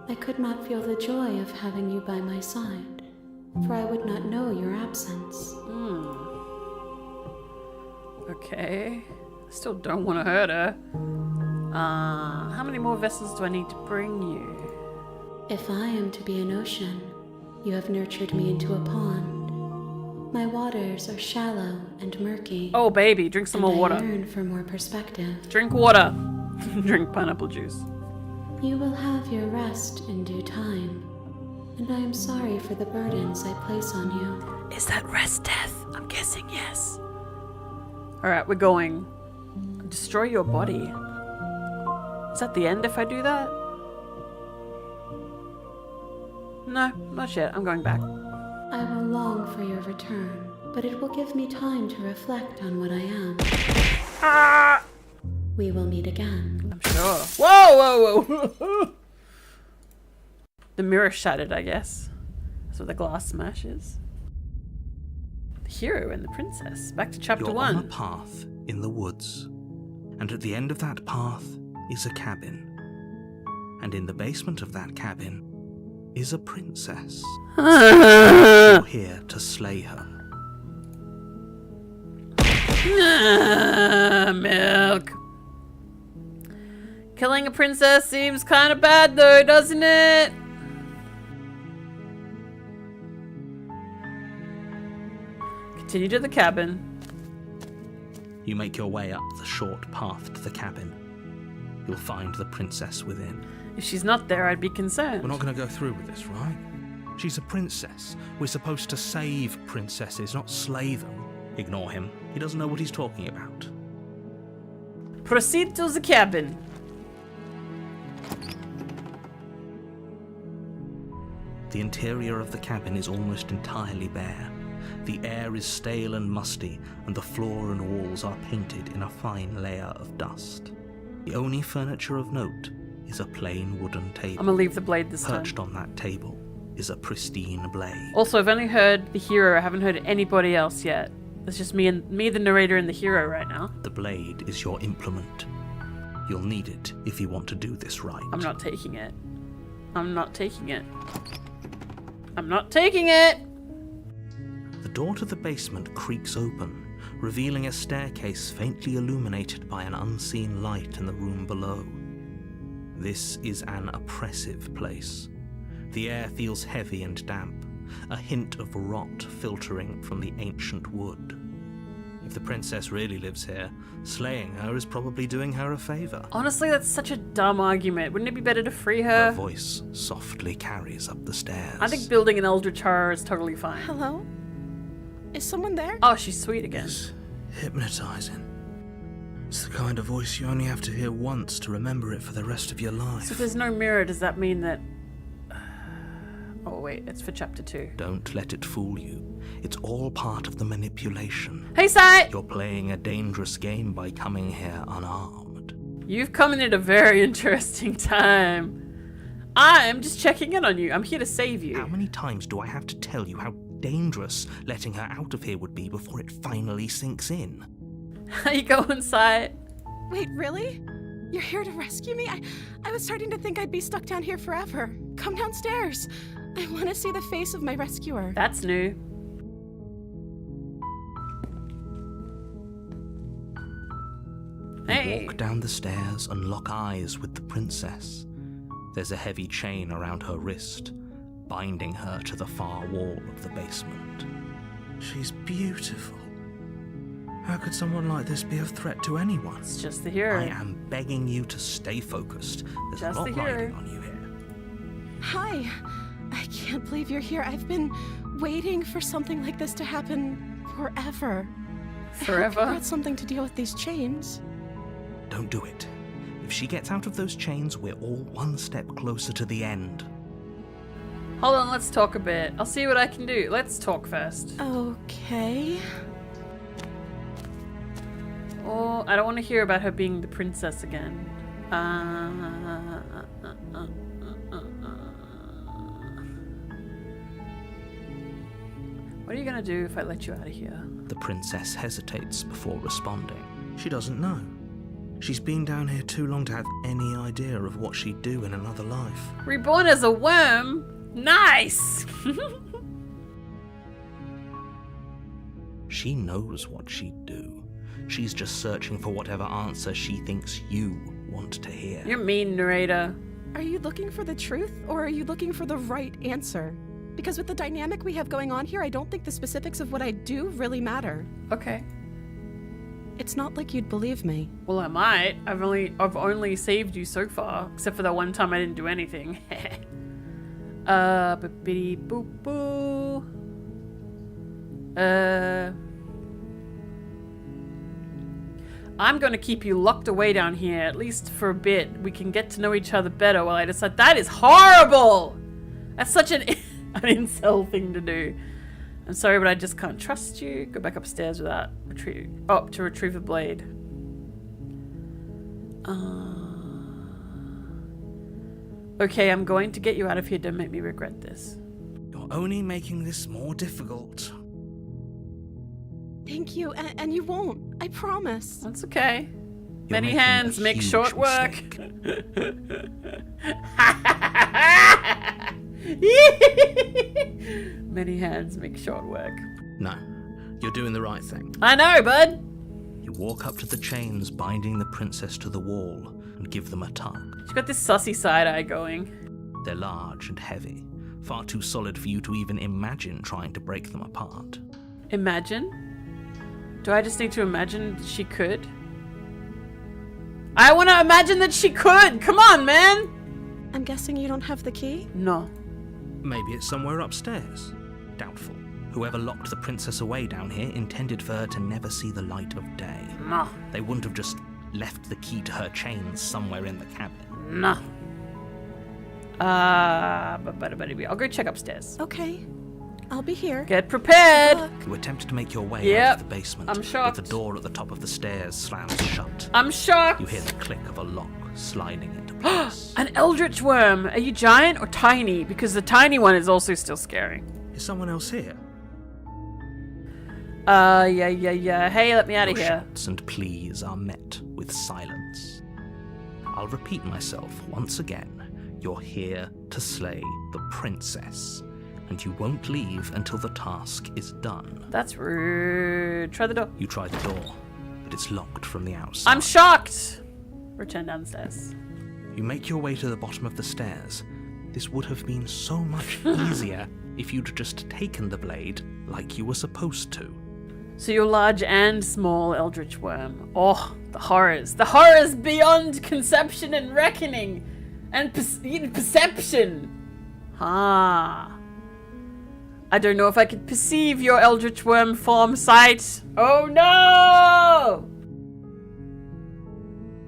I could not feel the joy of having you by my side, for I would not know your absence. Okay. I still don't want to hurt her. How many more vessels do I need to bring you? If I am to be an ocean, you have nurtured me into a pond. My waters are shallow and murky. Oh, baby, drink some more water. I yearn for more perspective. Drink water. Drink pineapple juice. You will have your rest in due time, and I am sorry for the burdens I place on you. Is that rest death? I'm guessing yes. Alright, we're going. Destroy your body. Is that the end if I do that? No, not yet. I'm going back. I will long for your return, but it will give me time to reflect on what I am. Ah! We will meet again. I'm sure. Whoa, whoa, whoa! The mirror shattered, I guess. That's what the glass smashes. The hero and the princess. Back to chapter You're 1. on a path in the woods, and at the end of that path is a cabin. And in the basement of that cabin is a princess. You're here to slay her. Milk. Killing a princess seems kind of bad though, doesn't it? Continue to the cabin. You make your way up the short path to the cabin. You'll find the princess within. If she's not there, I'd be concerned. We're not going to go through with this, right? She's a princess. We're supposed to save princesses, not slay them. Ignore him. He doesn't know what he's talking about. Proceed to the cabin. The interior of the cabin is almost entirely bare. The air is stale and musty, and the floor and walls are painted in a fine layer of dust. The only furniture of note is a plain wooden table. I'm gonna leave the blade this time. Perched on that table is a pristine blade. Also, I've only heard the hero. I haven't heard anybody else yet. It's just me, the narrator, and the hero right now. The blade is your implement. You'll need it if you want to do this right. I'm not taking it. I'm not taking it. I'm not taking it! The door to the basement creaks open, revealing a staircase faintly illuminated by an unseen light in the room below. This is an oppressive place. The air feels heavy and damp, a hint of rot filtering from the ancient wood. If the princess really lives here, slaying her is probably doing her a favor. Honestly, that's such a dumb argument. Wouldn't it be better to free Her her? voice softly carries up the stairs. I think building an eldritch horror is totally fine. Hello? Is someone there? Oh, she's sweet again. It's hypnotizing. It's the kind of voice you only have to hear once to remember it for the rest of your life. So if there's no mirror, does that mean that... Oh wait, it's for chapter 2. Don't let it fool you. It's all part of the manipulation. Hey, Sai! You're playing a dangerous game by coming here unarmed. You've come in at a very interesting time. I'm just checking in on you. I'm here to save How you. many times do I have to tell you how dangerous letting her out of here would be before it finally sinks in? How you going, Sai? Wait, really? You're here to rescue me? I was starting to think I'd be stuck down here forever. Come downstairs. I want to see the face of my rescuer. That's new. You Hey. walk down the stairs and lock eyes with the princess. There's a heavy chain around her wrist, binding her to the far wall of the basement. She's beautiful. How could someone like this be a threat to anyone? It's just the hero. I am begging you to stay focused. There's Just a lot the hero. riding on you here. Hi. I can't believe you're here. I've been waiting for something like this to happen forever. I hope Forever? you brought something to deal with these chains. Don't do it. If she gets out of those chains, we're all one step closer to the end. Hold on, let's talk a bit. I'll see what I can do. Let's talk first. Okay. Oh, I don't want to hear about her being the princess again. What are you gonna do if I let you out of here? The princess hesitates before responding. She doesn't know. She's been down here too long to have any idea of what she'd do in another life. Reborn as a worm? Nice! She knows what she'd do. She's just searching for whatever answer she thinks you want to hear. You're mean, narrator. Are you looking for the truth, or are you looking for the right answer? Because with the dynamic we have going on here, I don't think the specifics of what I do really matter. Okay. It's not like you'd believe me. Well, I might. I've only saved you so far, except for that one time I didn't do anything. Bippity boop boo. I'm gonna keep you locked away down here, at least for a bit. We can get to know each other better while I decide. That is horrible! That's such an incel thing to do. I'm sorry, but I just can't trust you. Go back upstairs without to retrieve the blade. Okay, I'm going to get you out of here. Don't make me regret this. You're only making this more difficult. Thank you, and you won't. I promise. That's okay. You're Many making a hands make huge short work. mistake. Many hands make short work. No, you're doing the right thing. I know, bud. You walk up to the chains binding the princess to the wall and give them a tug. She's got this sussy side eye going. They're large and heavy, far too solid for you to even imagine trying to break them apart. Imagine? Do I just need to imagine that she could? I want to imagine that she could! Come on, man! I'm guessing you don't have the key? No. Maybe it's somewhere upstairs. Doubtful. Whoever locked the princess away down here intended for her to never see the light of day. No. They wouldn't have just left the key to her chains somewhere in the cabin. No. I'll go check upstairs. Okay. I'll be here. Get prepared! Look. You attempt to make your way Yep, out of the basement, I'm shocked. but the door at the top of the stairs slams shut. I'm shocked! You hear the click of a lock sliding into place. An eldritch worm! Are you giant or tiny? Because the tiny one is also still scary. Is someone else here? Yeah. Hey, let me out of Your here. shouts and pleas are met with silence. I'll repeat myself once again. You're here to slay the princess, and you won't leave until the task is done. That's rude. Try the door. You try the door, but it's locked from the outside. I'm shocked. Return downstairs. You make your way to the bottom of the stairs. This would have been so much easier if you'd just taken the blade like you were supposed to. So you're large and small, Eldritch Worm. Oh, the horrors. The horrors beyond conception and reckoning. And perception. Ah. I don't know if I could perceive your Eldritch Worm form sight. Oh no!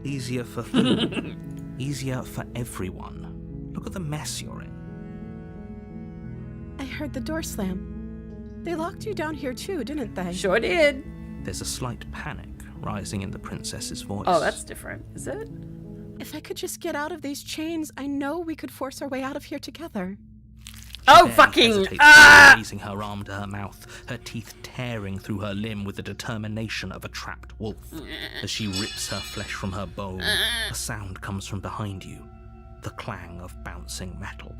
Easier for who? Easier for everyone. Look at the mess you're in. I heard the door slam. They locked you down here too, didn't they? Sure did. There's a slight panic rising in the princess's voice. Oh, that's different, is it? If I could just get out of these chains, I know we could force our way out of here together. Oh, barely fucking. hesitates Ah! before raising her arm to her mouth, her teeth tearing through her limb with the determination of a trapped wolf. As she rips her flesh from her bone, a sound comes from behind you, the clang of bouncing metal.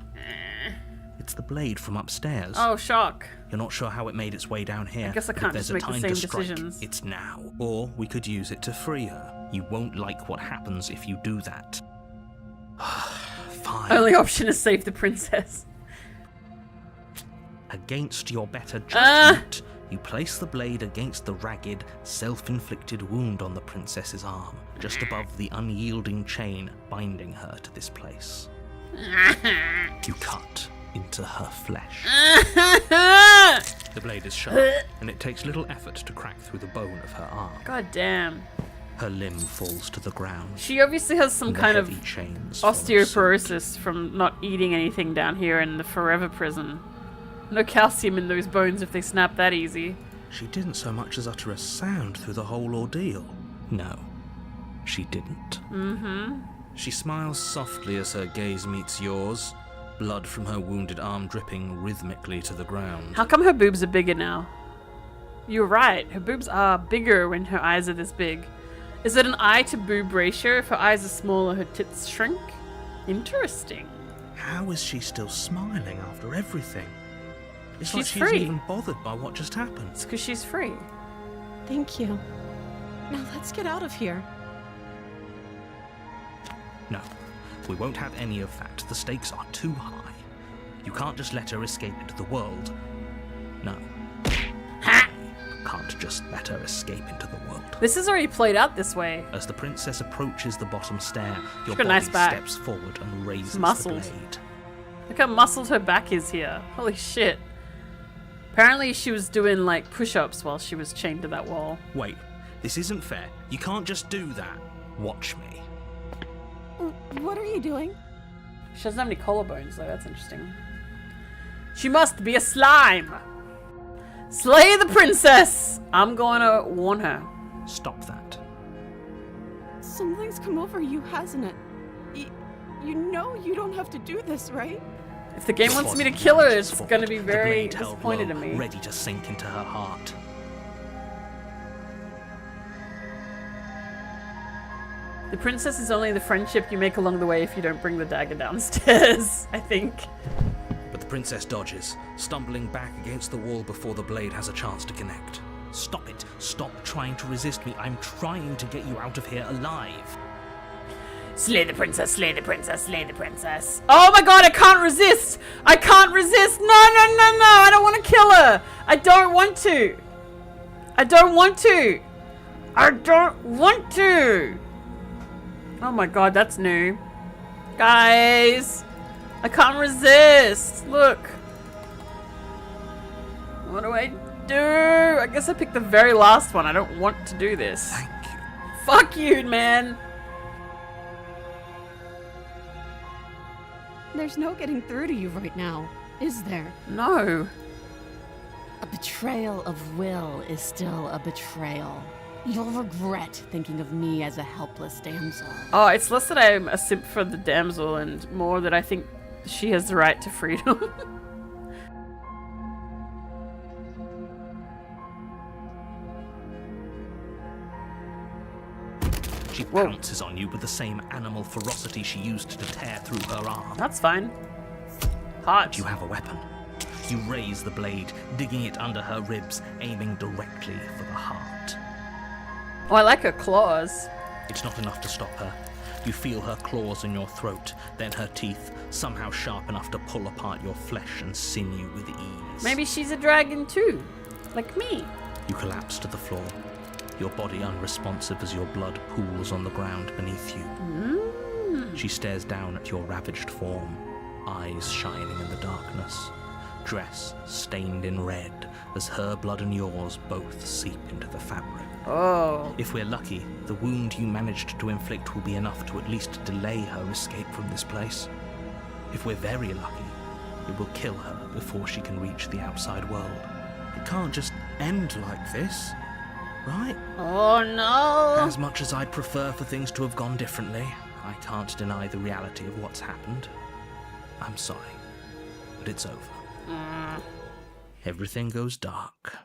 It's the blade from upstairs. Oh, shock. You're not sure how it made its way down here. I guess I but can't if there's just make a the time same to strike, decisions. it's now. Or we could use it to free her. You won't like what happens if you do that. Fine. Only option is save the princess. Against your better judgment, you place the blade against the ragged, self-inflicted wound on the princess's arm, just above the unyielding chain binding her to this place. You cut into her flesh. The blade is sharp, and it takes little effort to crack through the bone of her arm. God damn. Her limb falls to the ground. She obviously has some and the kind of heavy chains follow suit. osteoporosis from not eating anything down here in the forever prison. No calcium in those bones if they snap that easy. She didn't so much as utter a sound through the whole ordeal. No, she didn't. Mm-hmm. She smiles softly as her gaze meets yours, blood from her wounded arm dripping rhythmically to the ground. How come her boobs are bigger now? You're right, her boobs are bigger when her eyes are this big. Is it an eye to boob ratio? If her eyes are smaller, her tits shrink? Interesting. How is she still smiling after everything? It's like She's she's free. even bothered by what just happened. It's because she's free. Thank you. Now let's get out of here. No, we won't have any of that. The stakes are too high. You can't just let her escape into the world. No. Ha! Can't just let her escape into the world. This is already played out this way. As the princess approaches the bottom stair, your got a body nice back. steps forward and raises Muscled. the blade. Look how muscled her back is here. Holy shit. Apparently she was doing like push-ups while she was chained to that wall. Wait, this isn't fair. You can't just do that. Watch me. What are you doing? She doesn't have any collarbones though, that's interesting. She must be a slime! Slay the princess! I'm gonna warn her. Stop that. Something's come over you, hasn't it? You know you don't have to do this, right? If the game Your wants me to body kill her, lunges it's forward, gonna be the very blade held disappointed low, in me. ready to sink into her heart. The princess is only the friendship you make along the way if you don't bring the dagger downstairs, I think. But the princess dodges, stumbling back against the wall before the blade has a chance to connect. Stop it. Stop trying to resist me. I'm trying to get you out of here alive. Slay the princess, slay the princess, slay the princess. Oh my god, I can't resist! I can't resist! No, no, no, no! I don't want to kill her! I don't want to! I don't want to! I don't want to! Oh my god, that's new. Guys! I can't resist! Look! What do I do? I guess I picked the very last one. I don't want to do this. Thank you. Fuck you, man! There's no getting through to you right now, is there? No. A betrayal of will is still a betrayal. You'll regret thinking of me as a helpless damsel. Oh, it's less that I'm a simp for the damsel and more that I think she has the right to freedom. She pounces on you with the same animal ferocity she used to tear through her arm. That's fine. Hot. You have a weapon. You raise the blade, digging it under her ribs, aiming directly for the heart. Oh, I like her claws. It's not enough to stop her. You feel her claws in your throat, then her teeth, somehow sharp enough to pull apart your flesh and sinew with ease. Maybe she's a dragon too, like me. You collapse to the floor, your body unresponsive as your blood pools on the ground beneath you. She stares down at your ravaged form, eyes shining in the darkness, dress stained in red as her blood and yours both seep into the fabric. Oh. If we're lucky, the wound you managed to inflict will be enough to at least delay her escape from this place. If we're very lucky, it will kill her before she can reach the outside world. It can't just end like this, right? Oh no. As much as I'd prefer for things to have gone differently, I can't deny the reality of what's happened. I'm sorry, but it's over. Everything goes dark,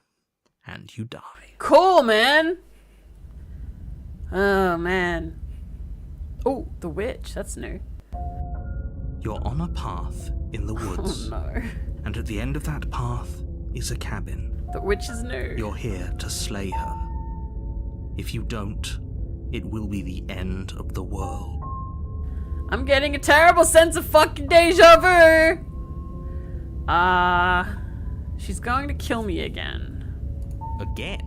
and you die. Cool, man. Oh, man. Oh, the witch. That's new. You're on a path in the woods, Oh, no. and at the end of that path is a cabin. The witch is new. You're here to slay her. If you don't, it will be the end of the world. I'm getting a terrible sense of fucking deja vu. She's going to kill me again. Again?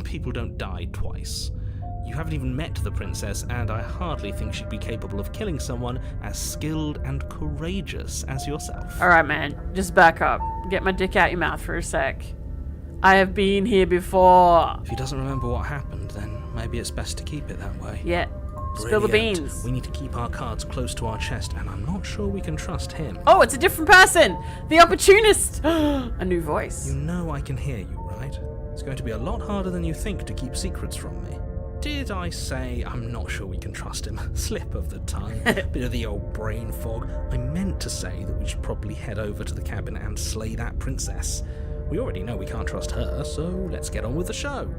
People don't die twice. You haven't even met the princess, and I hardly think she'd be capable of killing someone as skilled and courageous as yourself. Alright, man. Just back up. Get my dick out your mouth for a sec. I have been here before. If he doesn't remember what happened, then maybe it's best to keep it that way. Yeah. Spill the Brilliant. beans. We need to keep our cards close to our chest, and I'm not sure we can trust him. Oh, it's a different person. The opportunist. A new voice. You know I can hear you, right? It's going to be a lot harder than you think to keep secrets from me. Did I say I'm not sure we can trust him? Slip of the tongue. Bit of the old brain fog. I meant to say that we should probably head over to the cabin and slay that princess. We already know we can't trust her, so let's get on with the show.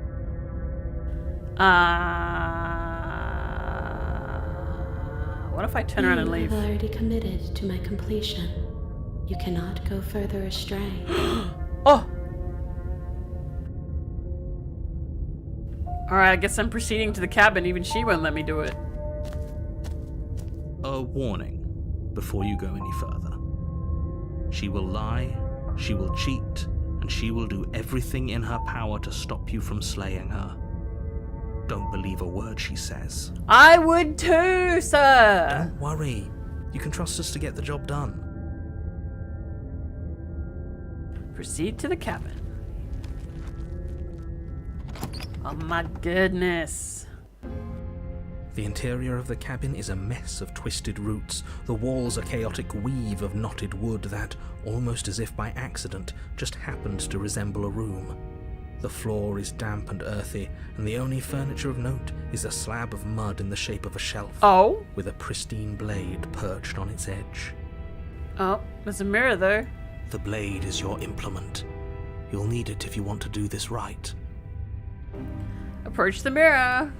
What if I turn around and leave? You have already committed to my completion. You cannot go further astray. Oh! Alright, I guess I'm proceeding to the cabin. Even she won't let me do it. A warning before you go any further. She will lie, she will cheat, and she will do everything in her power to stop you from slaying her. Don't believe a word she says. I would too, sir! Don't worry. You can trust us to get the job done. Proceed to the cabin. Oh my goodness. The interior of the cabin is a mess of twisted roots. The walls a chaotic weave of knotted wood that, almost as if by accident, just happened to resemble a room. The floor is damp and earthy, and the only furniture of note is a slab of mud in the shape of a shelf, Oh? with a pristine blade perched on its edge. Oh, there's a mirror though. The blade is your implement. You'll need it if you want to do this right. Approach the mirror.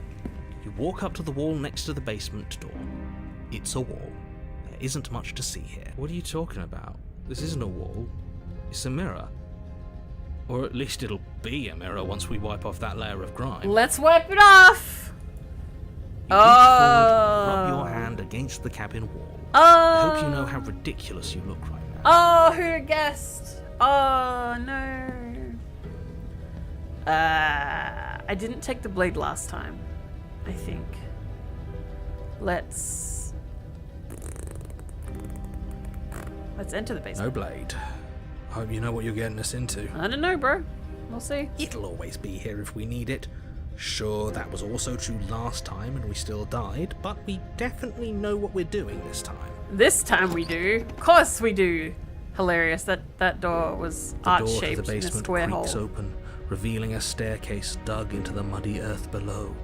You walk up to the wall next to the basement door. It's a wall. There isn't much to see here. What are you talking about? This isn't a wall. It's a mirror. Or at least it'll be a mirror once we wipe off that layer of grime. Let's wipe it off. You reach forward, rub your hand against the cabin wall. I hope you know how ridiculous you look right now. Oh, who guessed? Oh, no. I didn't take the blade last time, I think. Let's enter the basement. No blade. Hope you know what you're getting us into. I don't know, bro. We'll see. It'll always be here if we need it. Sure, that was also true last time and we still died, but we definitely know what we're doing this time. This time we do. Of course we do. Hilarious. That door was The door to art-shaped the in a basement square hole. creaks open, revealing a staircase dug into the muddy earth below.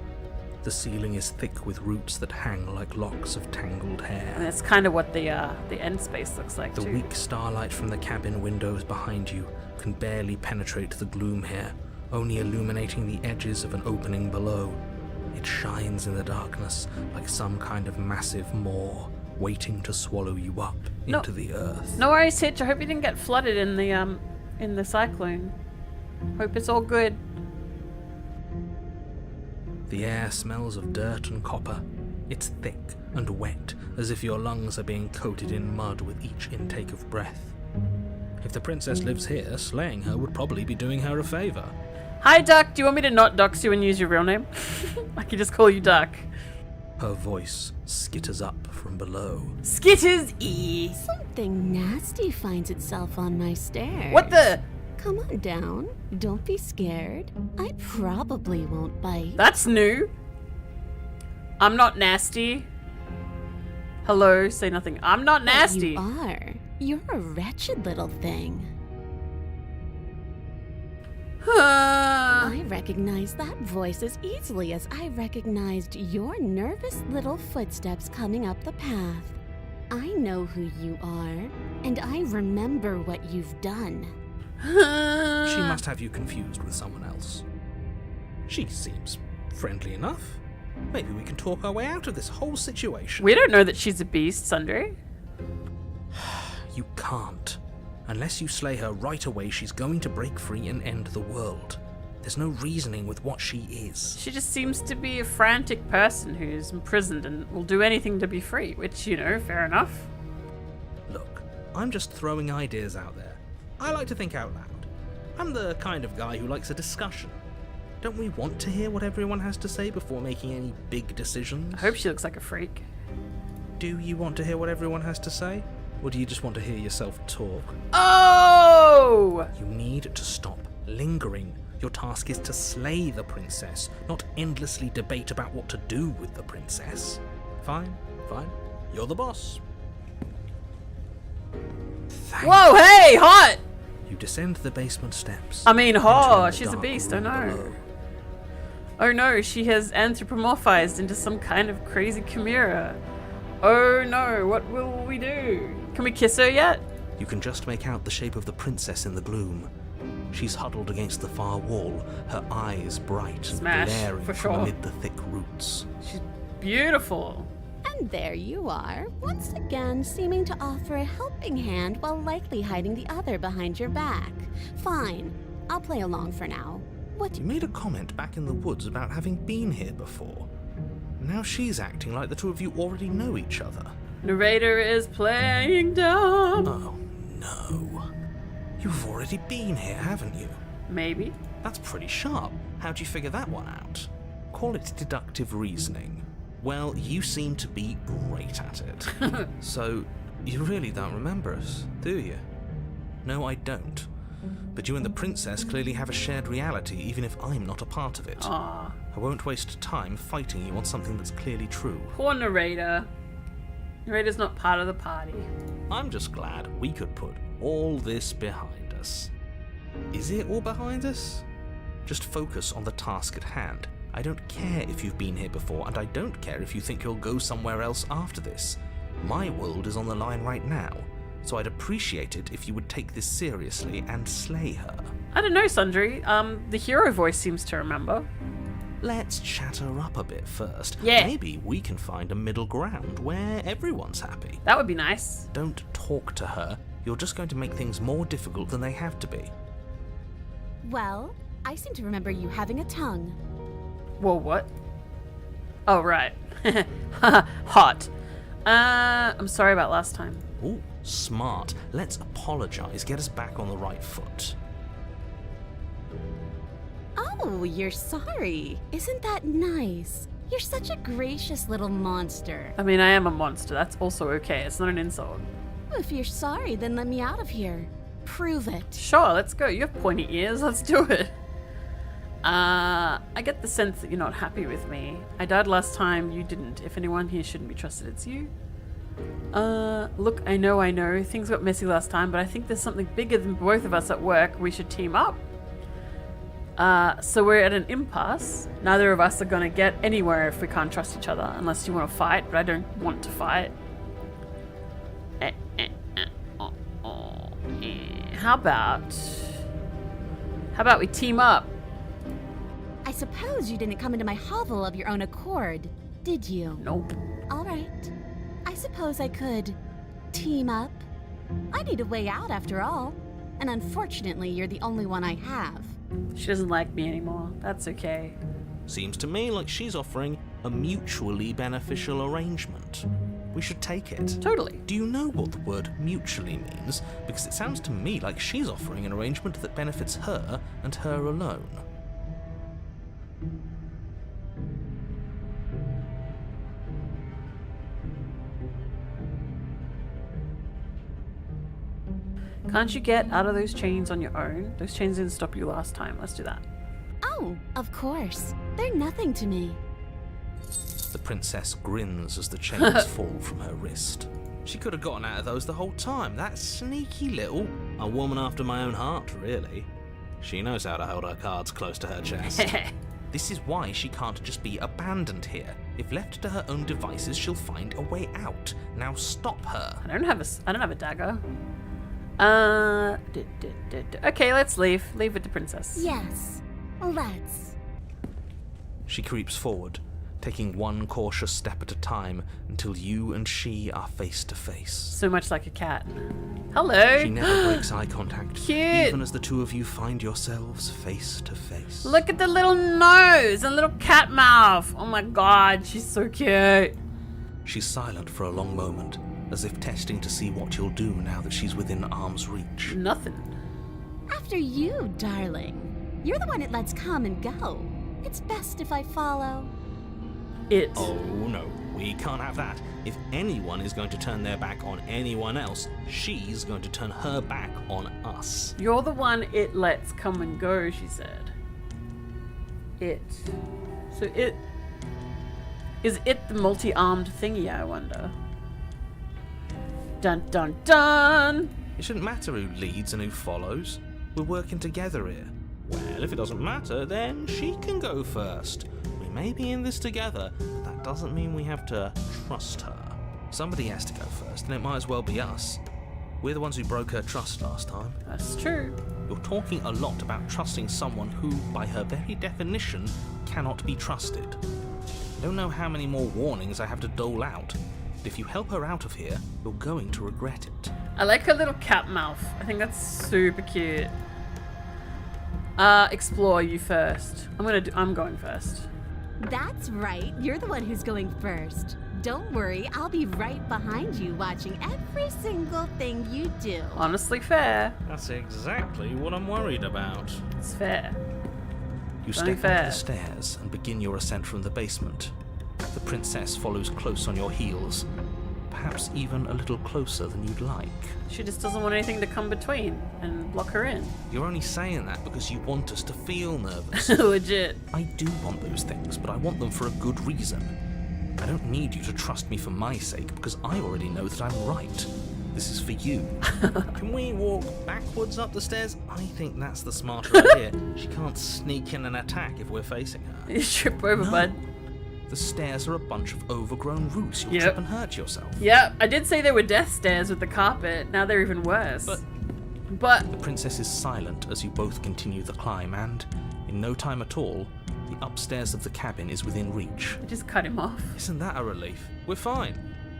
The ceiling is thick with roots that hang like locks of tangled And hair. that's kind of what the end space looks like The too. weak starlight from the cabin windows behind you can barely penetrate the gloom here, only illuminating the edges of an opening below. It shines in the darkness like some kind of massive maw waiting to swallow you up. No. into the earth. No worries, Hitch. I hope you didn't get flooded in the cyclone. Hope it's all good. The air smells of dirt and copper. It's thick and wet, as if your lungs are being coated in mud with each intake of breath. If the princess lives here, slaying her would probably be doing her a favor. Hi, Duck. Do you want me to not dox you and use your real name? I can just call you Duck. Her voice skitters up from below. Skitters E. Something nasty finds itself on my stairs. What the? Come on down. Don't be scared. I probably won't bite. That's new. I'm not nasty. Hello, say nothing. I'm not nasty. You are. You're a wretched little thing. I recognize that voice as easily as I recognized your nervous little footsteps coming up the path. I know who you are, and I remember what you've done. She must have you confused with someone else. She seems friendly enough. Maybe we can talk our way out of this whole situation. We don't know that she's a beast, Sundry. You can't. Unless you slay her right away, she's going to break free and end the world. There's no reasoning with what she is. She just seems to be a frantic person who's imprisoned and will do anything to be free, which, you know, fair enough. Look, I'm just throwing ideas out there. I like to think out loud. I'm the kind of guy who likes a discussion. Don't we want to hear what everyone has to say before making any big decisions? I hope she looks like a freak. Do you want to hear what everyone has to say? Or do you just want to hear yourself talk? Oh! You need to stop lingering. Your task is to slay the princess, not endlessly debate about what to do with the princess. Fine. You're the boss. Whoa, hey, hot! You descend the basement steps. I mean, entering the she's a dark beast, I room know. below. Oh no, she has anthropomorphized into some kind of crazy chimera. Oh no, what will we do? Can we kiss her yet? You can just make out the shape of the princess in the gloom. She's huddled against the far wall, her eyes bright, Smash, glaring for from sure. amid the thick roots. She's beautiful. And there you are, once again seeming to offer a helping hand while likely hiding the other behind your back. Fine, I'll play along for now. What You made a comment back in the woods about having been here before. Now she's acting like the two of you already know each other. Narrator is playing dumb. Oh, no. You've already been here, haven't you? Maybe. That's pretty sharp. How'd you figure that one out? Call it deductive reasoning. Well, you seem to be great at it. So, you really don't remember us, do you? No, I don't. But you and the princess clearly have a shared reality, even if I'm not a part of it. Aw, I won't waste time fighting you on something that's clearly true. poor narrator. Narrator's not part of the party. I'm just glad we could put all this behind us. Is it all behind us? Just focus on the task at hand. I don't care if you've been here before, and I don't care if you think you'll go somewhere else after this. My world is on the line right now, so I'd appreciate it if you would take this seriously and slay her. I don't know, Sundry. The hero voice seems to remember. Let's chat her up a bit first. Yeah. Maybe we can find a middle ground where everyone's happy. That would be nice. Don't talk to her. You're just going to make things more difficult than they have to be. Well, I seem to remember you having a tongue. Whoa, what? Oh, right. Hot. I'm sorry about last time. Ooh, smart. Let's apologize. Get us back on the right foot. Oh, you're sorry. Isn't that nice? You're such a gracious little monster. I mean, I am a monster. That's also okay. It's not an insult. If you're sorry, then let me out of here. Prove it. Sure, let's go. You have pointy ears. Let's do it. I get the sense that you're not happy with me. I died last time. You didn't. If anyone here shouldn't be trusted, it's you. Look, I know. Things got messy last time, but I think there's something bigger than both of us at work. We should team up. So we're at an impasse. Neither of us are gonna get anywhere if we can't trust each other, unless you want to fight, but I don't want to fight. How about we team up? I suppose you didn't come into my hovel of your own accord, did you? Nope. All right. I suppose I could team up. I need a way out after all. And unfortunately, you're the only one I have. She doesn't like me anymore. That's okay. Seems to me like she's offering a mutually beneficial arrangement. We should take it. Totally. Do you know what the word mutually means? Because it sounds to me like she's offering an arrangement that benefits her and her alone. Can't you get out of those chains on your own? Those chains didn't stop you last time. Let's do that. Oh, of course. They're nothing to me. The princess grins as the chains fall from her wrist. She could have gotten out of those the whole time. That sneaky little... A woman after my own heart, really. She knows how to hold her cards close to her chest. This is why she can't just be abandoned here. If left to her own devices, she'll find a way out. Now stop her. I don't have a dagger. Okay, let's leave. Leave with the princess. Yes, let's. She creeps forward, taking one cautious step at a time until you and she are face to face. So much like a cat. Hello. She never breaks eye contact, Cute. even as the two of you find yourselves face to face. Look at the little nose and little cat mouth. Oh my god, she's so cute. She's silent for a long moment, as if testing to see what you'll do now that she's within arm's reach. Nothing. After you, darling. You're the one it lets come and go. It's best if I follow. It. Oh no, we can't have that. If anyone is going to turn their back on anyone else, she's going to turn her back on us. You're the one it lets come and go, she said. It. So it. Is it the multi-armed thingy, I wonder? Dun dun dun! It shouldn't matter who leads and who follows. We're working together here. Well, if it doesn't matter, then she can go first. We may be in this together, but that doesn't mean we have to trust her. Somebody has to go first, and it might as well be us. We're the ones who broke her trust last time. That's true. You're talking a lot about trusting someone who, by her very definition, cannot be trusted. I don't know how many more warnings I have to dole out, but if you help her out of here, you're going to regret it. I like her little cat mouth. I think that's super cute. Explore you first. I'm going first. That's right. You're the one who's going first. Don't worry, I'll be right behind you watching every single thing you do. Honestly fair. That's exactly what I'm worried about. It's fair. You Only step fair. onto the stairs and begin your ascent from the basement. The princess follows close on your heels, perhaps even a little closer than you'd like. She just doesn't want anything to come between and block her in. You're only saying that because you want us to feel nervous. Legit. I do want those things, but I want them for a good reason. I don't need you to trust me for my sake, because I already know that I'm right. This is for you. Can we walk backwards up the stairs? I think that's the smarter idea. She can't sneak in and attack if we're facing her. You trip over, No. bud. The stairs are a bunch of overgrown roots. You'll Yep. trip and hurt yourself. Yeah, I did say they were death stairs with the carpet. Now they're even worse. But The princess is silent as you both continue the climb, and, in no time at all, the upstairs of the cabin is within reach. I just cut him off. Isn't that a relief? We're fine.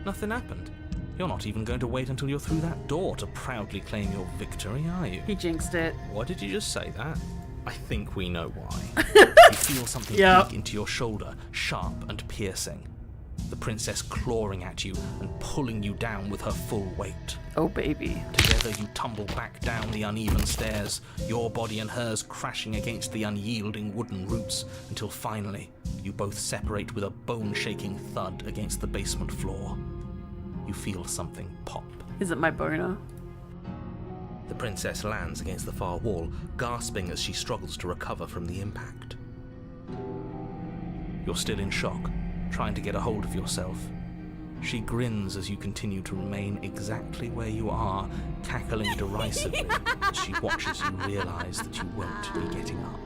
Nothing happened. You're not even going to wait until you're through that door to proudly claim your victory, are you? He jinxed it. Why did you just say that? I think we know why. You feel something Yep. dig into your shoulder, sharp and piercing. The princess clawing at you and pulling you down with her full weight. Oh, baby. Together you tumble back down the uneven stairs, your body and hers crashing against the unyielding wooden roots, until finally you both separate with a bone-shaking thud against the basement floor. You feel something pop. Is it my boner? The princess lands against the far wall, gasping as she struggles to recover from the impact. You're still in shock, trying to get a hold of yourself. She grins as you continue to remain exactly where you are, cackling derisively as she watches you realize that you won't be getting up.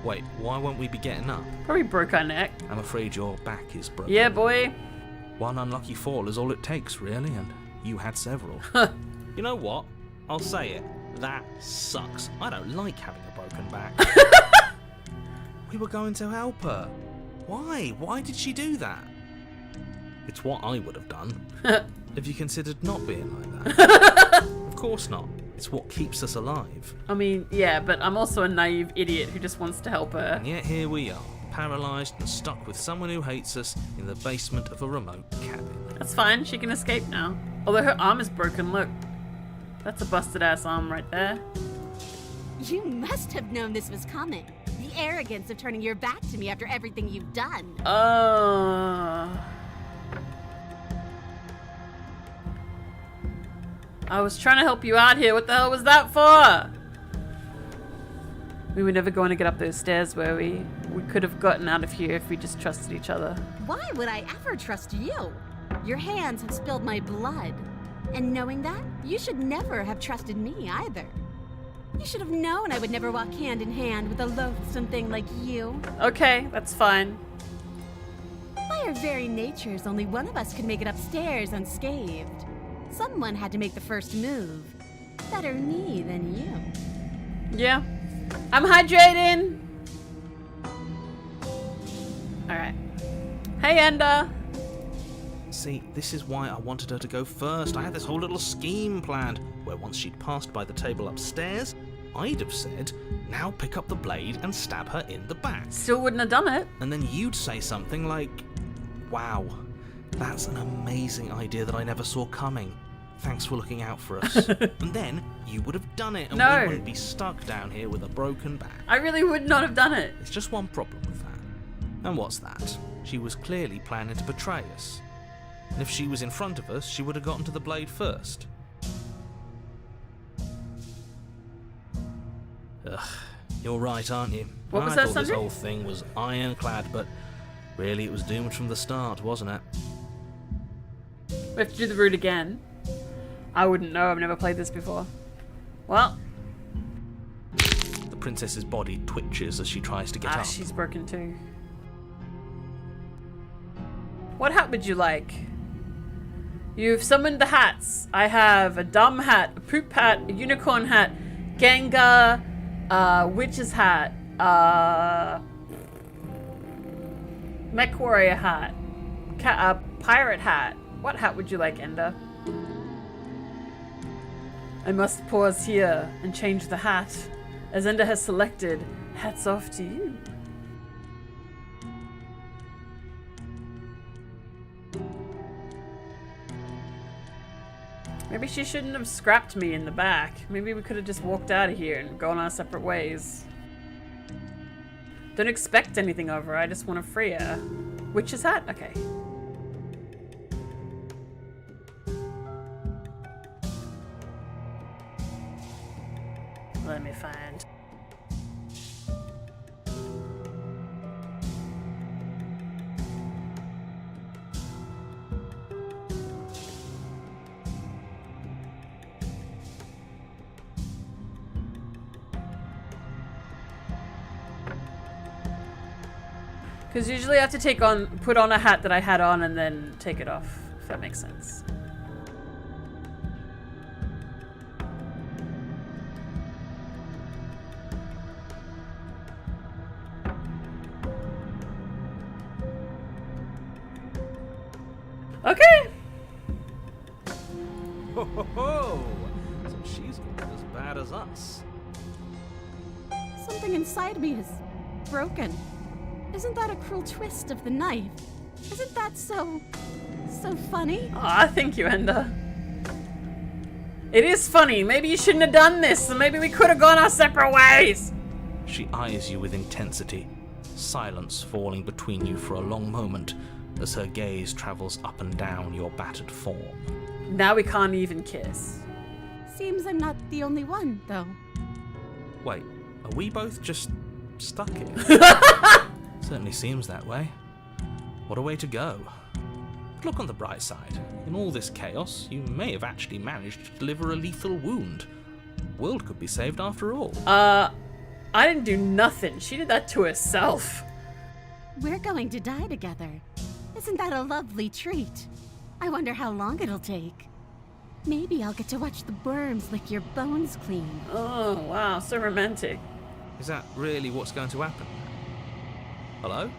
Wait, why won't we be getting up? Probably broke our neck. I'm afraid your back is broken. Yeah, boy. One unlucky fall is all it takes, really, and you had several. You know what? I'll say it. That sucks. I don't like having a broken back. We were going to help her. Why? Why did she do that? It's what I would have done. Have you considered not being like that? Of course not. It's what keeps us alive. I mean, yeah, but I'm also a naive idiot who just wants to help her. And yet here we are, paralysed and stuck with someone who hates us in the basement of a remote cabin. That's fine, she can escape now. Although her arm is broken, look. That's a busted ass arm right there. You must have known this was coming. The arrogance of turning your back to me after everything you've done. I was trying to help you out here. What the hell was that for? We were never going to get up those stairs, were we? We could have gotten out of here if we just trusted each other. Why would I ever trust you? Your hands have spilled my blood. And knowing that, you should never have trusted me either. You should have known I would never walk hand in hand with a loathsome thing like you. Okay, that's fine. By our very natures, only one of us could make it upstairs unscathed. Someone had to make the first move. Better me than you. Yeah. I'm hydrating! Alright. Hey, Ender! See, this is why I wanted her to go first. I had this whole little scheme planned, where once she'd passed by the table upstairs, I'd have said, now pick up the blade and stab her in the back. Still wouldn't have done it. And then you'd say something like, wow, that's an amazing idea that I never saw coming. Thanks for looking out for us. And then you would have done it, and No. we wouldn't be stuck down here with a broken back. I really would not have done it. There's just one problem with that. And what's that? She was clearly planning to betray us. And if she was in front of us, she would have gotten to the blade first. Ugh, you're right, aren't you? What was I that, thought this Sundry? whole thing was ironclad, but really it was doomed from the start, wasn't it? We have to do the route again. I wouldn't know, I've never played this before. Well, The princess's body twitches as she tries to get up. she's broken too. What hat would you like? You've summoned the hats. I have a dumb hat, a poop hat, a unicorn hat, Gengar, witch's hat, mech warrior hat, pirate hat. What hat would you like, Ender? I must pause here and change the hat. As Ender has selected, hats off to you. Maybe she shouldn't have scrapped me in the back. Maybe we could have just walked out of here and gone our separate ways. Don't expect anything of her, I just want to free her. Witch's hat? Okay. Let me find. Because usually I have to put on a hat that I had on and then take it off, if that makes sense. Okay. Ho ho ho! So she's not as bad as us. Something inside me is broken. Isn't that a cruel twist of the knife? Isn't that so funny? Aw, thank you, Ender. It is funny. Maybe you shouldn't have done this, and maybe we could have gone our separate ways. She eyes you with intensity, silence falling between you for a long moment as her gaze travels up and down your battered form. Now we can't even kiss. Seems I'm not the only one, though. Wait, are we both just stuck here? Certainly seems that way. What a way to go. But look on the bright side. In all this chaos, you may have actually managed to deliver a lethal wound. The world could be saved after all. I didn't do nothing. She did that to herself. We're going to die together. Isn't that a lovely treat? I wonder how long it'll take. Maybe I'll get to watch the worms lick your bones clean. Oh, wow, so romantic. Is that really what's going to happen? Hello?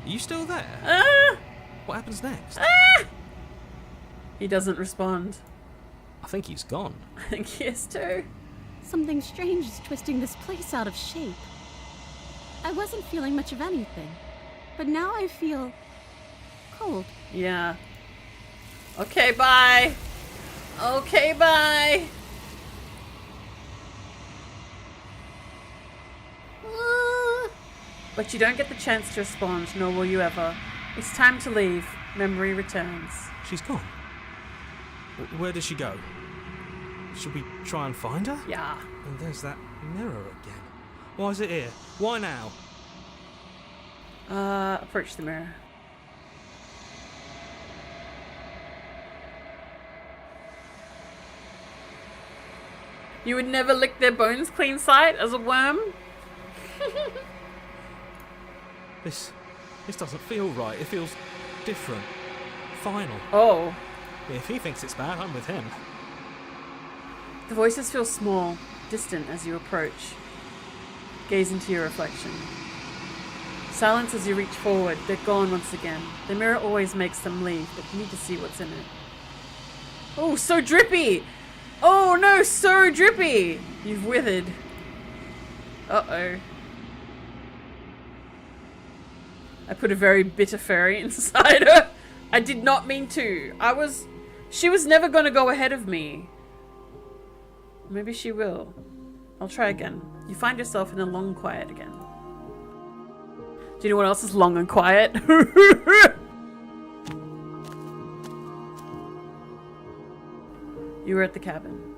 Are you still there? What happens next? He doesn't respond. I think he's gone. I think he is too. Something strange is twisting this place out of shape. I wasn't feeling much of anything, but now I feel cold. Yeah. Okay, bye. Okay, bye. But you don't get the chance to respond, nor will you ever. It's time to leave. Memory returns. She's gone. Where did she go? Should we try and find her? Yeah. And there's that mirror again. Why is it here? Why now? Approach the mirror. You would never lick their bones clean sight as a worm? This doesn't feel right. It feels different. Final. Oh. If he thinks it's bad, I'm with him. The voices feel small, distant as you approach. Gaze into your reflection. Silence as you reach forward. They're gone once again. The mirror always makes them leave, but you need to see what's in it. Oh, so drippy! Oh no, so drippy! You've withered. Uh-oh. I put a very bitter fairy inside her. I did not mean to. She was never going to go ahead of me. Maybe she will. I'll try again. You find yourself in a long quiet again. Do you know what else is long and quiet? You were at the cabin.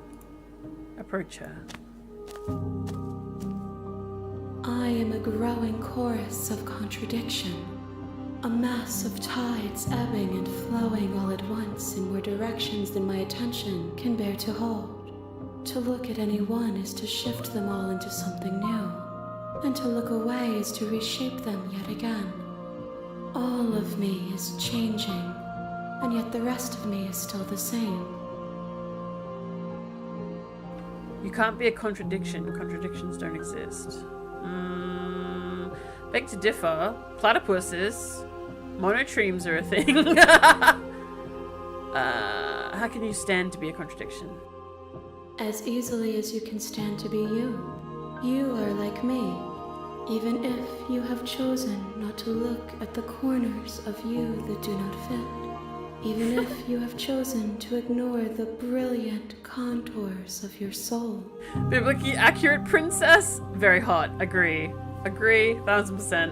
Approach her. I am a growing chorus of contradiction, a mass of tides ebbing and flowing all at once in more directions than my attention can bear to hold. To look at any one is to shift them all into something new, and to look away is to reshape them yet again. All of me is changing, and yet the rest of me is still the same. You can't be a contradiction. Contradictions don't exist. Beg to differ. Platypuses. Monotremes are a thing. How can you stand to be a contradiction? As easily as you can stand to be you. You are like me, even if you have chosen not to look at the corners of you that do not fit. Even if you have chosen to ignore the brilliant contours of your soul. Biblically accurate princess? Very hot. Agree. Agree. 1000%.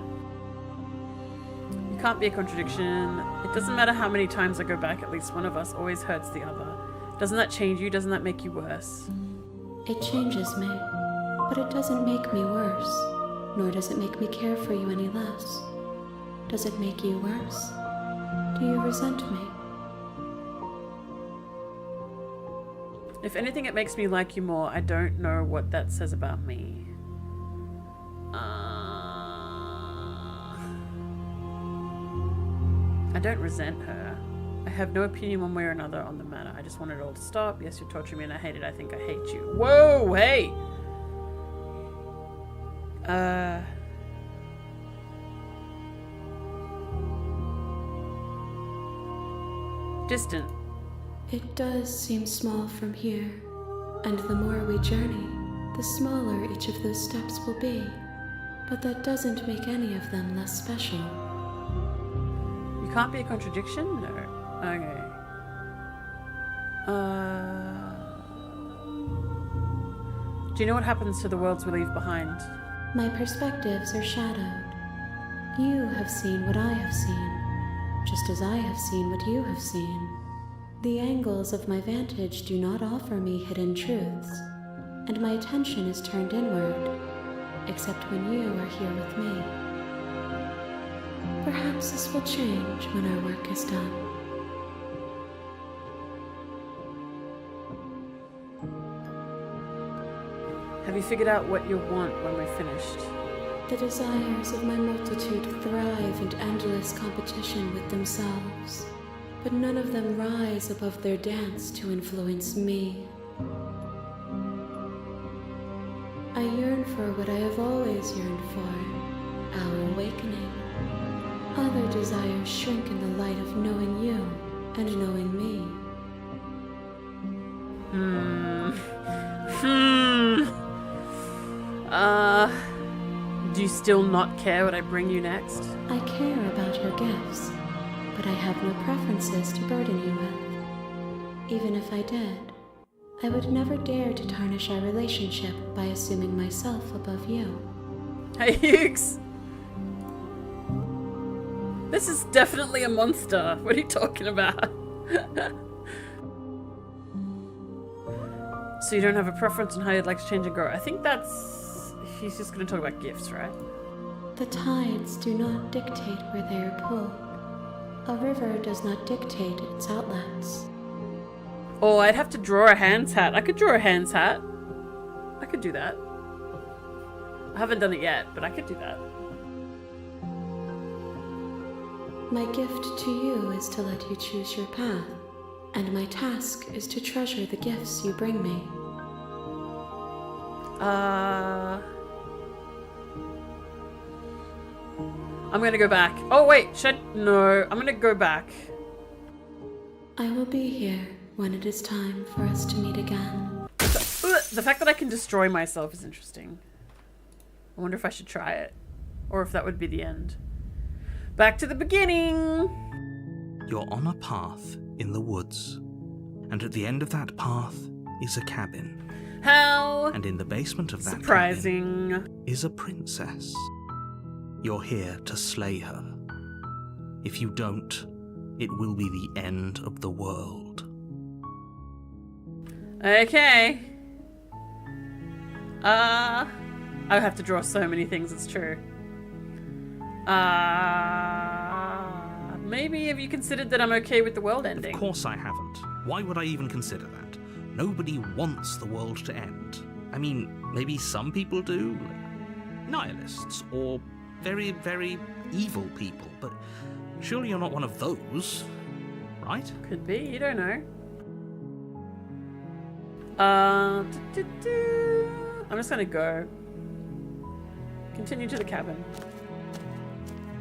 You can't be a contradiction. It doesn't matter how many times I go back, at least one of us always hurts the other. Doesn't that change you? Doesn't that make you worse? It changes me, but it doesn't make me worse, nor does it make me care for you any less. Does it make you worse? Do you resent me? If anything, it makes me like you more. I don't know what that says about me. I don't resent her. I have no opinion one way or another on the matter. I just want it all to stop. Yes, you're torturing me and I hate it. I think I hate you. Whoa, hey! Distant. It does seem small from here, and the more we journey, the smaller each of those steps will be. But that doesn't make any of them less special. You can't be a contradiction? No. Okay. Do you know what happens to the worlds we leave behind? My perspectives are shadowed. You have seen what I have seen, just as I have seen what you have seen. The angles of my vantage do not offer me hidden truths, and my attention is turned inward, except when you are here with me. Perhaps this will change when our work is done. Have you figured out what you'll want when we're finished? The desires of my multitude thrive in endless competition with themselves, but none of them rise above their dance to influence me. I yearn for what I have always yearned for, our awakening. A Other desires shrink in the light of knowing you and knowing me. Do you still not care what I bring you next? I care about your gifts, but I have no preferences to burden you with. Even if I did, I would never dare to tarnish our relationship by assuming myself above you. Hey, Hughes! This is definitely a monster. What are you talking about? So you don't have a preference on how you'd like to change and grow? I think that's... He's just going to talk about gifts, right? The tides do not dictate where they are pulled. A river does not dictate its outlets. Oh, I'd have to draw a hand's hat. I could draw a hand's hat. I could do that. I haven't done it yet, but I could do that. My gift to you is to let you choose your path, and my task is to treasure the gifts you bring me. I'm gonna go back. Oh wait, no, I'm gonna go back. I will be here when it is time for us to meet again. The fact that I can destroy myself is interesting. I wonder if I should try it. Or if that would be the end. Back to the beginning! You're on a path in the woods, and at the end of that path is a cabin. How And in the basement of that surprising. cabin is a princess. You're here to slay her. If you don't, it will be the end of the world. Okay. I have to draw so many things, it's true. Maybe have you considered that I'm okay with the world ending? Of course I haven't. Why would I even consider that? Nobody wants the world to end. I mean, maybe some people do, like nihilists, or very, very evil people, but surely you're not one of those, right? Could be, you don't know. I'm just gonna go. Continue to the cabin.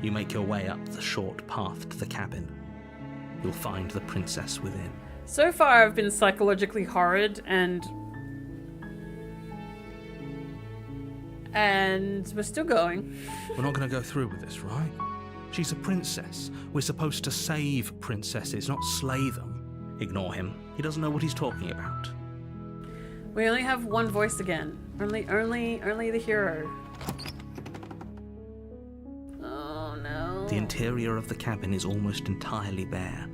You make your way up the short path to the cabin. You'll find the princess within. So far I've been psychologically horrid and we're still going. We're not going to go through with this, right? She's a princess. We're supposed to save princesses, not slay them. Ignore him. He doesn't know what he's talking about. We only have one voice again. Only the hero. Oh no. The interior of the cabin is almost entirely bare.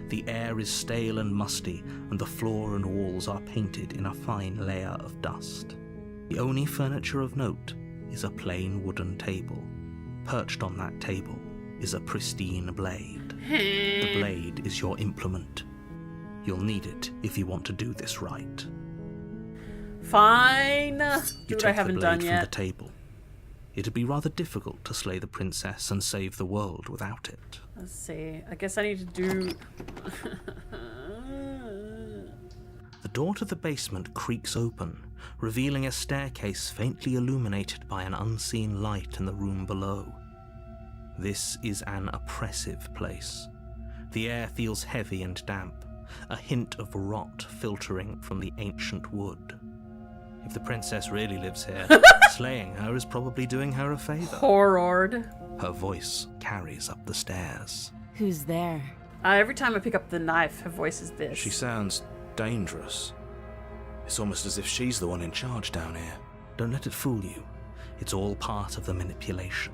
The air is stale and musty, and the floor and walls are painted in a fine layer of dust. The only furniture of note is a plain wooden table. Perched on that table is a pristine blade. The blade is your implement. You'll need it if you want to do this right. Fine. Do You what I take haven't the done blade from yet. the table. It'd be rather difficult to slay the princess and save the world without it. Let's see. I guess I need to do... The door to the basement creaks open, revealing a staircase faintly illuminated by an unseen light in the room below. This is an oppressive place. The air feels heavy and damp, a hint of rot filtering from the ancient wood. If the princess really lives here, slaying her is probably doing her a favor. Horror. Her voice carries up the stairs. Who's there? Every time I pick up the knife, her voice is this. She sounds dangerous. It's almost as if she's the one in charge down here. Don't let it fool you. It's all part of the manipulation.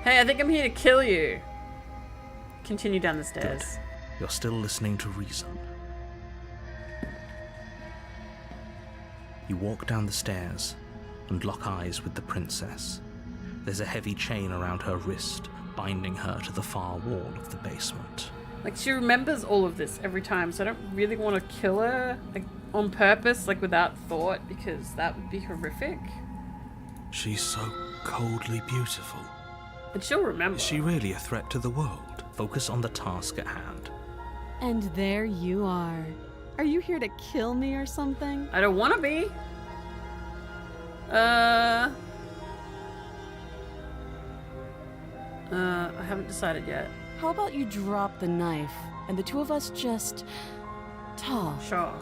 Hey, I think I'm here to kill you. Continue down the stairs. Good. You're still listening to reason. You walk down the stairs and lock eyes with the princess. There's a heavy chain around her wrist, binding her to the far wall of the basement. Like, she remembers all of this every time, so I don't really want to kill her, like, on purpose, like, without thought, because that would be horrific. She's so coldly beautiful. But she'll remember. Is she really a threat to the world? Focus on the task at hand. And there you are. Are you here to kill me or something? I don't want to be. I haven't decided yet. How about you drop the knife and the two of us just talk? Sure.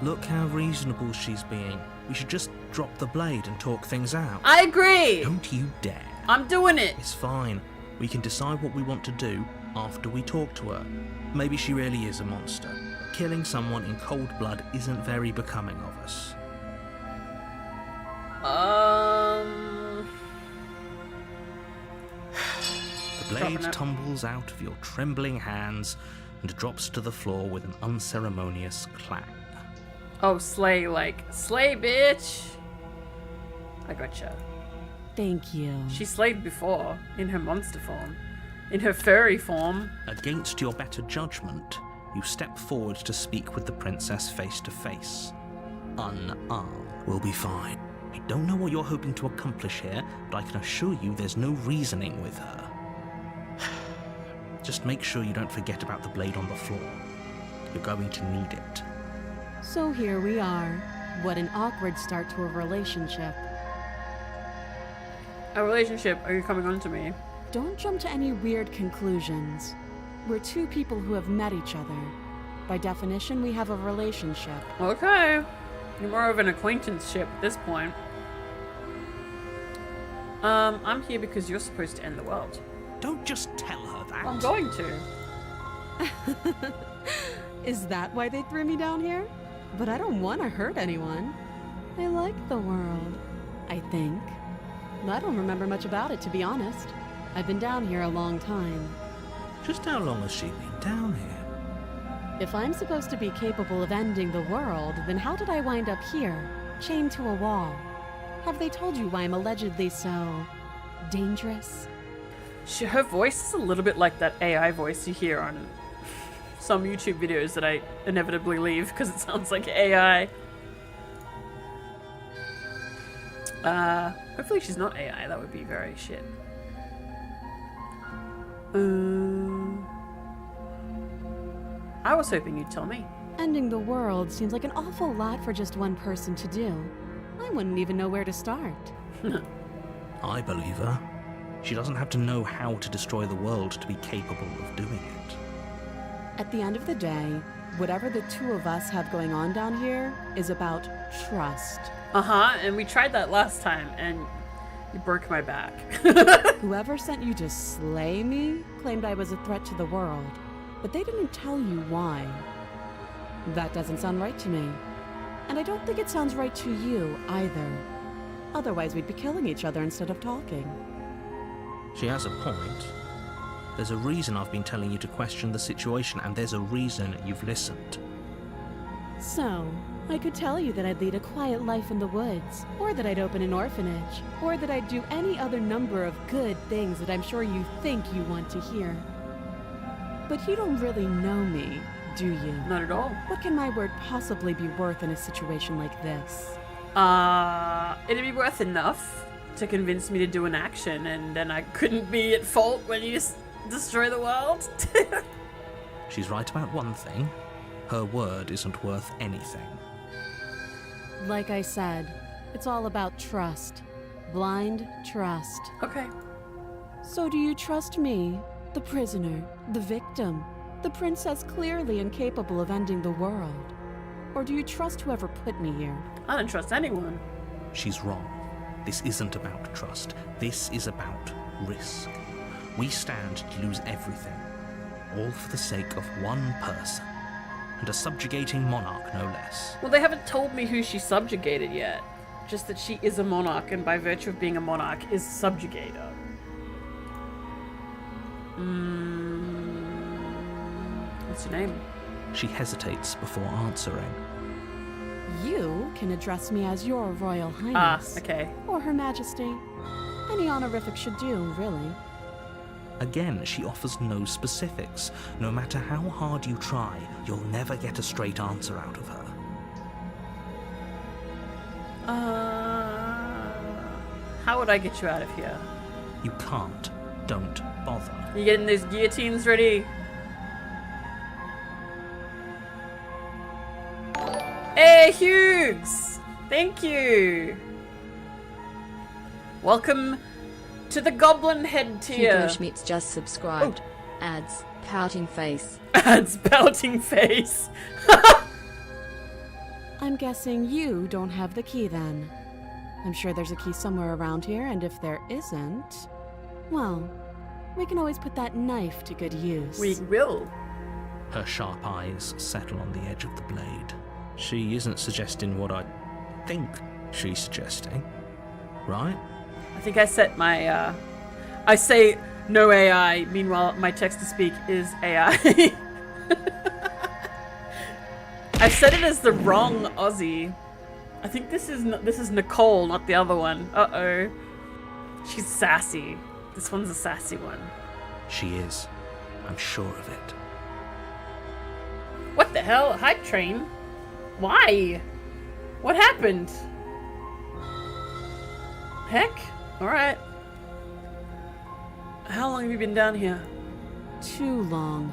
Look how reasonable she's being. We should just drop the blade and talk things out. I agree! Don't you dare. I'm doing it! It's fine. We can decide what we want to do after we talk to her. Maybe she really is a monster. Killing someone in cold blood isn't very becoming of us. The blade Dropping it. tumbles out of your trembling hands and drops to the floor with an unceremonious clang. Oh, slay, like, slay, bitch! I gotcha. Thank you. She slayed before, in her monster form. In her furry form. Against your better judgment, you step forward to speak with the princess face to face. Unarmed. We'll be fine. I don't know what you're hoping to accomplish here, but I can assure you there's no reasoning with her. Just make sure you don't forget about the blade on the floor. You're going to need it. So here we are. What an awkward start to a relationship. A relationship, are you coming on to me? Don't jump to any weird conclusions. We're two people who have met each other. By definition, we have a relationship. Okay. You're more of an acquaintanceship at this point. I'm here because you're supposed to end the world. Don't just tell her that. I'm going to. Is that why they threw me down here? But I don't want to hurt anyone. I like the world, I think. I don't remember much about it, to be honest. I've been down here a long time. Just how long has she been down here? If I'm supposed to be capable of ending the world, then how did I wind up here, chained to a wall? Have they told you why I'm allegedly so dangerous? Her voice is a little bit like that AI voice you hear on some YouTube videos that I inevitably leave because it sounds like AI. Hopefully she's not AI, that would be very shit. I was hoping you'd tell me. Ending the world seems like an awful lot for just one person to do. I wouldn't even know where to start. I believe her. She doesn't have to know how to destroy the world to be capable of doing it. At the end of the day, whatever the two of us have going on down here is about trust. Uh-huh, and we tried that last time, and you broke my back. Whoever sent you to slay me claimed I was a threat to the world, but they didn't tell you why. That doesn't sound right to me. And I don't think it sounds right to you either. Otherwise, we'd be killing each other instead of talking. She has a point. There's a reason I've been telling you to question the situation, and there's a reason you've listened. So, I could tell you that I'd lead a quiet life in the woods, or that I'd open an orphanage, or that I'd do any other number of good things that I'm sure you think you want to hear. But you don't really know me, do you? Not at all. What can my word possibly be worth in a situation like this? It'd be worth enough to convince me to do an action, and then I couldn't be at fault when you destroy the world. She's right about one thing. Her word isn't worth anything. Like I said, it's all about trust. Blind trust. Okay. So do you trust me, the prisoner, the victim, the princess clearly incapable of ending the world? Or do you trust whoever put me here? I don't trust anyone. She's wrong. This isn't about trust. This is about risk. We stand to lose everything, all for the sake of one person, and a subjugating monarch no less. Well, they haven't told me who she subjugated yet. Just that she is a monarch, and by virtue of being a monarch, is subjugator. What's your name? She hesitates before answering. You can address me as your Royal Ah, Highness. okay. Or Her Majesty. Any honorific should do, really. Again, she offers no specifics. No matter how hard you try, you'll never get a straight answer out of her. How would I get you out of here? You can't. Don't bother. You getting those guillotines ready? Hey, Hughes! Thank you! Welcome To the goblin head tier. Hugo Schmidt's just subscribed. Adds pouting face. Adds pouting face. I'm guessing you don't have the key then. I'm sure there's a key somewhere around here, and if there isn't, well, we can always put that knife to good use. We will. Her sharp eyes settle on the edge of the blade. She isn't suggesting what I think she's suggesting, right? I think I set my, I say no AI, meanwhile my text-to-speak is AI. I've set it as the wrong Aussie. I think this is Nicole, not the other one. Uh-oh. She's sassy. This one's a sassy one. She is. I'm sure of it. What the hell? Hype train? Why? What happened? Heck? Alright. How long have you been down here? Too long.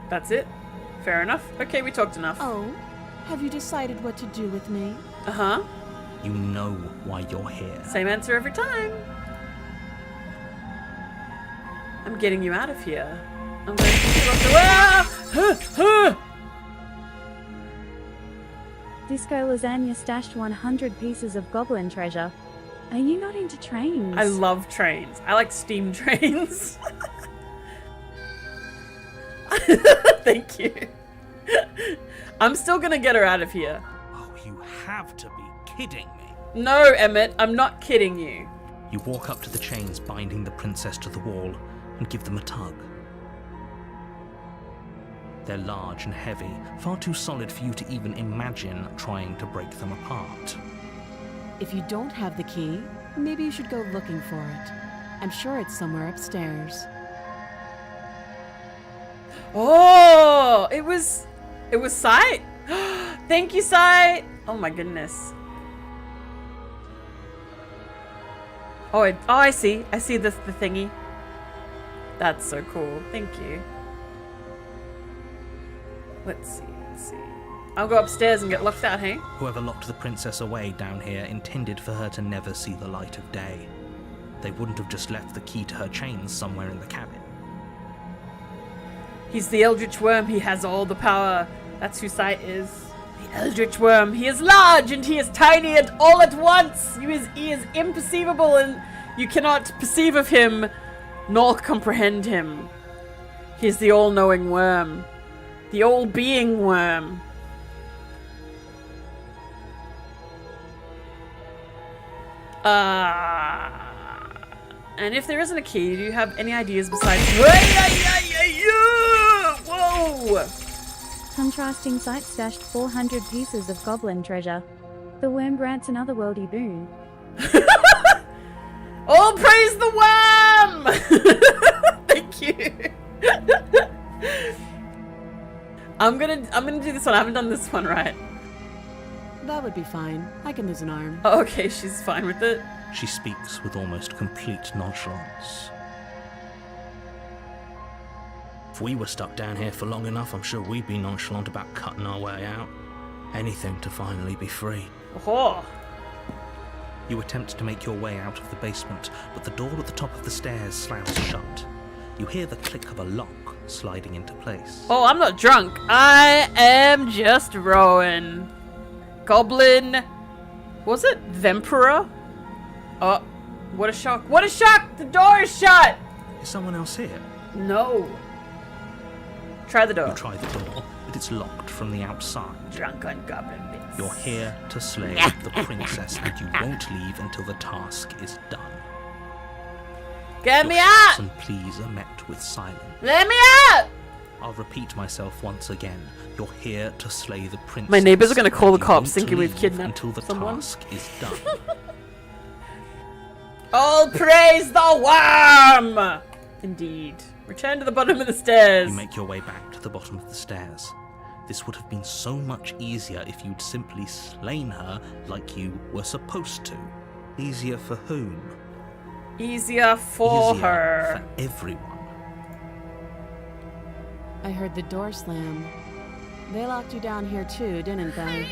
That's it? Fair enough. Okay, we talked enough. Oh, have you decided what to do with me? Uh-huh. You know why you're here. Same answer every time. I'm getting you out of here. I'm going to get you off the... Disco Lasagna stashed 100 pieces of goblin treasure. Are you not into trains? I love trains. I like steam trains. Thank you. I'm still gonna get her out of here. Oh, you have to be kidding me. No, Emmett, I'm not kidding you. You walk up to the chains binding the princess to the wall and give them a tug. They're large and heavy, far too solid for you to even imagine trying to break them apart. If you don't have the key, maybe you should go looking for it. I'm sure it's somewhere upstairs. Oh, it was Sight. Thank you, Sight. Oh my goodness. Oh, I see. I see the thingy. That's so cool. Thank you. Let's see. I'll go upstairs and get locked out, hey? Whoever locked the princess away down here intended for her to never see the light of day. They wouldn't have just left the key to her chains somewhere in the cabin. He's the Eldritch Worm. He has all the power. That's who Sight is. The Eldritch Worm. He is large and he is tiny and all at once. He is imperceivable and you cannot perceive of him nor comprehend him. He is the all-knowing worm. The all-being worm. And if there isn't a key, do you have any ideas besides... Whoa! Contrasting Sight stashed 400 pieces of goblin treasure. The worm grants an otherworldly boon. All praise the worm! Thank you. I'm gonna do this one. I haven't done this one right. That would be fine. I can lose an arm. Oh, okay, she's fine with it. She speaks with almost complete nonchalance. If we were stuck down here for long enough, I'm sure we'd be nonchalant about cutting our way out. Anything to finally be free. Oh. You attempt to make your way out of the basement, but the door at the top of the stairs slams shut. You hear the click of a lock sliding into place. Oh, I'm not drunk. I am just rowing. Goblin. Was it Vemperor? Oh, what a shock. What a shock! The door is shut! Is someone else here? No. Try the door. You try the door, but it's locked from the outside. Drunk on goblin bits. You're here to slay the princess, and you won't leave until the task is done. Get me Your out! shouts and pleas are met with silence. Let me out! I'll repeat myself once again. You're here to slay the princess. My neighbors are gonna call and the you cops won't thinking we've leave kidnapped until the someone. task is done. All praise the worm! Indeed. Return to the bottom of the stairs. You make your way back to the bottom of the stairs. This would have been so much easier if you'd simply slain her like you were supposed to. Easier for whom? Easier for Easier her. for everyone. I heard the door slam. They locked you down here too, didn't they?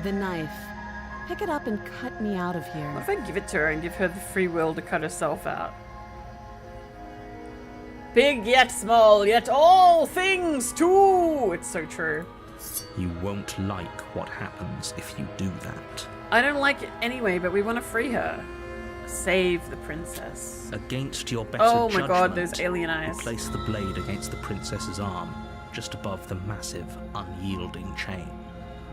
The knife. Pick it up and cut me out of here. What if I give it to her and give her the free will to cut herself out? Big yet small, yet all things too! It's so true. You won't like what happens if you do that. I don't like it anyway, but we want to free her. Save the princess. Against your better Oh my judgment, god, those alien you eyes. place the blade against the princess's arm, just above the massive, unyielding chain.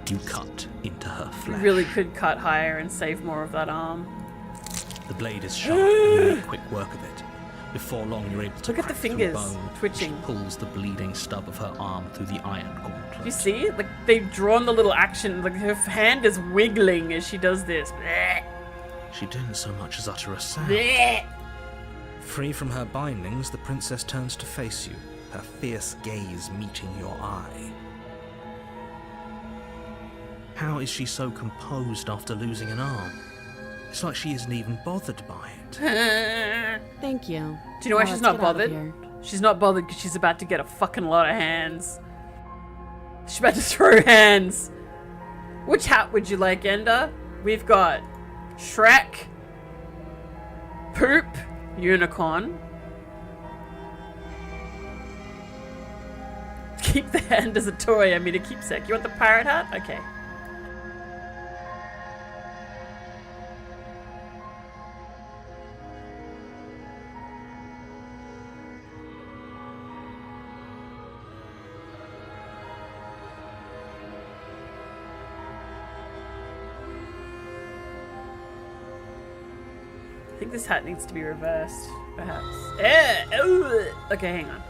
You cut into her You flesh. really could cut higher and save more of that arm. The blade is sharp, and you make quick work of it. Before long, you're able to Look at the crack through fingers bone. twitching. She pulls the bleeding stub of her arm through the iron gauntlet. You see? Like, they've drawn the little action. Like, her hand is wiggling as she does this. Bleh. She didn't so much as utter a sound. Bleh. Free from her bindings, the princess turns to face you, her fierce gaze meeting your eye. How is she so composed after losing an arm? It's like she isn't even bothered by it. Thank you. Do you know why Now she's let's not get out of bothered? here. She's not bothered because she's about to get a fucking lot of hands. She's about to throw hands. Which hat would you like, Ender? We've got Shrek, Poop, Unicorn. Keep the hand as a toy, I mean a keepsake. You want the pirate hat? Okay. I think this hat needs to be reversed, perhaps. Okay, hang on.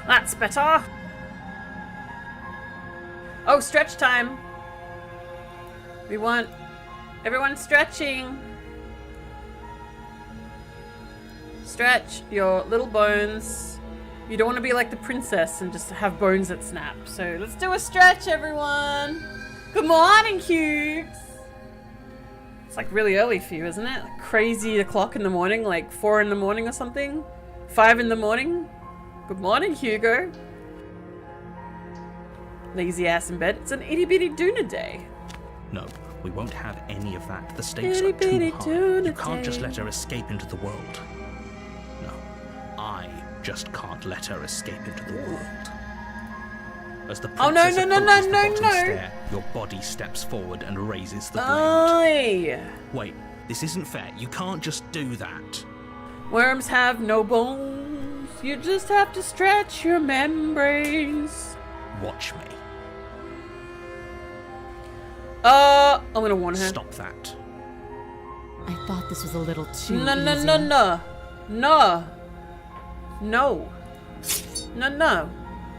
That's better. Oh, stretch time. We want everyone stretching. Stretch your little bones. You don't want to be like the princess and just have bones that snap. So let's do a stretch, everyone. Good morning, cubes. It's like really early for you, isn't it? Like crazy o'clock in the morning, like 4 in the morning or something. 5 in the morning. Good morning, Hugo. Lazy ass in bed. It's an itty bitty doona day. No, we won't have any of that. The stakes are Itty bitty too high. tuna You can't just day. let her escape into the world. No, I just can't let her escape into the world. As the princess Oh, no, approaches the bottom no. stair, your body steps forward and raises the blade. Aye. Wait, this isn't fair. You can't just do that. Worms have no bones. You just have to stretch your membranes. Watch me. I'm gonna warn her. Stop that. I thought this was a little too easy. No.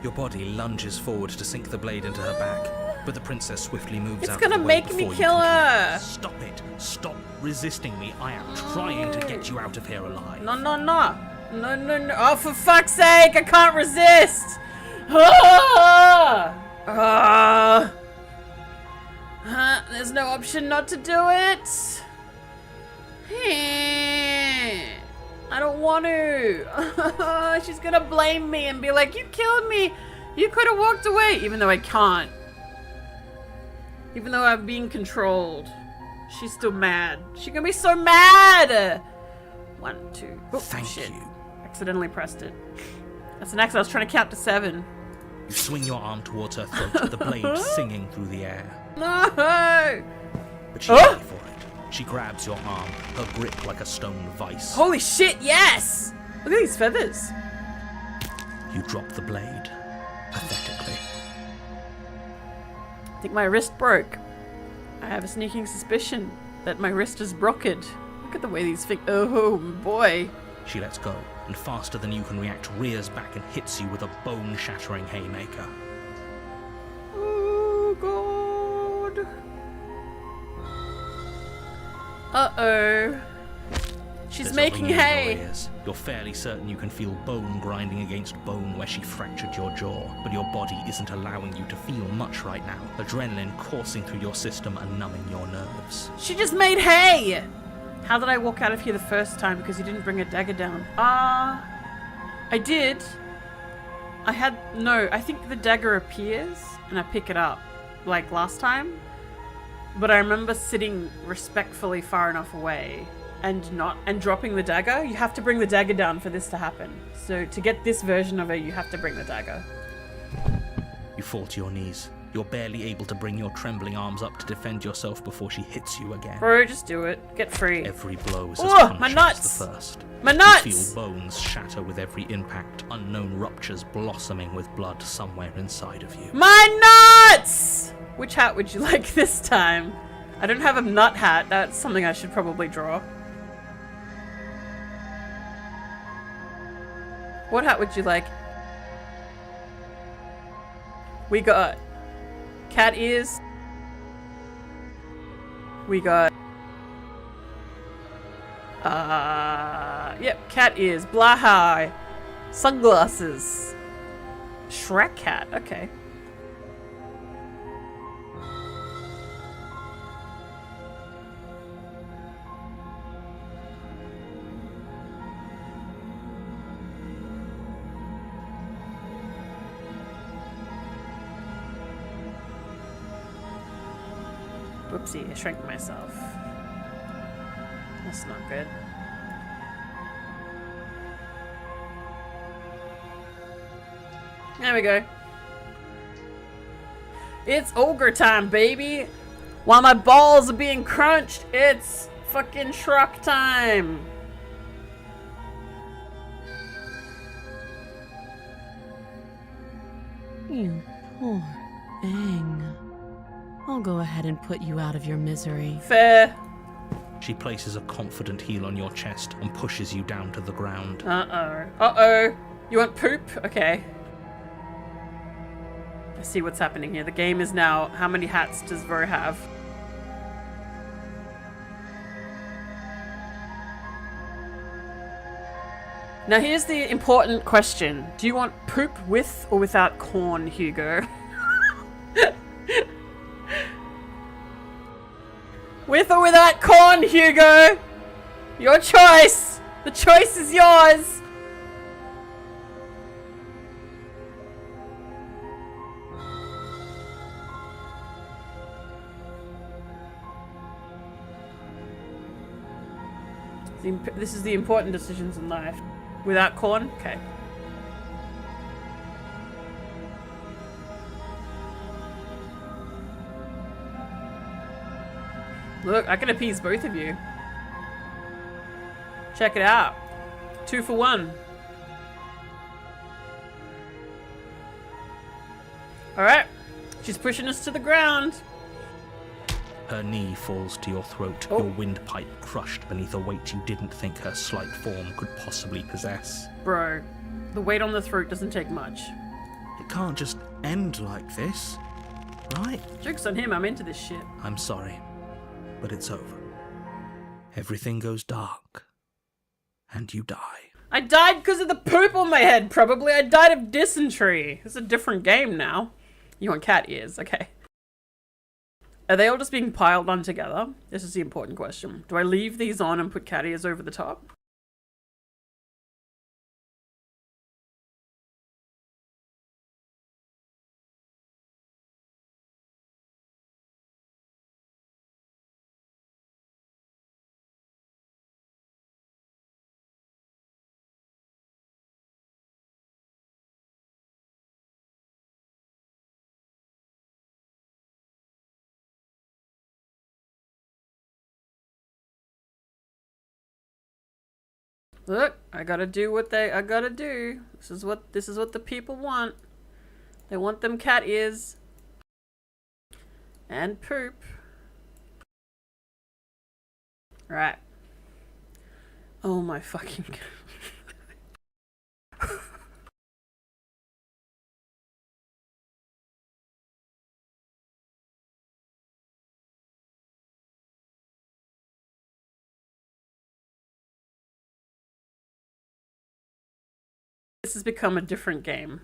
Your body lunges forward to sink the blade into her back, but the princess swiftly moves It's out gonna of the way make me before you kill can her. Stop it. Stop resisting me. I am trying to get you out of here alive. No. Oh, for fuck's sake, I can't resist. There's no option not to do it. I don't want to. She's gonna blame me and be like, you killed me. You could have walked away. Even though I can't. Even though I'm being controlled. She's still mad. She's gonna be so mad. 1, 2. Oh, Thank shit. you. Accidentally pressed it. That's an accident. I was trying to count to 7. You swing your arm towards her throat, the blade singing through the air. No! But she's ready for it. She grabs your arm, her grip like a stone vice. Holy shit, yes! Look at these feathers. You drop the blade, pathetically. I think my wrist broke. I have a sneaking suspicion that my wrist is broken. Look at the way these fingers. Oh boy. She lets go, and faster than you can react, rears back and hits you with a bone-shattering haymaker. Oh god. Uh-oh. She's There's making a ringing in hay. your ears. You're fairly certain you can feel bone grinding against bone where she fractured your jaw, but your body isn't allowing you to feel much right now. Adrenaline coursing through your system and numbing your nerves. She just made hay! How did I walk out of here the first time? Because you didn't bring a dagger down. I did. I think the dagger appears and I pick it up, like last time. But I remember sitting respectfully far enough away and dropping the dagger. You have to bring the dagger down for this to happen. So to get this version of her, you have to bring the dagger. You fall to your knees. You're barely able to bring your trembling arms up to defend yourself before she hits you again. Bro, just do it. Get free. Every blow is as Oh, my punishing nuts! as the first. My nuts! You feel bones shatter with every impact, unknown ruptures blossoming with blood somewhere inside of you. My nuts! Which hat would you like this time? I don't have a nut hat. That's something I should probably draw. What hat would you like? We got cat ears. We got yep, cat ears, Blaha, sunglasses, Shrek hat. Okay. Whoopsie, I shrank myself. That's not good. There we go. It's ogre time, baby! While my balls are being crunched, it's fucking Shrek time! You poor thing. I'll go ahead and put you out of your misery. Fair. She places a confident heel on your chest and pushes you down to the ground. Uh-oh. Uh-oh. You want poop? Okay. I see what's happening here. The game is now, how many hats does Ro have? Now here's the important question. Do you want poop with or without corn, Hugo? With or without corn, Hugo? Your choice! The choice is yours! This is the important decisions in life. Without corn? Okay. Look, I can appease both of you. Check it out. 2 for 1. Alright. She's pushing us to the ground. Her knee falls to your throat, your windpipe crushed beneath a weight you didn't think her slight form could possibly possess. Bro, the weight on the throat doesn't take much. It can't just end like this, right? Joke's on him, I'm into this shit. I'm sorry, but it's over. Everything goes dark, and you die. I died because of the poop on my head, probably. I died of dysentery. It's a different game now. You want cat ears, okay. Are they all just being piled on together? This is the important question. Do I leave these on and put cat ears over the top? Look, I gotta do what I gotta do. This is what the people want. They want them cat ears. And poop. Right. Oh my fucking god. This has become a different game.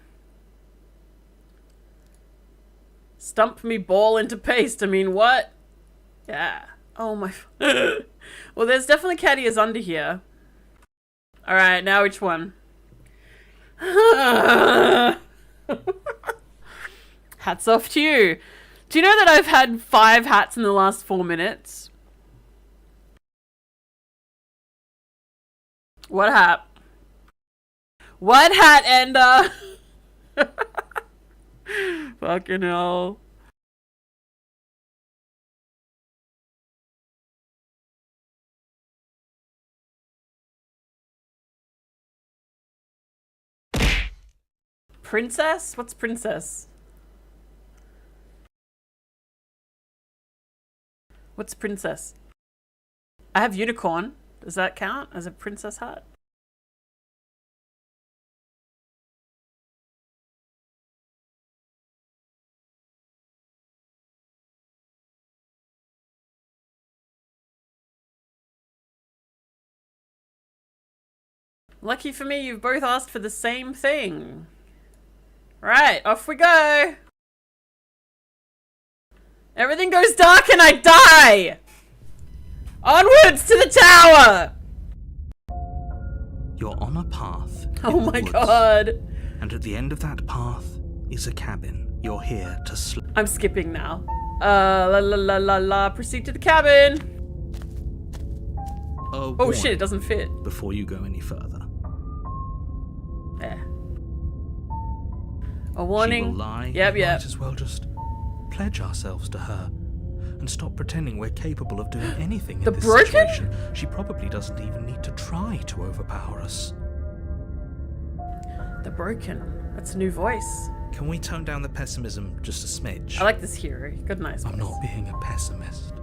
Stump me ball into paste. I mean, what? Yeah. Oh my... Well, there's definitely cat ears under here. Alright, now which one? Hats off to you. Do you know that I've had 5 hats in the last 4 minutes? What hat? What hat, Ender? Fucking hell. Princess? What's princess? What's princess? I have unicorn. Does that count as a princess hat? Lucky for me, you've both asked for the same thing. Right, off we go. Everything goes dark and I die. Onwards to the tower. You're on a path. Oh my god. And at the end of that path is a cabin. You're here to sleep. I'm skipping now. Proceed to the cabin. Oh shit, it doesn't fit. Before you go any further. There. A warning. She will lie. Yep. Might as well just pledge ourselves to her and stop pretending we're capable of doing anything in this situation. She probably doesn't even need to try to overpower us. The Broken. That's a new voice. Can we tone down the pessimism just a smidge? I like this hero. Good, nice voice. I'm not being a pessimist.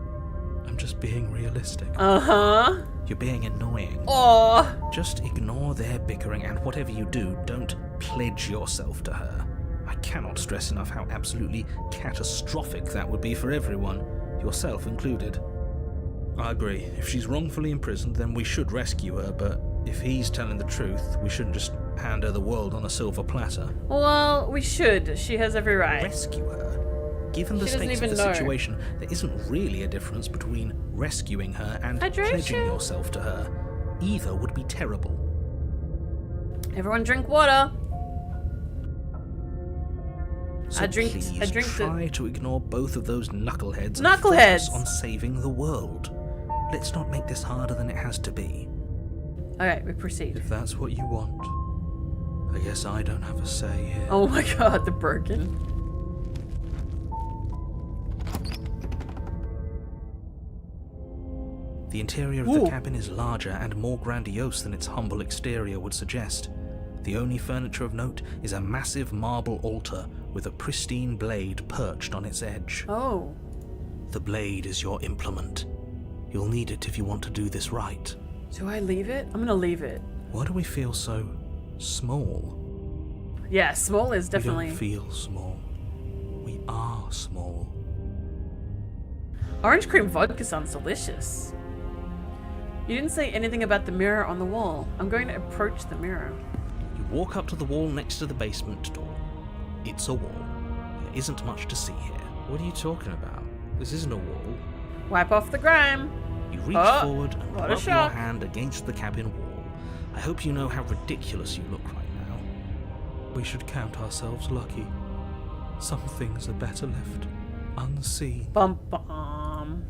I'm just being realistic. Uh-huh. You're being annoying. Oh. Just ignore their bickering, and whatever you do, don't pledge yourself to her. I cannot stress enough how absolutely catastrophic that would be for everyone, yourself included. I agree. If she's wrongfully imprisoned, then we should rescue her, but if he's telling the truth, we shouldn't just hand her the world on a silver platter. Well, we should. She has every right. Rescue her? Given the stakes of the situation, there isn't really a difference between rescuing her and pledging yourself to her. Either would be terrible. Everyone drink water. So I drink try to ignore both of those knuckleheads and focus on saving the world. Let's not make this harder than it has to be. Alright, we proceed. If that's what you want, I guess I don't have a say here. Oh my god, the Broken. The interior of the cabin is larger and more grandiose than its humble exterior would suggest. The only furniture of note is a massive marble altar with a pristine blade perched on its edge. Oh. The blade is your implement. You'll need it if you want to do this right. Do I leave it? I'm gonna leave it. Why do we feel so small? Yeah, small is definitely... We don't feel small. We are small. Orange cream vodka sounds delicious. You didn't say anything about the mirror on the wall. I'm going to approach the mirror. You walk up to the wall next to the basement door. It's a wall. There isn't much to see here. What are you talking about? This isn't a wall. Wipe off the grime. You reach forward and rub your hand against the cabin wall. I hope you know how ridiculous you look right now. We should count ourselves lucky. Some things are better left unseen. Bum bum.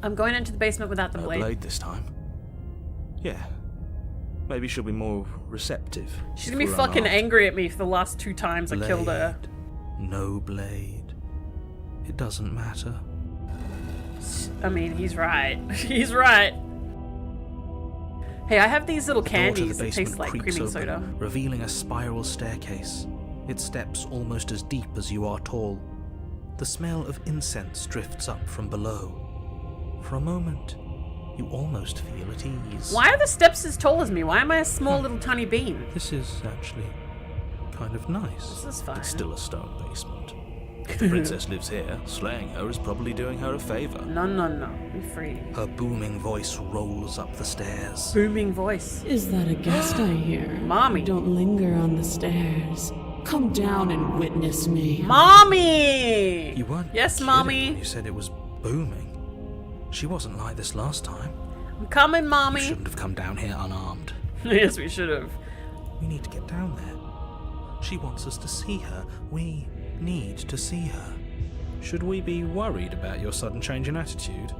I'm going into the basement without the blade. No blade this time. Yeah. Maybe she'll be more receptive. She's gonna be fucking angry at me for the last 2 times I killed her. No blade. It doesn't matter. I mean, he's right. He's right. Hey, I have these little candies that taste like creamy soda. Revealing a spiral staircase. Its steps almost as deep as you are tall. The smell of incense drifts up from below. For a moment, you almost feel at ease. Why are the steps as tall as me? Why am I a small little tiny bean? This is actually kind of nice. This is fine. It's still a stone basement. If the princess lives here, slaying her is probably doing her a favor. No. Be free. Her booming voice rolls up the stairs. Booming voice. Is that a guest I hear? Mommy. Don't linger on the stairs. Come down and witness me. Mommy! You weren't Yes, kidding Mommy. when you said it was booming. She wasn't like this last time. I'm coming, You Mommy. shouldn't have come down here unarmed. Yes, we should have. We need to get down there. She wants us to see her. We need to see her. Should we be worried about your sudden change in attitude?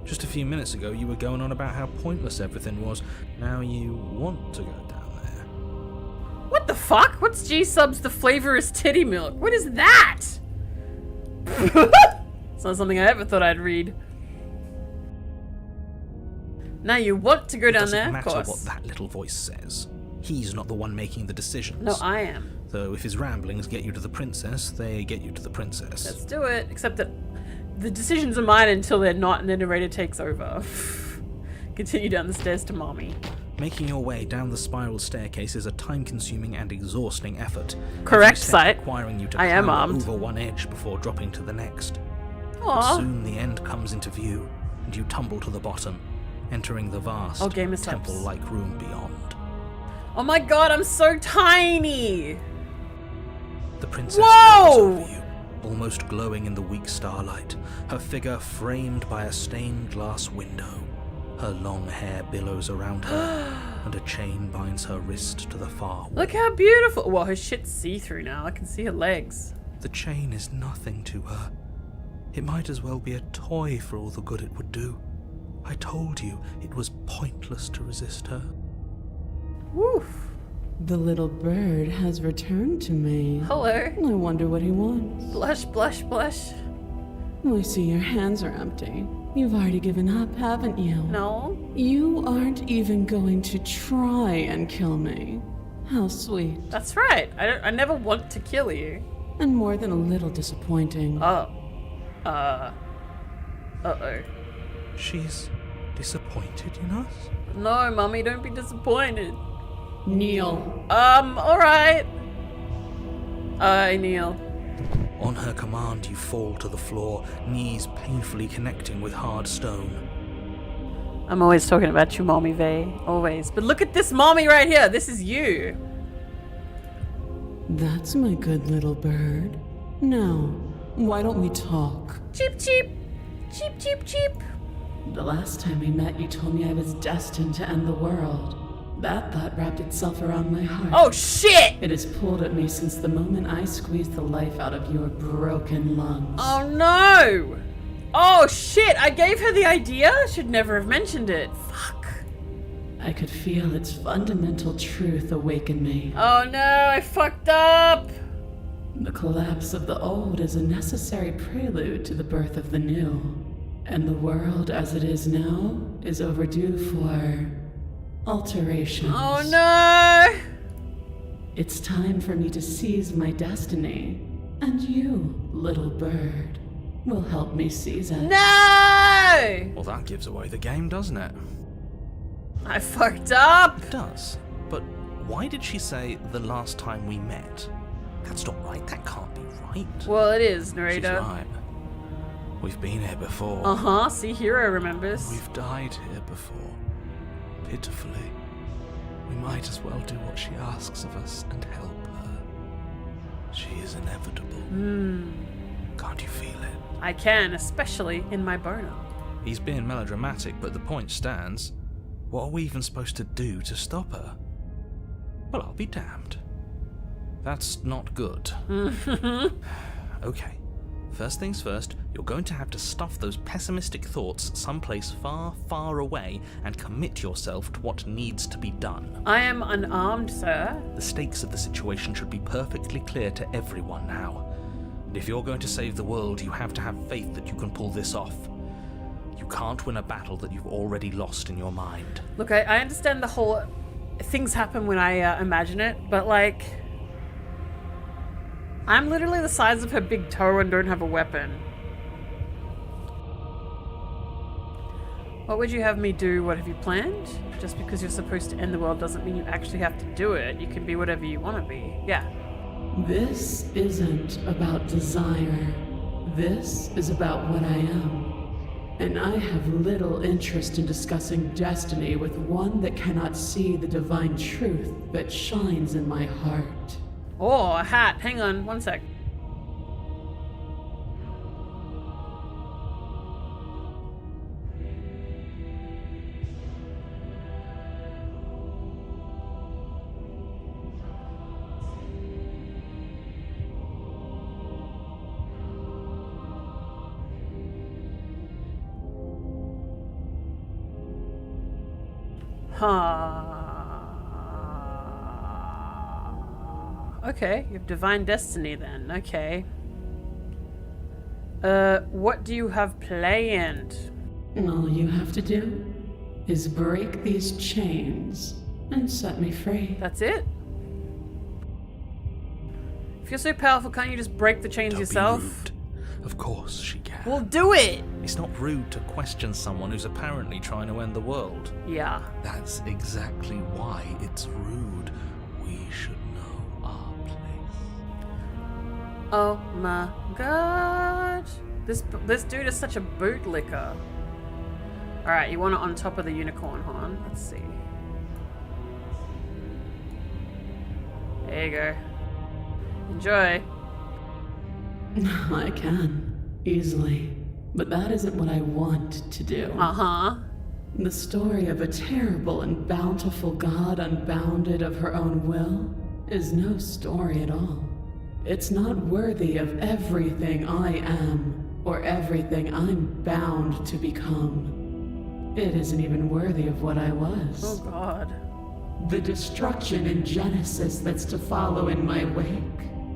Just a few minutes ago you were going on about how pointless everything was. Now you want to go down there. What the fuck? What's G-Subs the flavorous titty milk? What is that? It's not something I ever thought I'd read. Now you want to go down there, It of doesn't matter course. what that little voice says. He's not the one making the decisions. No, I am. So if his ramblings get you to the princess, they get you to the princess. Let's do it. Except that the decisions are mine until they're not, and the narrator takes over. Continue down the stairs to Mommy. Making your way down the spiral staircase is a time-consuming and exhausting effort. Correct, Every step Sight. requiring you to I am clamber armed. over one edge before dropping to the next. But Aww. soon the end comes into view, and you tumble to the bottom, entering the vast, Oh, Game of Subs. temple-like room beyond. Oh my god, I'm so tiny! The princess Whoa! towers over you, almost glowing in the weak starlight, her figure framed by a stained glass window. Her long hair billows around her, and a chain binds her wrist to the far wall. Look how beautiful! Well, her shit's see-through now. I can see her legs. The chain is nothing to her. It might as well be a toy for all the good it would do. I told you it was pointless to resist her. Woof. The little bird has returned to me. Hello. I wonder what he wants. Blush, blush, blush. I see your hands are empty. You've already given up, haven't you? No. You aren't even going to try and kill me. How sweet. That's right. I never want to kill you. And more than a little disappointing. Oh. Uh-oh. She's disappointed in us? No, Mummy, don't be disappointed. Kneel. Alright. I kneel. On her command, you fall to the floor, knees painfully connecting with hard stone. I'm always talking about you, Mommy Vey. Always. But look at this Mommy right here. This is you. That's my good little bird. Now, why don't we talk? Cheep, cheep. Cheep, cheep, cheep. The last time we met, you told me I was destined to end the world. That thought wrapped itself around my heart. Oh, shit! It has pulled at me since the moment I squeezed the life out of your broken lungs. Oh, no! Oh, shit! I gave her the idea? Should never have mentioned it. Fuck. I could feel its fundamental truth awaken me. Oh, no! I fucked up! The collapse of the old is a necessary prelude to the birth of the new. And the world as it is now is overdue for alterations. Oh, no! It's time for me to seize my destiny. And you, little bird, will help me seize it. No! Well, that gives away the game, doesn't it? I fucked up! It does. But why did she say the last time we met? That's not right. That can't be right. Well, it is, She's narrator. right. We've been here before. Uh-huh, see, Hero remembers. We've died here before. Pitifully. We might as well do what she asks of us and help her. She is inevitable. Can't you feel it? I can, especially in my boner. He's being melodramatic, but the point stands. What are we even supposed to do to stop her? Well, I'll be damned. That's not good. Okay. First things first, you're going to have to stuff those pessimistic thoughts someplace far, far away and commit yourself to what needs to be done. I am unarmed, sir. The stakes of the situation should be perfectly clear to everyone now. And if you're going to save the world, you have to have faith that you can pull this off. You can't win a battle that you've already lost in your mind. Look, I understand the whole things happen when I imagine it, but like, I'm literally the size of her big toe and don't have a weapon. What would you have me do? What have you planned? Just because you're supposed to end the world doesn't mean you actually have to do it. You can be whatever you want to be. Yeah. This isn't about desire. This is about what I am. And I have little interest in discussing destiny with one that cannot see the divine truth that shines in my heart. Oh, a hat. Hang on, one sec. Okay, you have divine destiny then. Okay. What do you have planned? All you have to do is break these chains and set me free. That's it? If you're so powerful, can't you just break the chains Don't yourself? be rude. Of course she can. Well, do it! It's not rude to question someone who's apparently trying to end the world. Yeah. That's exactly why it's rude. We should know our place. Oh my god. This dude is such a bootlicker. Alright, you want it on top of the unicorn horn. Let's see. There you go. Enjoy. I can, easily. But that isn't what I want to do. Uh-huh. The story of a terrible and bountiful god unbounded of her own will is no story at all. It's not worthy of everything I am, or everything I'm bound to become. It isn't even worthy of what I was. Oh god. The destruction in Genesis that's to follow in my wake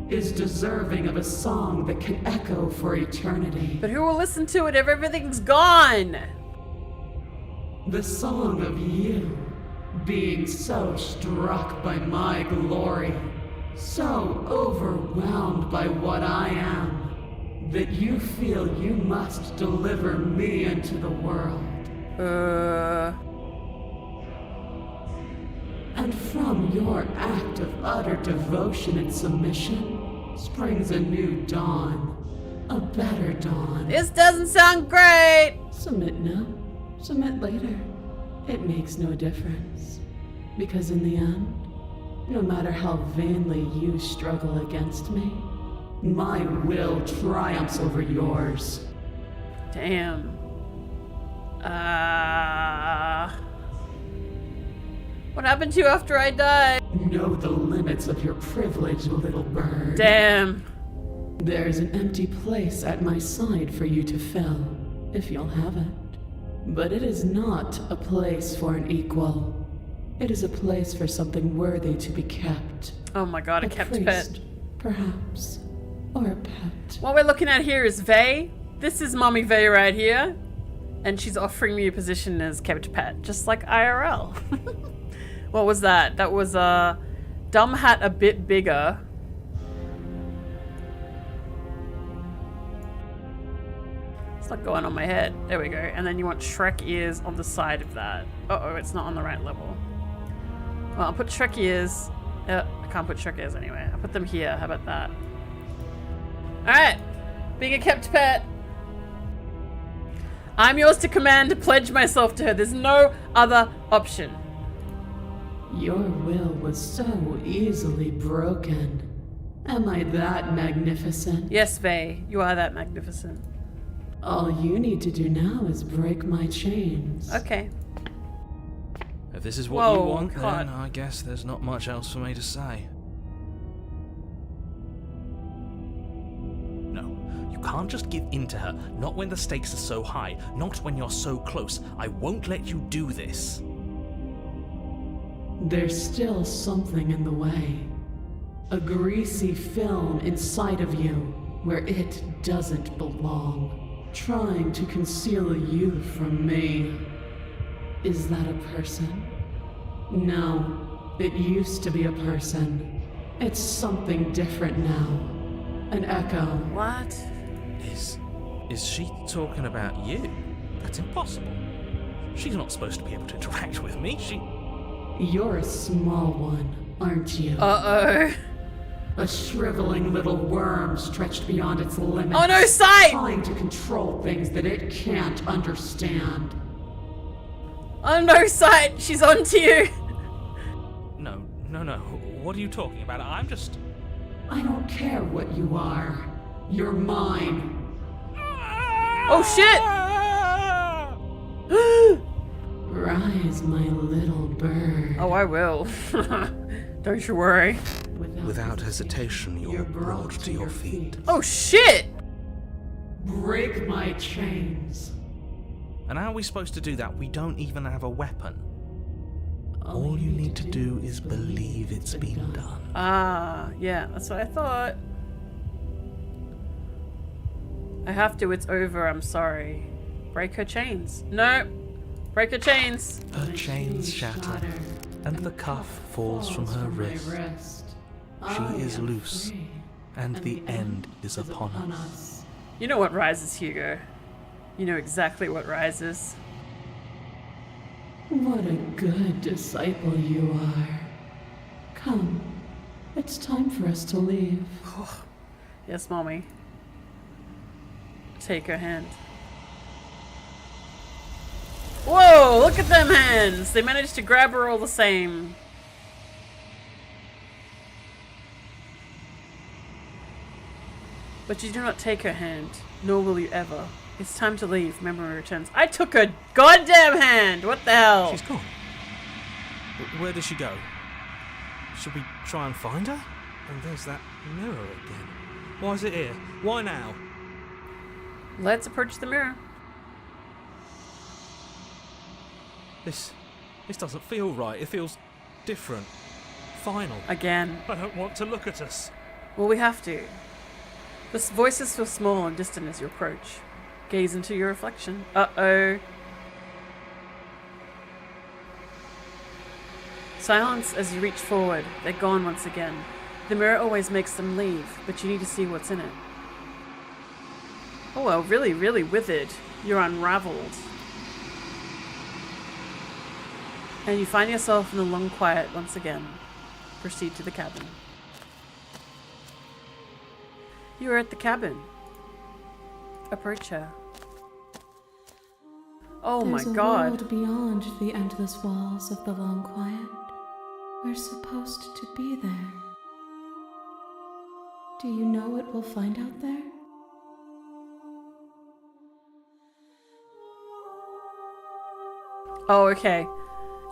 is deserving of a song that can echo for eternity. But who will listen to it if everything's gone? The song of you, being so struck by my glory, so overwhelmed by what I am, that you feel you must deliver me into the world. And from your act of utter devotion and submission springs a new dawn, a better dawn. This doesn't sound great! Submit now, submit later. It makes no difference. Because in the end, no matter how vainly you struggle against me, my will triumphs over yours. Damn. What happened to you after I died? Know the limits of your privilege, little bird. Damn. There's an empty place at my side for you to fill, if you'll have it. But it is not a place for an equal. It is a place for something worthy to be kept. Oh my god, a kept priest, pet. Perhaps. Or a pet. What we're looking at here is Vey. This is Mommy Vey right here. And she's offering me a position as kept pet, just like IRL. What was that? That was a dumb hat a bit bigger. It's not going on my head. There we go. And then you want Shrek ears on the side of that. Uh-oh, it's not on the right level. Well, I'll put Shrek ears. I can't put Shrek ears anyway. I'll put them here. How about that? Alright. Being a kept pet. I'm yours to command, to pledge myself to her. There's no other option. Your will was so easily broken. Am I that magnificent? Yes, Vey, you are that magnificent. All you need to do now is break my chains. Okay. If this is what you Whoa, want, God. then I guess there's not much else for me to say. No, you can't just give in to her. Not when the stakes are so high. Not when you're so close. I won't let you do this. There's still something in the way. A greasy film inside of you where it doesn't belong. Trying to conceal you from me. Is that a person? No, it used to be a person. It's something different now. An echo. What? Is she talking about you? That's impossible. She's not supposed to be able to interact with me. You're a small one, aren't you? Uh-oh. A shriveling little worm stretched beyond its limits. Oh no, Sight! Trying to control things that it can't understand. Oh no, Sight! She's onto you! No. What are you talking about? I'm just... I don't care what you are. You're mine. Oh shit! Rise, my little bird. Oh, I will. Don't you worry. Without hesitation, you're brought to your feet. Oh shit! Break my chains. And how are we supposed to do that? We don't even have a weapon. All you need to do is believe it's been done. Ah, yeah, that's what I thought. I have to, it's over, I'm sorry. Break her chains. No! Break her chains! Her chains shatter, and the cuff falls from her wrist. She is loose, and the end is upon us. You know what rises, Hugo. You know exactly what rises. What a good disciple you are. Come, it's time for us to leave. Yes, Mommy. Take her hand. Whoa, look at them hands! They managed to grab her all the same. But you do not take her hand, nor will you ever. It's time to leave. Memory returns. I took her goddamn hand! What the hell? She's gone. Where does she go? Should we try and find her? And there's that mirror again. Why is it here? Why now? Let's approach the mirror. This doesn't feel right. It feels different. Final. Again. I don't want to look at us. Well, we have to. The voices feel small and distant as you approach. Gaze into your reflection. Uh-oh. Silence as you reach forward. They're gone once again. The mirror always makes them leave, but you need to see what's in it. Oh well, really, really withered. You're unraveled. And you find yourself in the long quiet once again. Proceed to the cabin. You are at the cabin. Approach her. Oh my God. There's a world beyond the endless walls of the long quiet. We're supposed to be there. Do you know what we'll find out there? Oh, okay.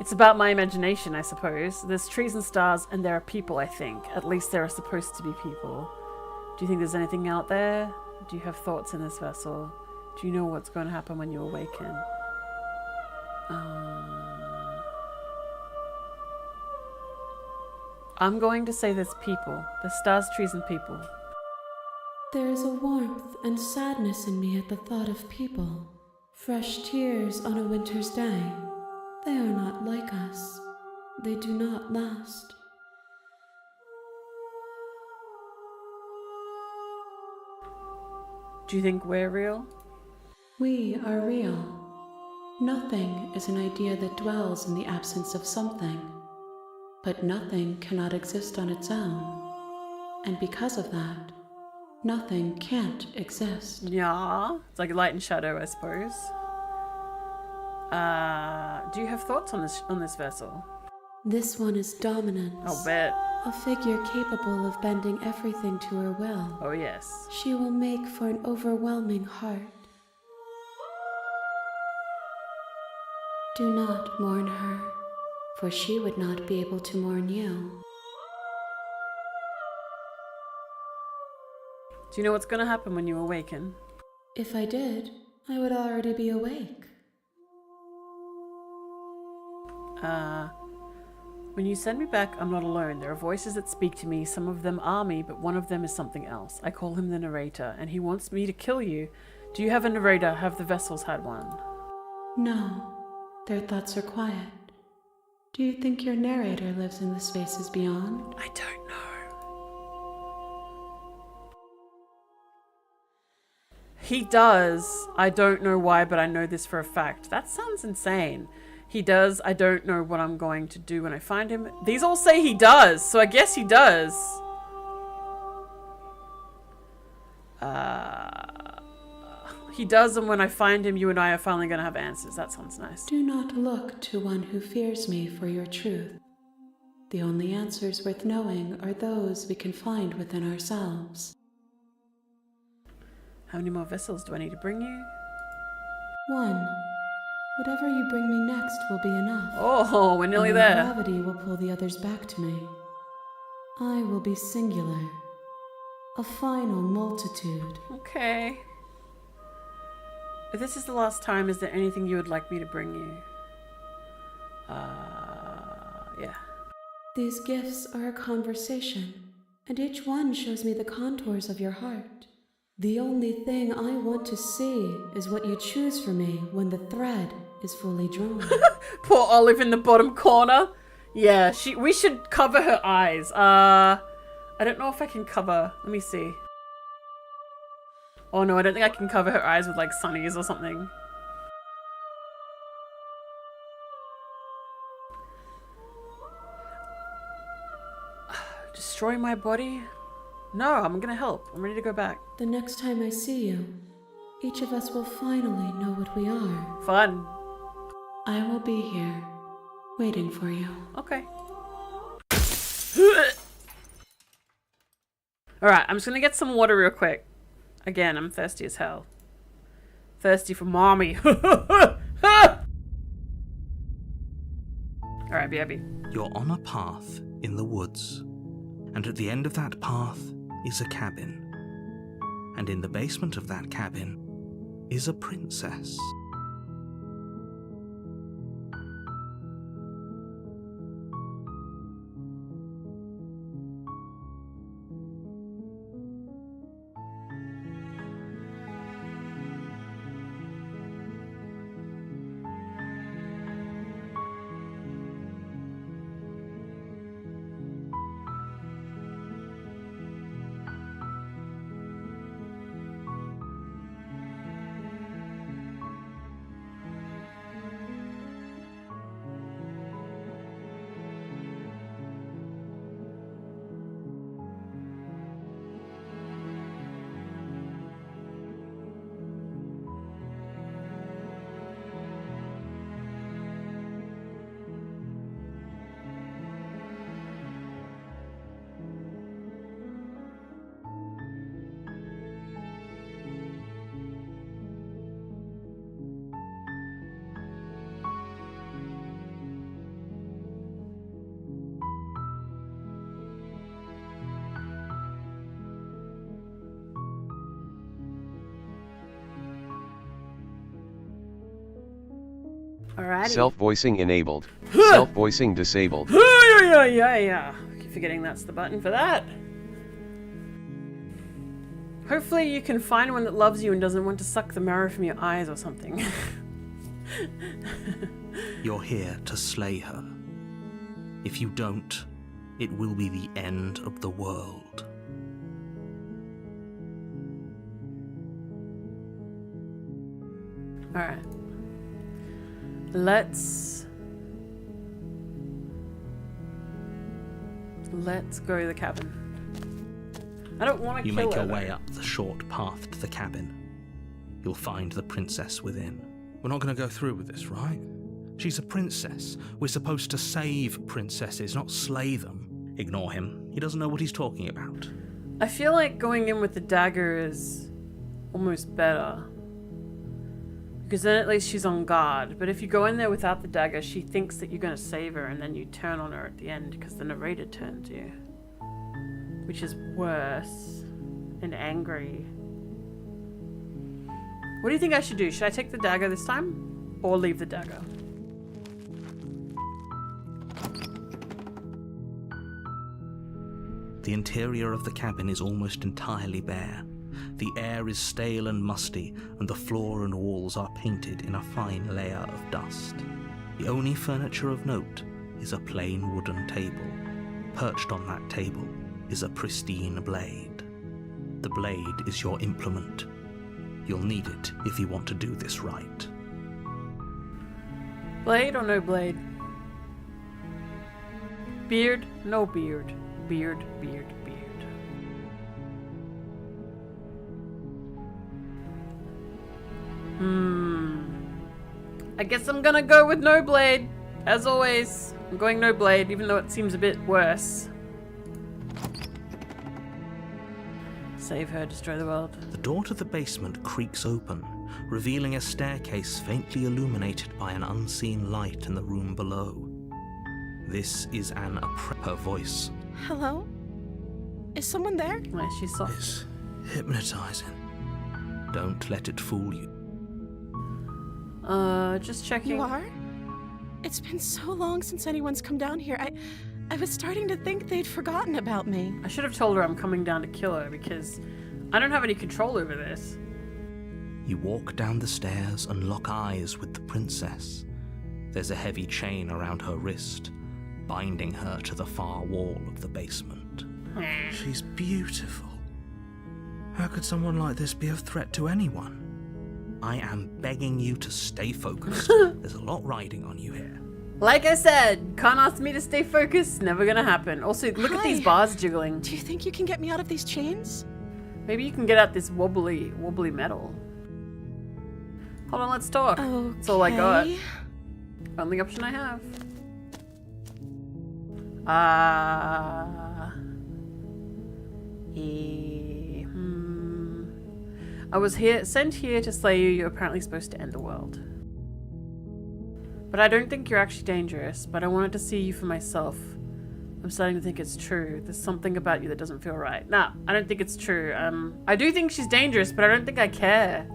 It's about my imagination, I suppose. There's trees and stars, and there are people, I think. At least there are supposed to be people. Do you think there's anything out there? Do you have thoughts in this vessel? Do you know what's going to happen when you awaken? I'm going to say there's people. There's stars, trees, and people. There is a warmth and sadness in me at the thought of people. Fresh tears on a winter's day. They are not like us. They do not last. Do you think we're real? We are real. Nothing is an idea that dwells in the absence of something. But nothing cannot exist on its own. And because of that, nothing can't exist. Yeah, it's like light and shadow, I suppose. Do you have thoughts on this vessel? This one is dominance. I'll bet. A figure capable of bending everything to her will. Oh yes. She will make for an overwhelming heart. Do not mourn her, for she would not be able to mourn you. Do you know what's going to happen when you awaken? If I did, I would already be awake. When you send me back, I'm not alone. There are voices that speak to me. Some of them are me, but one of them is something else. I call him the narrator, and he wants me to kill you. Do you have a narrator? Have the vessels had one? No, their thoughts are quiet. Do you think your narrator lives in the spaces beyond? I don't know. He does. I don't know why, but I know this for a fact. That sounds insane. He does. I don't know what I'm going to do when I find him. These all say he does, so I guess he does. He does, and when I find him, you and I are finally going to have answers. That sounds nice. Do not look to one who fears me for your truth. The only answers worth knowing are those we can find within ourselves. How many more vessels do I need to bring you? 1. Whatever you bring me next will be enough. Oh, we're nearly And then there. Gravity will pull the others back to me. I will be singular. A final multitude. Okay. If this is the last time, is there anything you would like me to bring you? Yeah. These gifts are a conversation, and each one shows me the contours of your heart. The only thing I want to see is what you choose for me when the thread is fully drawn. Poor Olive in the bottom corner. Yeah, we should cover her eyes. I don't know if I can cover. Let me see. Oh no, I don't think I can cover her eyes with like sunnies or something. Destroy my body? No, I'm gonna help. I'm ready to go back. The next time I see you, each of us will finally know what we are. Fun. I will be here, waiting for you. Okay. Alright, I'm just gonna get some water real quick. Again, I'm thirsty as hell. Thirsty for mommy. Alright, BRB. You're on a path in the woods, and at the end of that path is a cabin. And in the basement of that cabin is a princess. Alrighty. Self-voicing enabled. Self-voicing disabled. Yeah. Keep forgetting that's the button for that. Hopefully you can find one that loves you and doesn't want to suck the marrow from your eyes or something. You're here to slay her. If you don't, it will be the end of the world. Alright. Let's go to the cabin. I don't want to You kill make her. your way up the short path to the cabin. You'll find the princess within. We're not going to go through with this, right? She's a princess. We're supposed to save princesses, not slay them. Ignore him. He doesn't know what he's talking about. I feel like going in with the dagger is almost better. Because then at least she's on guard. But if you go in there without the dagger, she thinks that you're going to save her and then you turn on her at the end because the narrator turns you. Which is worse and angry. What do you think I should do? Should I take the dagger this time? Or leave the dagger? The interior of the cabin is almost entirely bare. The air is stale and musty, and the floor and walls are painted in a fine layer of dust. The only furniture of note is a plain wooden table. Perched on that table is a pristine blade. The blade is your implement. You'll need it if you want to do this right. Blade or no blade? Beard? No beard. Beard, beard, beard. I guess I'm gonna go with no blade. As always, I'm going no blade, even though it seems a bit worse. Save her, destroy the world. The door to the basement creaks open, revealing a staircase faintly illuminated by an unseen light in the room below. This is an her voice. Hello? Is someone there? Why, she's soft. It's hypnotizing. Don't let it fool you. Just checking. You are? It's been so long since anyone's come down here. I was starting to think they'd forgotten about me. I should have told her I'm coming down to kill her because I don't have any control over this. You walk down the stairs and lock eyes with the princess. There's a heavy chain around her wrist, binding her to the far wall of the basement. She's beautiful. How could someone like this be a threat to anyone? I am begging you to stay focused. There's a lot riding on you here. Like I said, can't ask me to stay focused, never gonna happen. Also, look at these bars jiggling. Do you think you can get me out of these chains? Maybe you can get out this wobbly metal. Hold on, let's talk. Okay. That's all I got. Only option I have. I was sent here to slay you. You're apparently supposed to end the world. But I don't think you're actually dangerous, but I wanted to see you for myself. I'm starting to think it's true. There's something about you that doesn't feel right. Nah, I don't think it's true. I do think she's dangerous, but I don't think I care.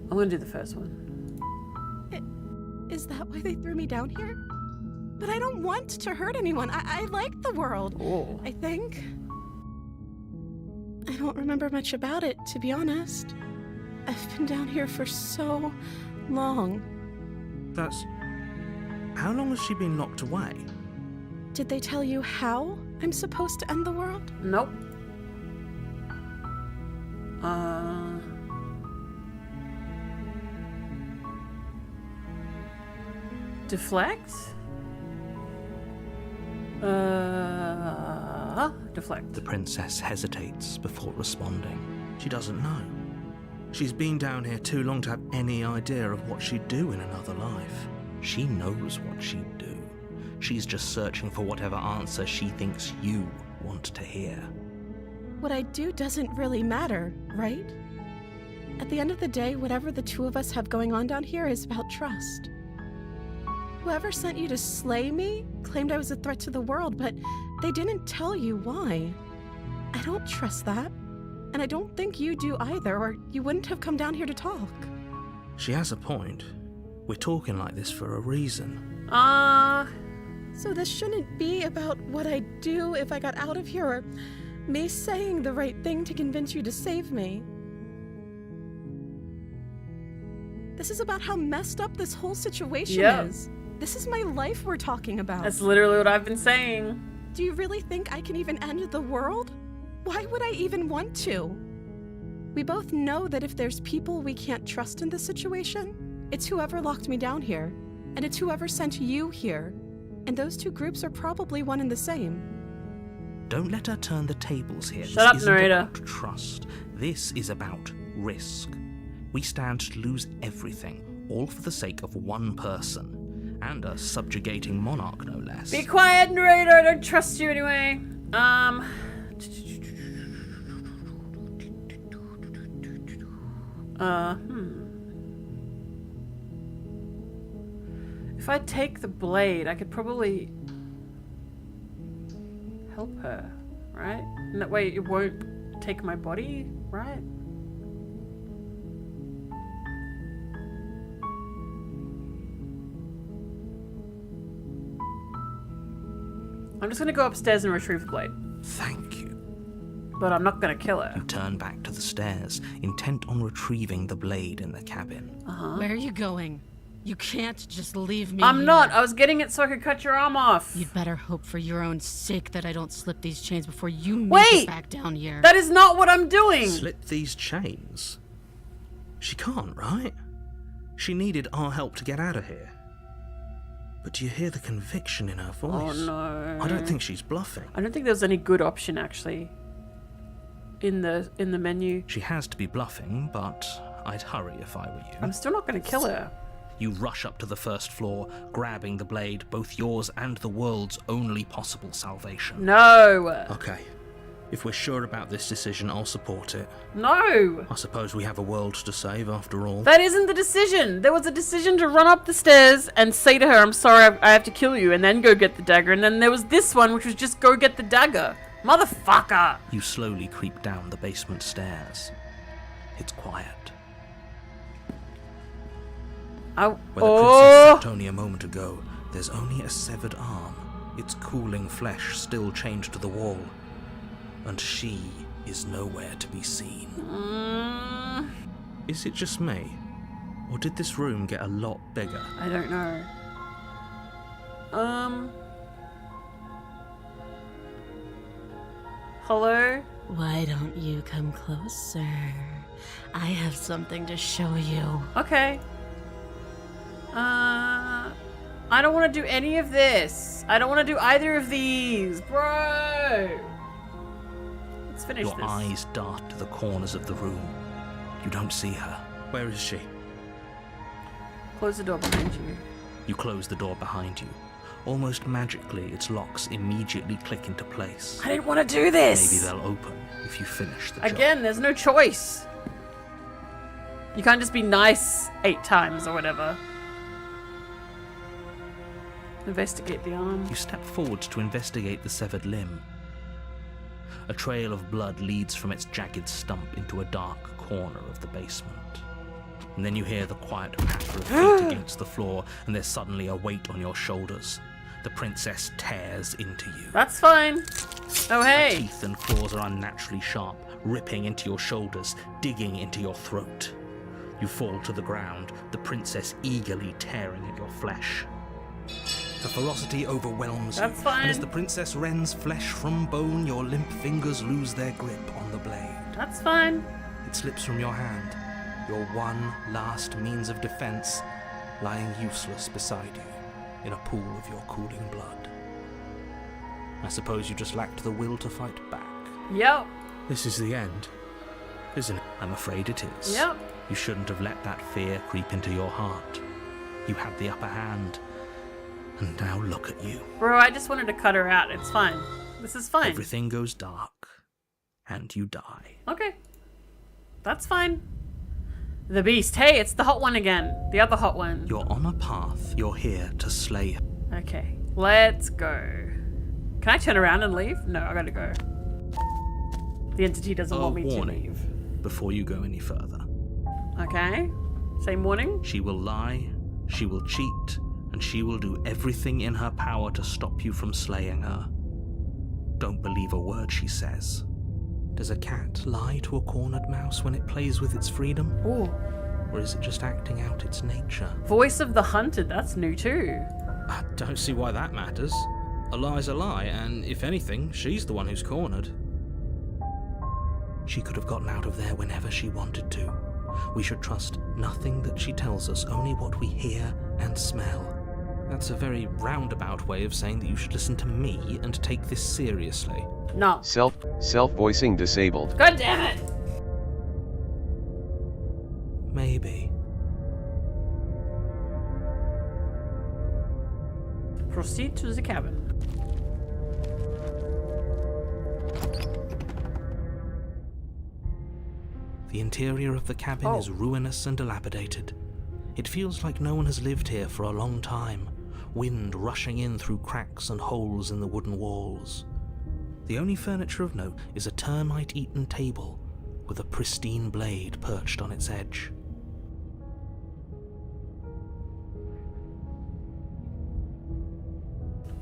I'm gonna do the first one. Is that why they threw me down here? But I don't want to hurt anyone. I like the world. Oh. I think. I don't remember much about it, to be honest. I've been down here for so long. How long has she been locked away? Did they tell you how I'm supposed to end the world? Nope. Deflect? Deflect. The princess hesitates before responding. She doesn't know. She's been down here too long to have any idea of what she'd do in another life. She knows what she'd do. She's just searching for whatever answer she thinks you want to hear. What I do doesn't really matter, right? At the end of the day, whatever the two of us have going on down here is about trust. Whoever sent you to slay me claimed I was a threat to the world, but they didn't tell you why. I don't trust that, and I don't think you do either, or you wouldn't have come down here to talk. She has a point. We're talking like this for a reason. So this shouldn't be about what I'd do if I got out of here, or me saying the right thing to convince you to save me. This is about how messed up this whole situation is. This is my life we're talking about. That's literally what I've been saying. Do you really think I can even end the world? Why would I even want to? We both know that if there's people we can't trust in this situation, it's whoever locked me down here, and it's whoever sent you here. And those two groups are probably one and the same. Don't let her turn the tables here. Shut up, this isn't narrator. About trust. This is about risk. We stand to lose everything, all for the sake of one person. And a subjugating monarch, no less. Be quiet, narrator. I don't trust you anyway. If I take the blade, I could probably help her, right? And that way it won't take my body, right? I'm just gonna go upstairs and retrieve the blade. Thank you. But I'm not gonna kill her. You turn back to the stairs, intent on retrieving the blade in the cabin. Where are you going? You can't just leave me I'm here. not. I was getting it so I could cut your arm off. You'd better hope for your own sake that I don't slip these chains before you make it back down here. That is not what I'm doing. Slip these chains? She can't, right? She needed our help to get out of here. But do you hear the conviction in her voice? Oh no. I don't think she's bluffing. I don't think there's any good option actually in the menu. She has to be bluffing, but I'd hurry if I were you. I'm still not going to kill her. You rush up to the first floor, grabbing the blade, both yours and the world's only possible salvation. No. Okay. If we're sure about this decision, I'll support it. No. I suppose we have a world to save after all. That isn't the decision. There was a decision to run up the stairs and say to her, I'm sorry, I have to kill you, and then go get the dagger. And then there was this one, which was just go get the dagger. Motherfucker. You slowly creep down the basement stairs. It's quiet. Where the princess sat only a moment ago, there's only a severed arm, its cooling flesh still chained to the wall. And she is nowhere to be seen. Is it just me? Or did this room get a lot bigger? I don't know. Hello? Why don't you come closer? I have something to show you. Okay. I don't want to do any of this. I don't want to do either of these. Bro! Let's finish Your this. eyes dart to the corners of the room. You don't see her. Where is she? Close the door behind you. You close the door behind you. Almost magically, its locks immediately click into place. I didn't want to do this! Maybe they'll open if you finish the job. Again, there's no choice. You can't just be nice 8 times or whatever. Investigate the arm. You step forward to investigate the severed limb. A trail of blood leads from its jagged stump into a dark corner of the basement. And then you hear the quiet patter of feet against the floor, and there's suddenly a weight on your shoulders. The princess tears into you. That's fine. Oh, hey. Her teeth and claws are unnaturally sharp, ripping into your shoulders, digging into your throat. You fall to the ground, the princess eagerly tearing at your flesh. The ferocity overwhelms you, That's fine. and as the princess rends flesh from bone, your limp fingers lose their grip on the blade. That's fine. It slips from your hand, your one last means of defense lying useless beside you in a pool of your cooling blood. I suppose you just lacked the will to fight back. Yep. This is the end, isn't it? I'm afraid it is. Yep. You shouldn't have let that fear creep into your heart. You had the upper hand. And now look at you. Bro, I just wanted to cut her out. It's fine. This is fine. Everything goes dark. And you die. Okay. That's fine. The beast. Hey, it's the hot one again. The other hot one. You're on a path. You're here to slay her. Okay. Let's go. Can I turn around and leave? No, I gotta go. The entity doesn't want me to leave. Before you go any further. Okay. Same warning. She will lie. She will cheat. And she will do everything in her power to stop you from slaying her. Don't believe a word she says. Does a cat lie to a cornered mouse when it plays with its freedom? Ooh. Or is it just acting out its nature? Voice of the hunted, that's new too. I don't see why that matters. A lie's a lie, and if anything, she's the one who's cornered. She could have gotten out of there whenever she wanted to. We should trust nothing that she tells us, only what we hear and smell. That's a very roundabout way of saying that you should listen to me and take this seriously. No. Self-voicing disabled. God damn it! Maybe. Proceed to the cabin. The interior of the cabin is ruinous and dilapidated. It feels like no one has lived here for a long time, wind rushing in through cracks and holes in the wooden walls. The only furniture of note is a termite-eaten table with a pristine blade perched on its edge.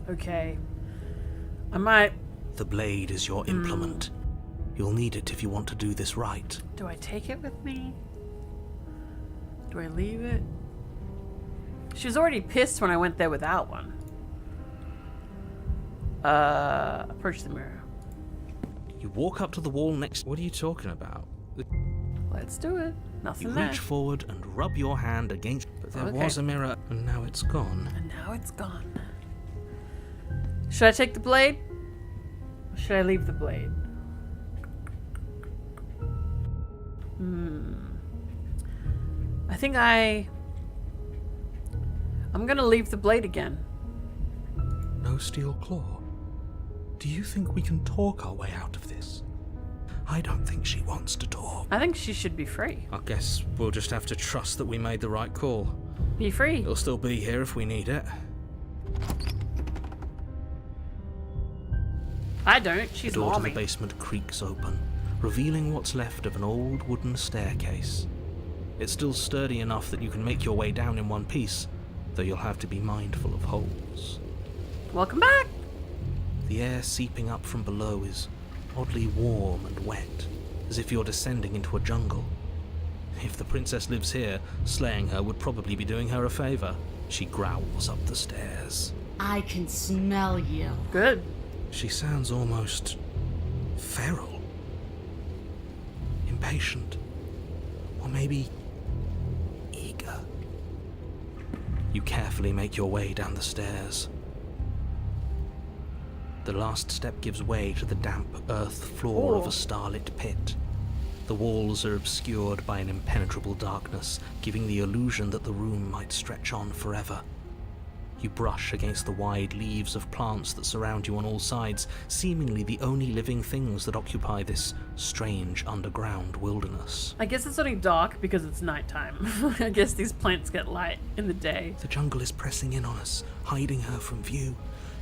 Okay. I might... The blade is your implement. You'll need it if you want to do this right. Do I take it with me? Do I leave it? She was already pissed when I went there without one. Approach the mirror. You walk up to the wall next... What are you talking about? Let's do it. Nothing You there. reach forward and rub your hand against, but there Okay. was a mirror, and now it's gone. And now it's gone. Should I take the blade? Or should I leave the blade? I think I'm gonna leave the blade again. No steel claw. Do you think we can talk our way out of this? I don't think she wants to talk. I think she should be free. I guess we'll just have to trust that we made the right call. Be free. It'll still be here if we need it. I don't. She's The door to mommy. the basement creaks open, revealing what's left of an old wooden staircase. It's still sturdy enough that you can make your way down in one piece, though you'll have to be mindful of holes. Welcome back. The air seeping up from below is oddly warm and wet, as if you're descending into a jungle. If the princess lives here, slaying her would probably be doing her a favor. She growls up the stairs. I can smell you. Good. She sounds almost feral. Impatient. Or maybe eager. You carefully make your way down the stairs. The last step gives way to the damp earth floor of a starlit pit. The walls are obscured by an impenetrable darkness, giving the illusion that the room might stretch on forever. You brush against the wide leaves of plants that surround you on all sides, seemingly the only living things that occupy this strange underground wilderness. I guess it's only dark because it's nighttime. I guess these plants get light in the day. The jungle is pressing in on us, hiding her from view.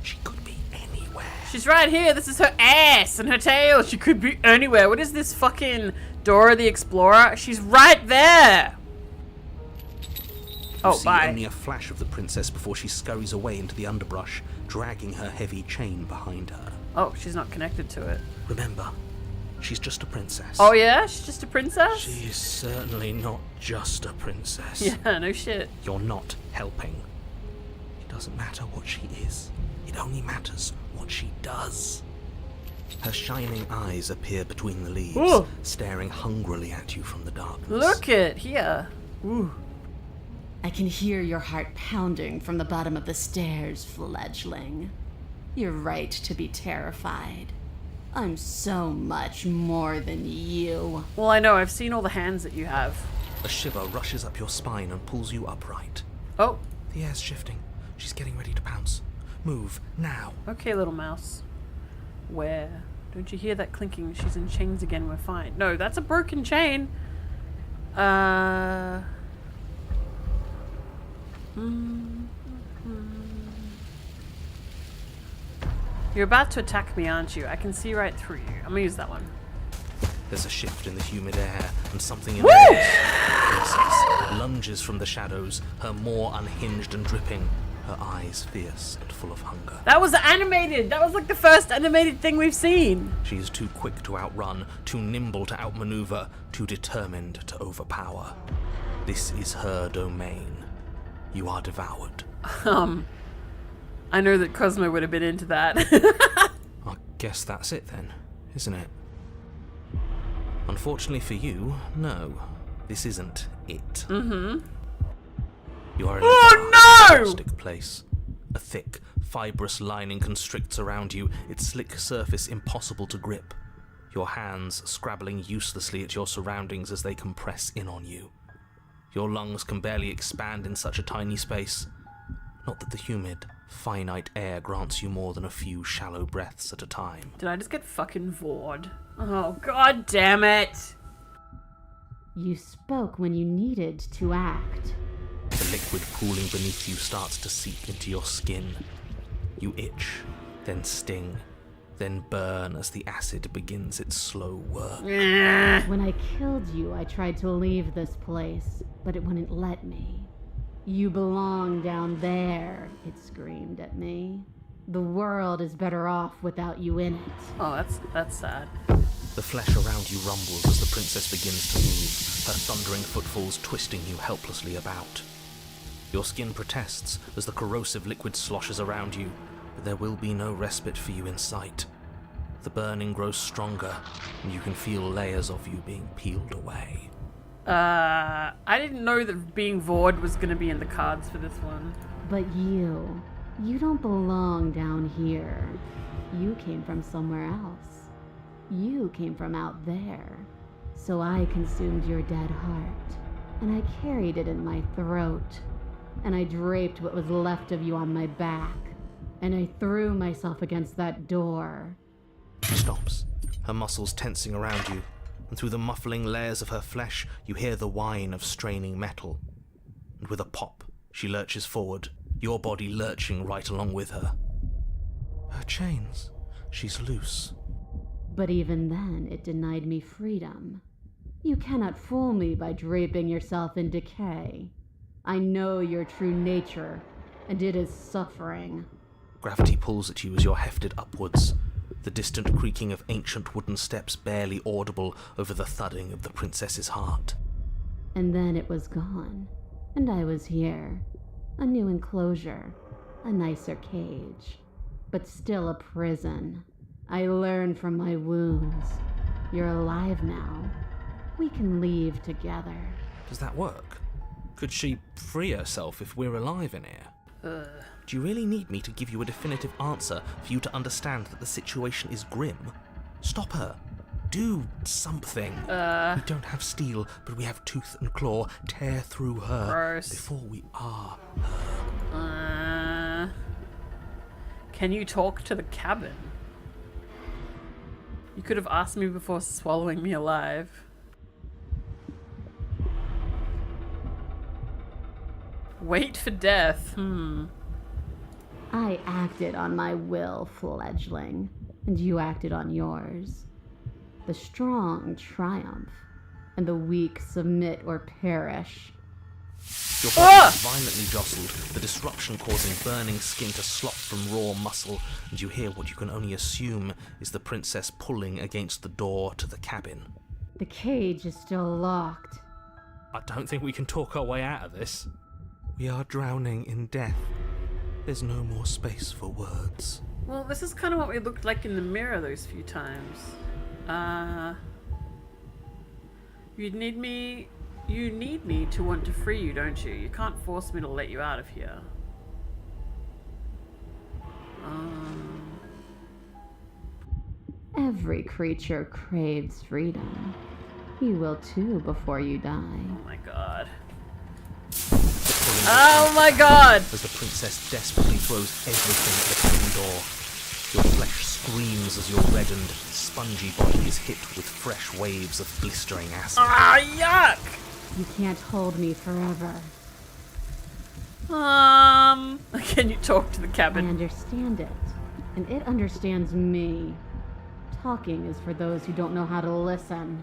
She could be anywhere. She's right here. This is her ass and her tail. She could be anywhere. What is this fucking Dora the Explorer? She's right there. You Oh, see bye. only a flash of the princess before she scurries away into the underbrush, dragging her heavy chain behind her. Oh, she's not connected to it. Remember, she's just a princess. Oh yeah? She's just a princess? She is certainly not just a princess. Yeah, no shit. You're not helping. It doesn't matter what she is. It only matters what she does. Her shining eyes appear between the leaves, Ooh. staring hungrily at you from the darkness. Look at here. Ooh. I can hear your heart pounding from the bottom of the stairs, fledgling. You're right to be terrified. I'm so much more than you. Well, I know. I've seen all the hands that you have. A shiver rushes up your spine and pulls you upright. Oh. The air's shifting. She's getting ready to pounce. Move, now. Okay, little mouse. Where? Don't you hear that clinking? She's in chains again. We're fine. No, that's a broken chain. You're about to attack me, aren't you? I can see right through you. I'm gonna use that one. There's a shift in the humid air, and something in the princess lunges from the shadows, her maw unhinged and dripping, her eyes fierce and full of hunger. That was animated! That was like the first animated thing we've seen! She is too quick to outrun, too nimble to outmaneuver, too determined to overpower. This is her domain. You are devoured. I know that Cosmo would have been into that. I guess that's it then, isn't it? Unfortunately for you, no. This isn't it. Mm-hmm. You are in Oh, a no! plastic place. A thick, fibrous lining constricts around you, its slick surface impossible to grip. Your hands scrabbling uselessly at your surroundings as they compress in on you. Your lungs can barely expand in such a tiny space. Not that the humid, finite air grants you more than a few shallow breaths at a time. Did I just get fucking vored? Oh, god damn it! You spoke when you needed to act. The liquid pooling beneath you starts to seep into your skin. You itch, then sting, then burn as the acid begins its slow work. When I killed you, I tried to leave this place, but it wouldn't let me. You belong down there, it screamed at me. The world is better off without you in it. Oh, that's sad. The flesh around you rumbles as the princess begins to move, her thundering footfalls twisting you helplessly about. Your skin protests as the corrosive liquid sloshes around you, but there will be no respite for you in sight. The burning grows stronger, and you can feel layers of you being peeled away. I didn't know that being Vord was gonna be in the cards for this one. But you don't belong down here. You came from somewhere else. You came from out there. So I consumed your dead heart, and I carried it in my throat, and I draped what was left of you on my back, and I threw myself against that door. She stops, her muscles tensing around you, and through the muffling layers of her flesh, you hear the whine of straining metal. And with a pop, she lurches forward, your body lurching right along with her. Her chains. She's loose. But even then, it denied me freedom. You cannot fool me by draping yourself in decay. I know your true nature, and it is suffering. Gravity pulls at you as you're hefted upwards, the distant creaking of ancient wooden steps barely audible over the thudding of the princess's heart. And then it was gone, and I was here. A new enclosure, a nicer cage, but still a prison. I learned from my wounds. You're alive now. We can leave together. Does that work? Could she free herself if we're alive in here? Do you really need me to give you a definitive answer for you to understand that the situation is grim? Stop her. Do something. We don't have steel, but we have tooth and claw. Tear through her Gross. before we are her. Can you talk to the cabin? You could have asked me before swallowing me alive. Wait for death. I acted on my will, fledgling, and you acted on yours. The strong triumph, and the weak submit or perish. Your body is violently jostled, the disruption causing burning skin to slop from raw muscle, and you hear what you can only assume is the princess pulling against the door to the cabin. The cage is still locked. I don't think we can talk our way out of this. We are drowning in death. There's no more space for words. Well, this is kind of what we looked like in the mirror those few times. You need me to want to free you, don't you? You can't force me to let you out of here. Every creature craves freedom. You will too before you die. Oh my god. Oh my god! As the princess desperately throws everything at the cabin door. Your flesh screams as your reddened, spongy body is hit with fresh waves of blistering acid. Ah, yuck! You can't hold me forever. Can you talk to the cabin? I understand it, and it understands me. Talking is for those who don't know how to listen.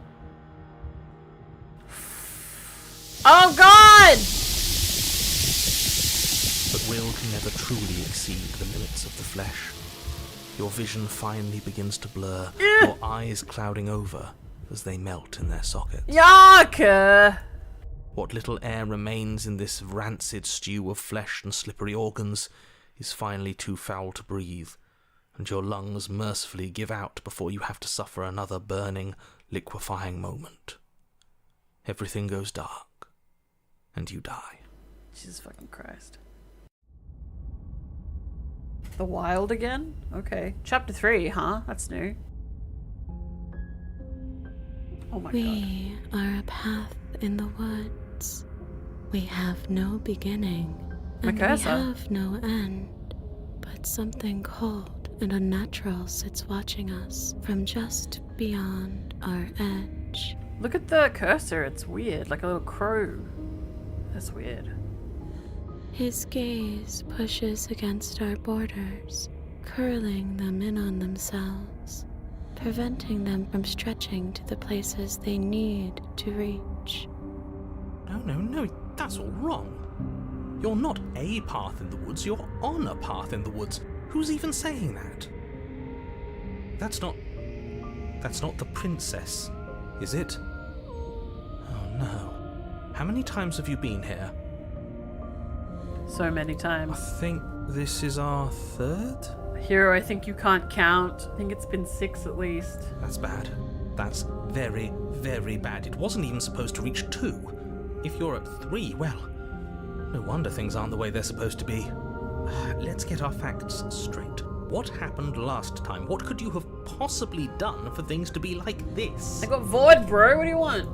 Oh god! But will can never truly exceed the limits of the flesh. Your vision finally begins to blur, your eyes clouding over as they melt in their sockets. Yuck! What little air remains in this rancid stew of flesh and slippery organs is finally too foul to breathe, and your lungs mercifully give out before you have to suffer another burning, liquefying moment. Everything goes dark, and you die. Jesus fucking Christ. The Wild again? Okay. Chapter 3, huh? That's new. Oh my god. We are a path in the woods. We have no beginning, and we have no end. But something cold and unnatural sits watching us from just beyond our edge. Look at the cursor, it's weird, like a little crow. That's weird. His gaze pushes against our borders, curling them in on themselves, preventing them from stretching to the places they need to reach. No, that's all wrong. You're not a path in the woods, you're on a path in the woods. Who's even saying that? That's not the princess, is it? Oh no. How many times have you been here? So many I times. think this is our third? Hero, I think you can't count. I think it's been 6 at least. That's bad. That's very, very bad. It wasn't even supposed to reach 2. If you're at 3, well, no wonder things aren't the way they're supposed to be. Let's get our facts straight. What happened last time? What could you have possibly done for things to be like this? I got void, bro. What do you want?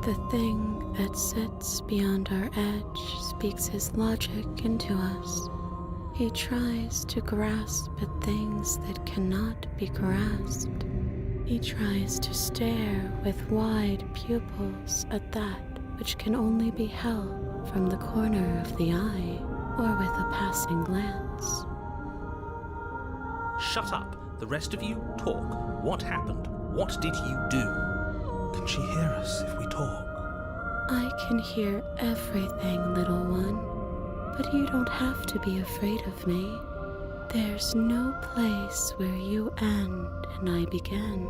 The thing that sits beyond our edge speaks his logic into us. He tries to grasp at things that cannot be grasped. He tries to stare with wide pupils at that which can only be held from the corner of the eye or with a passing glance. Shut up. The rest of you, talk. What happened? What did you do? Can she hear us if we talk? I can hear everything, little one, but you don't have to be afraid of me. There's no place where you end and I begin.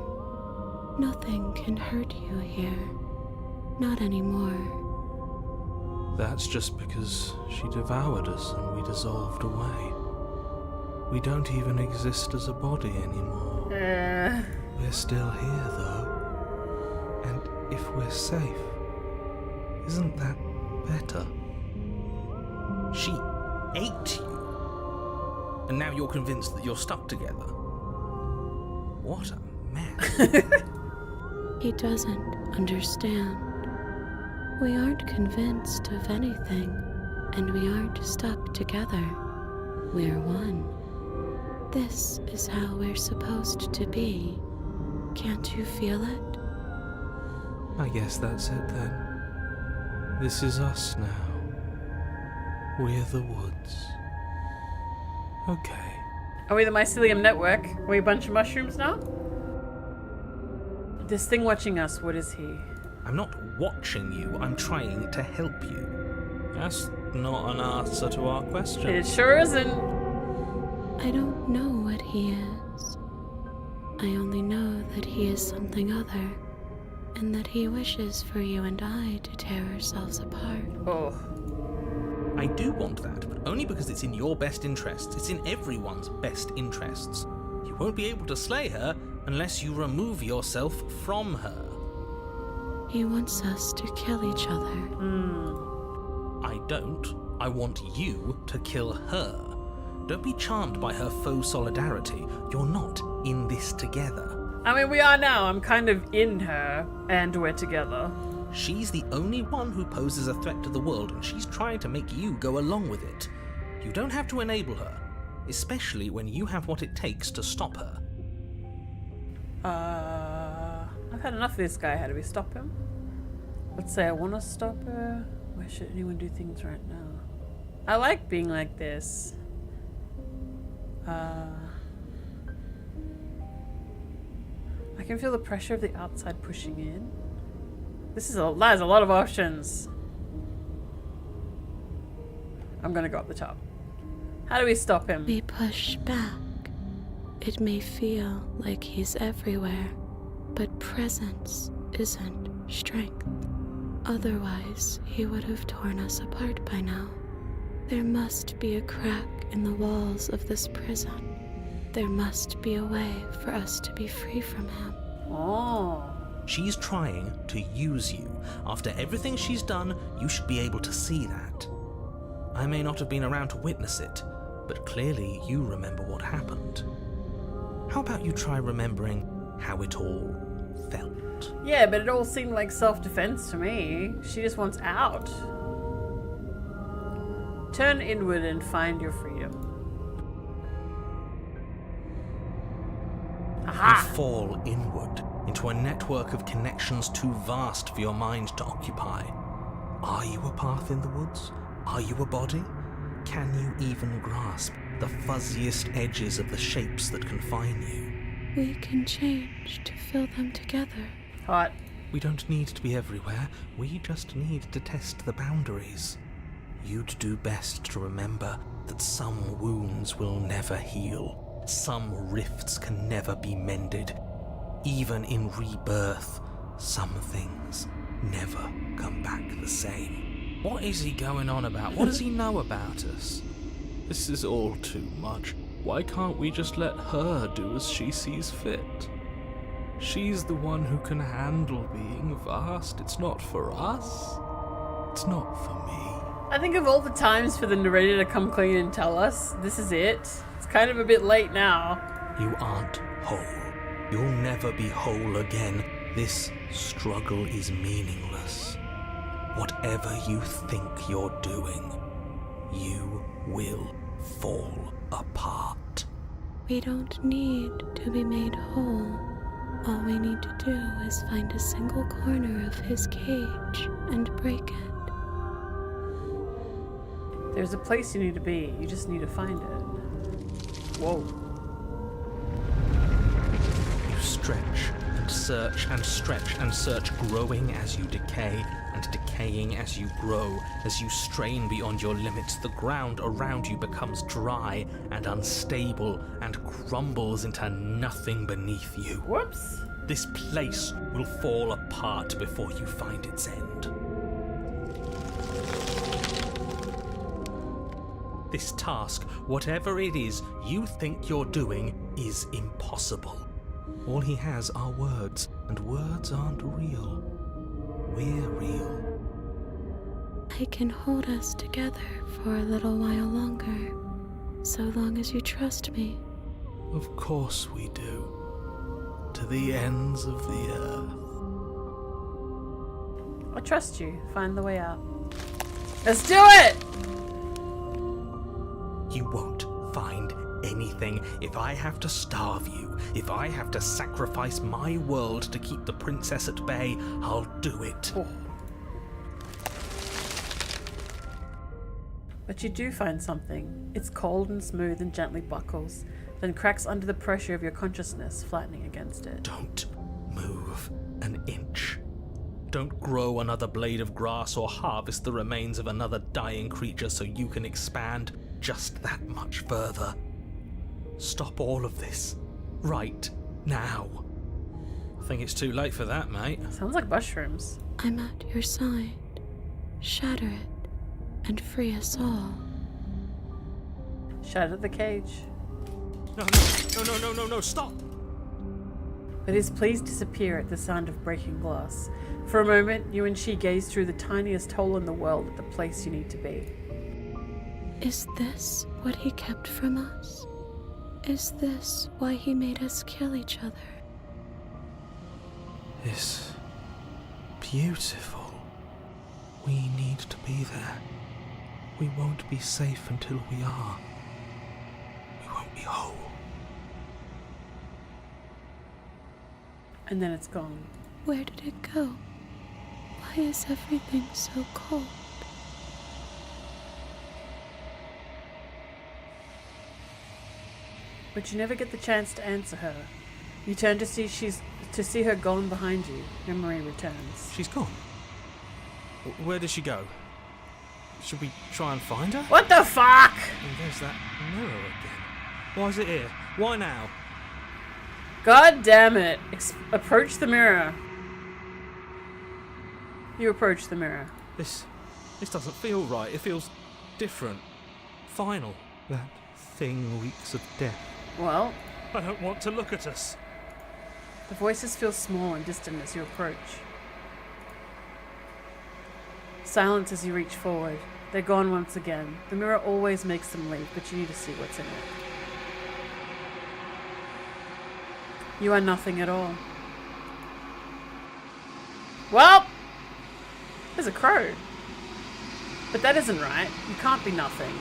Nothing can hurt you here. Not anymore. That's just because she devoured us and we dissolved away. We don't even exist as a body anymore. We're still here, though. And if we're safe, isn't that better? She ate you. And now you're convinced that you're stuck together. What a mess. He doesn't understand. We aren't convinced of anything, and we aren't stuck together. We're one. This is how we're supposed to be. Can't you feel it? I guess that's it then. This is us now. We're the woods. Okay. Are we the Mycelium Network? Are we a bunch of mushrooms now? This thing watching us, what is he? I'm not watching you, I'm trying to help you. That's not an answer to our question. It sure isn't. I don't know what he is. I only know that he is something other, and that he wishes for you and I to tear ourselves apart. Oh. I do want that, but only because it's in your best interests. It's in everyone's best interests. You won't be able to slay her unless you remove yourself from her. He wants us to kill each other. I don't. I want you to kill her. Don't be charmed by her faux solidarity. You're not in this together. I mean, we are now. I'm kind of in her, and we're together. She's the only one who poses a threat to the world, and she's trying to make you go along with it. You don't have to enable her, especially when you have what it takes to stop her. I've had enough of this guy. How do we stop him? Let's say I want to stop her. Why should anyone do things right now? I like being like this. I can feel the pressure of the outside pushing in. That is a lot of options. I'm gonna go up the top. How do we stop him? We push back. It may feel like he's everywhere, but presence isn't strength. Otherwise, he would have torn us apart by now. There must be a crack in the walls of this prison. There must be a way for us to be free from him. Oh. She's trying to use you. After everything she's done, you should be able to see that. I may not have been around to witness it, but clearly you remember what happened. How about you try remembering how it all felt? Yeah, but it all seemed like self-defense to me. She just wants out. Turn inward and find your freedom. Aha! You fall inward into a network of connections too vast for your mind to occupy. Are you a path in the woods? Are you a body? Can you even grasp the fuzziest edges of the shapes that confine you? We can change to fill them together. Hot. We don't need to be everywhere. We just need to test the boundaries. You'd do best to remember that some wounds will never heal. Some rifts can never be mended. Even in rebirth, some things never come back the same. What is he going on about? What does he know about us? This is all too much. Why can't we just let her do as she sees fit? She's the one who can handle being vast. It's not for us. It's not for me. I think of all the times for the narrator to come clean and tell us, this is it. It's kind of a bit late now. You aren't whole. You'll never be whole again. This struggle is meaningless. Whatever you think you're doing, you will fall apart. We don't need to be made whole. All we need to do is find a single corner of his cage and break it. There's a place you need to be. You just need to find it. Whoa. You stretch and search and stretch and search, growing as you decay and decaying as you grow. As you strain beyond your limits, the ground around you becomes dry and unstable and crumbles into nothing beneath you. Whoops. This place will fall apart before you find its end. This task, whatever it is you think you're doing, is impossible. All he has are words, and words aren't real. We're real. I can hold us together for a little while longer, so long as you trust me. Of course we do. To the ends of the earth. I trust you. Find the way out. Let's do it! You won't find anything. If I have to starve you, if I have to sacrifice my world to keep the princess at bay, I'll do it. Oh. But you do find something. It's cold and smooth and gently buckles, then cracks under the pressure of your consciousness, flattening against it. Don't move an inch. Don't grow another blade of grass or harvest the remains of another dying creature so you can expand just that much further. Stop all of this right now. I think it's too late for that, mate. Sounds like mushrooms. I'm at your side. Shatter it and free us all. Shatter the cage. No, stop! But his pleas disappear at the sound of breaking glass. For a moment, you and she gaze through the tiniest hole in the world at the place you need to be. Is this what he kept from us? Is this why he made us kill each other? It's beautiful. We need to be there. We won't be safe until we are. We won't be whole. And then it's gone. Where did it go? Why is everything so cold? But you never get the chance to answer her. You turn to see her gone behind you. Memory returns. She's gone. Where did she go? Should we try and find her? What the fuck? And there's that mirror again. Why is it here? Why now? God damn it. Approach the mirror. You approach the mirror. This doesn't feel right. It feels different. Final. That thing reeks of death. Well, I don't want to look at us. the voices feel small and distant as you approach. Silence as you reach forward. They're gone once again. The mirror always makes them leave, but you need to see what's in it. You are nothing at all. Well, there's a crow. But that isn't right. You can't be nothing.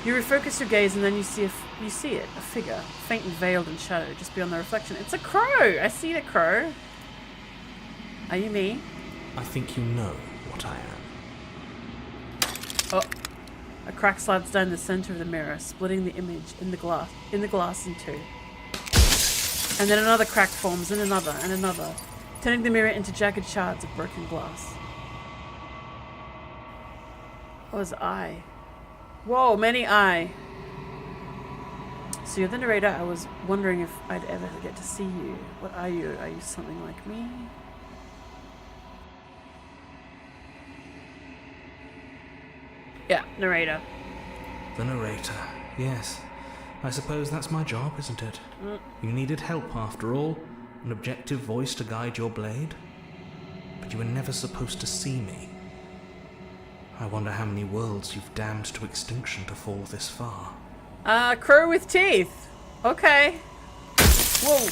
You refocus your gaze and then you see it, a figure, faint and veiled in shadow, just beyond the reflection. It's a crow! I see the crow. Are you me? I think you know what I am. Oh. A crack slides down the center of the mirror, splitting the image in the glass in two. And then another crack forms, and another, turning the mirror into jagged shards of broken glass. What was I? Whoa, many I. So you're the narrator. I was wondering if I'd ever get to see you. What are you? Are you something like me? Yeah, narrator. The narrator. Yes. I suppose that's my job, isn't it? You needed help after all. An objective voice to guide your blade? But you were never supposed to see me. I wonder how many worlds you've damned to extinction to fall this far. Crow with teeth. Okay. Whoa.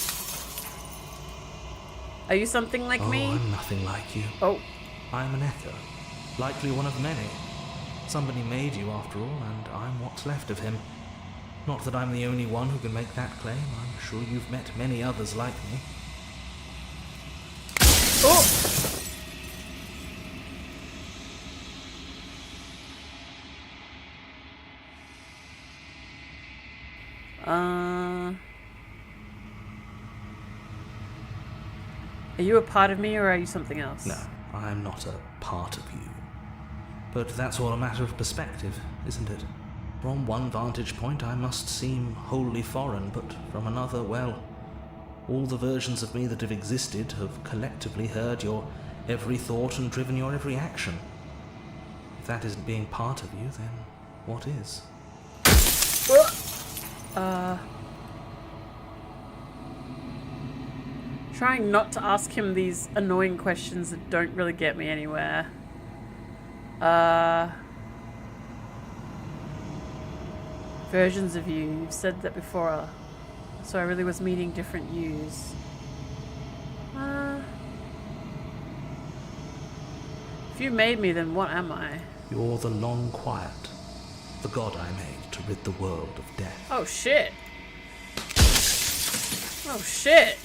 Are you something like me? Oh, I'm nothing like you. Oh. I'm an echo. Likely one of many. Somebody made you after all, and I'm what's left of him. Not that I'm the only one who can make that claim. I'm sure you've met many others like me. Oh! Are you a part of me, or are you something else? No, I'm not a part of you. But that's all a matter of perspective, isn't it? From one vantage point I must seem wholly foreign, but from another, well, all the versions of me that have existed have collectively heard your every thought and driven your every action. If that isn't being part of you, then what is? Trying not to ask him these annoying questions that don't really get me anywhere. Versions of you. You've said that before. So I really was meeting different yous. If you made me, then what am I? You're the Long Quiet, the god I made to rid the world of death. Oh shit. Oh shit.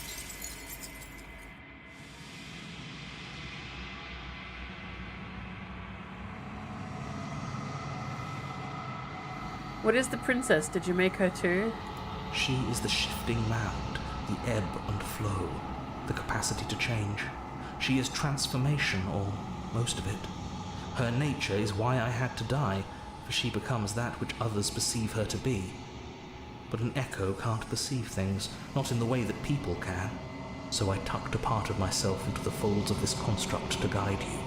What is the princess? Did you make her too? She is the shifting mound, the ebb and flow, the capacity to change. She is transformation, or most of it. Her nature is why I had to die, for she becomes that which others perceive her to be. But an echo can't perceive things, not in the way that people can. So I tucked a part of myself into the folds of this construct to guide you.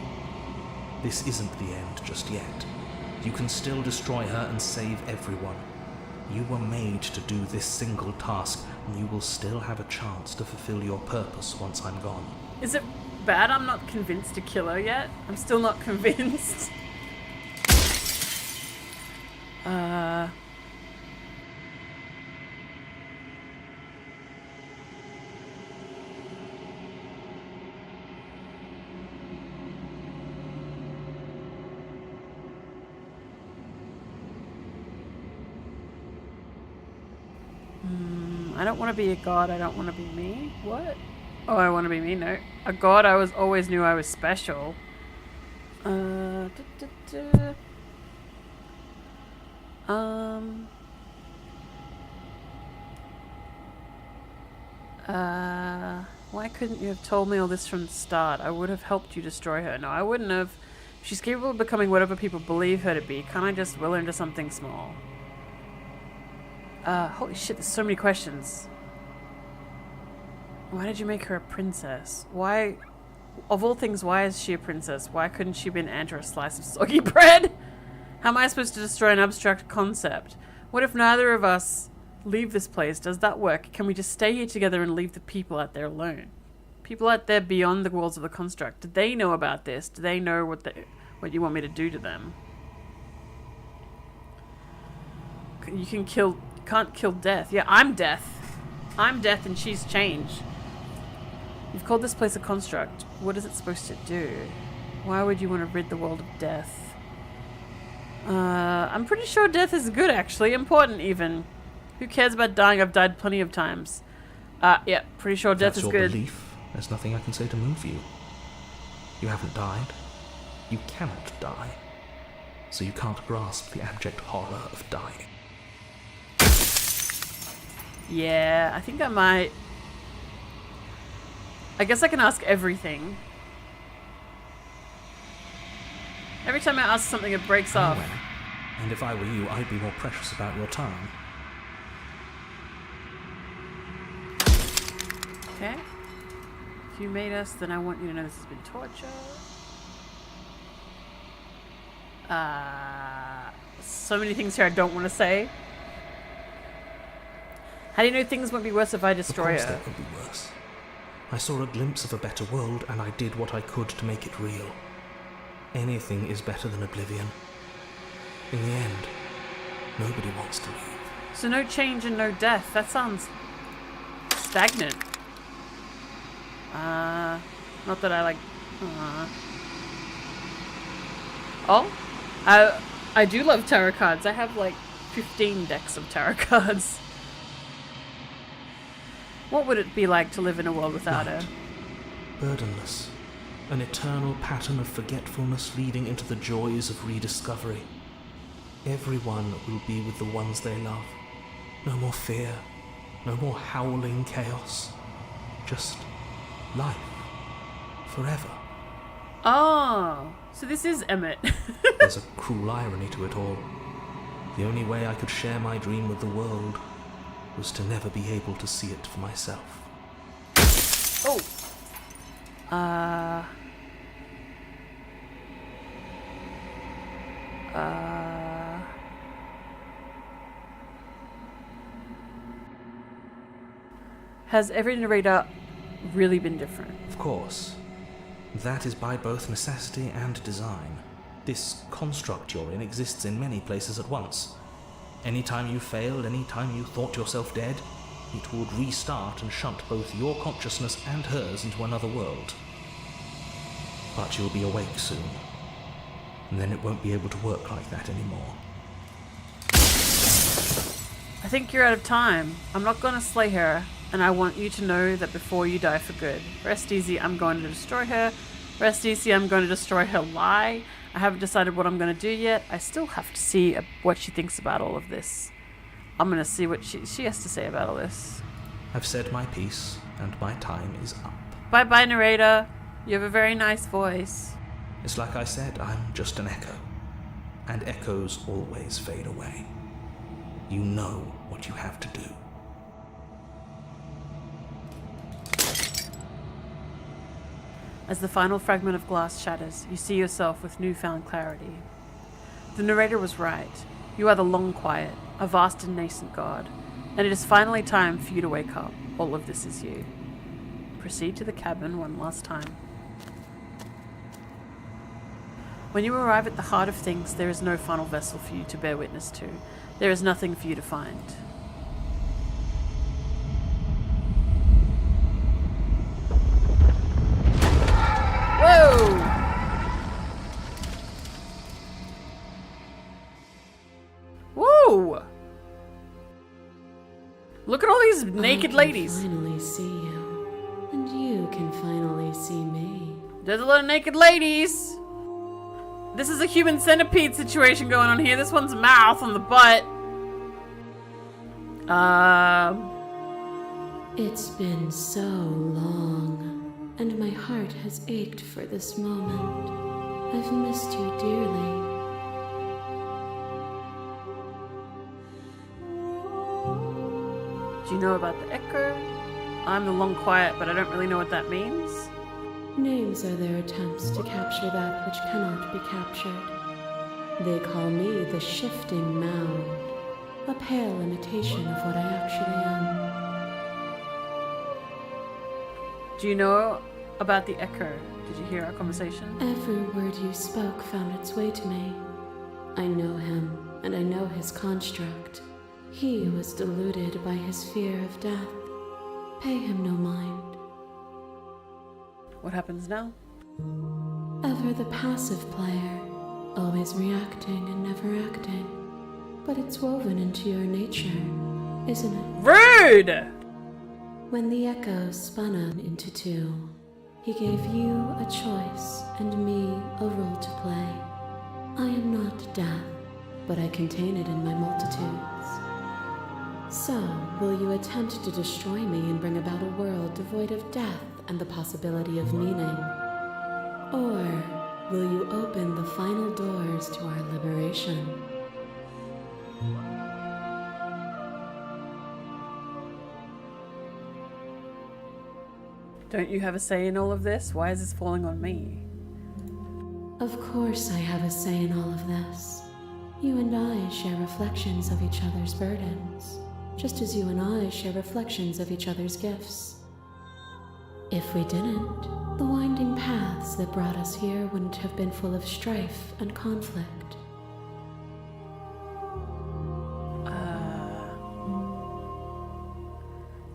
This isn't the end just yet. You can still destroy her and save everyone. You were made to do this single task, and you will still have a chance to fulfill your purpose once I'm gone. Is it bad I'm not convinced to kill her yet? I'm still not convinced. I don't want to be a god, I don't want to be me. What? Oh, I want to be me? No. A god, I always knew I was special. Why couldn't you have told me all this from the start? I would have helped you destroy her. No, I wouldn't have. She's capable of becoming whatever people believe her to be. Can't I just will her into something small? Holy shit, there's so many questions. Why did you make her a princess? Why, of all things, why is she a princess? Why couldn't she have been Ant or a slice of soggy bread? How am I supposed to destroy an abstract concept? What if neither of us leave this place? Does that work? Can we just stay here together and leave the people out there alone? People out there beyond the walls of the construct. Do they know about this? Do they know what you want me to do to them? You can't kill death. Yeah, I'm death. I'm death and she's change. You've called this place a construct. What is it supposed to do? Why would you want to rid the world of death? I'm pretty sure death is good, actually. Important, even. Who cares about dying? I've died plenty of times. Yeah, pretty sure death is good. That's your belief. There's nothing I can say to move you. You haven't died. You cannot die. So you can't grasp the abject horror of dying. Yeah, I think I might. I guess I can ask everything. Every time I ask something, it breaks off. And if I were you, I'd be more precious about your time. Okay. If you made us, then I want you to know this has been torture. So many things here I don't want to say. How do you know things won't be worse if I destroy her? Of course her? they could be worse. I saw a glimpse of a better world, and I did what I could to make it real. Anything is better than oblivion. In the end, nobody wants to leave. So no change and no death. That sounds stagnant. Not that I like... Oh? I do love tarot cards. I have like 15 decks of tarot cards. What would it be like to live in a world without her? Burdenless. An eternal pattern of forgetfulness leading into the joys of rediscovery. Everyone will be with the ones they love. No more fear. No more howling chaos. Just life. Forever. Oh, so this is Emmett. There's a cruel irony to it all. The only way I could share my dream with the world was to never be able to see it for myself. Oh. Has every narrator really been different? Of course. That is by both necessity and design. This construct you're in exists in many places at once. Anytime you failed, anytime you thought yourself dead, it would restart and shunt both your consciousness and hers into another world. But you'll be awake soon, and then it won't be able to work like that anymore. I think you're out of time. I'm not going to slay her, and I want you to know that before you die for good. Rest easy, I'm going to destroy her. Rest easy, I'm going to destroy her lie. I haven't decided what I'm going to do yet. I still have to see what she thinks about all of this. I'm going to see what she has to say about all this. I've said my piece, and my time is up. Bye-bye, narrator. You have a very nice voice. It's like I said, I'm just an echo. And echoes always fade away. You know what you have to do. As the final fragment of glass shatters, you see yourself with newfound clarity. The narrator was right. You are the Long Quiet, a vast and nascent god, and it is finally time for you to wake up. All of this is you. Proceed to the cabin one last time. When you arrive at the heart of things, there is no final vessel for you to bear witness to. There is nothing for you to find. Whoa! Whoa! Look at all these naked ladies. I can finally see you, and you can finally see me. There's a lot of naked ladies. This is a human centipede situation going on here. This one's mouth on the butt. It's been so long, and my heart has ached for this moment. I've missed you dearly. Do you know about the Echo? I'm the Long Quiet, but I don't really know what that means. Names are their attempts to capture that which cannot be captured. They call me the Shifting Mound, a pale imitation of what I actually am. Do you know about the Echo? Did you hear our conversation? Every word you spoke found its way to me. I know him, and I know his construct. He was deluded by his fear of death. Pay him no mind. What happens now? Ever the passive player, always reacting and never acting. But it's woven into your nature, isn't it? Rude! When the Echo spun up into two, he gave you a choice and me a role to play. I am not death, but I contain it in my multitudes. So, will you attempt to destroy me and bring about a world devoid of death and the possibility of meaning? Or will you open the final doors to our liberation? Don't you have a say in all of this? Why is this falling on me? Of course I have a say in all of this. You and I share reflections of each other's burdens, just as you and I share reflections of each other's gifts. If we didn't, the winding paths that brought us here wouldn't have been full of strife and conflict.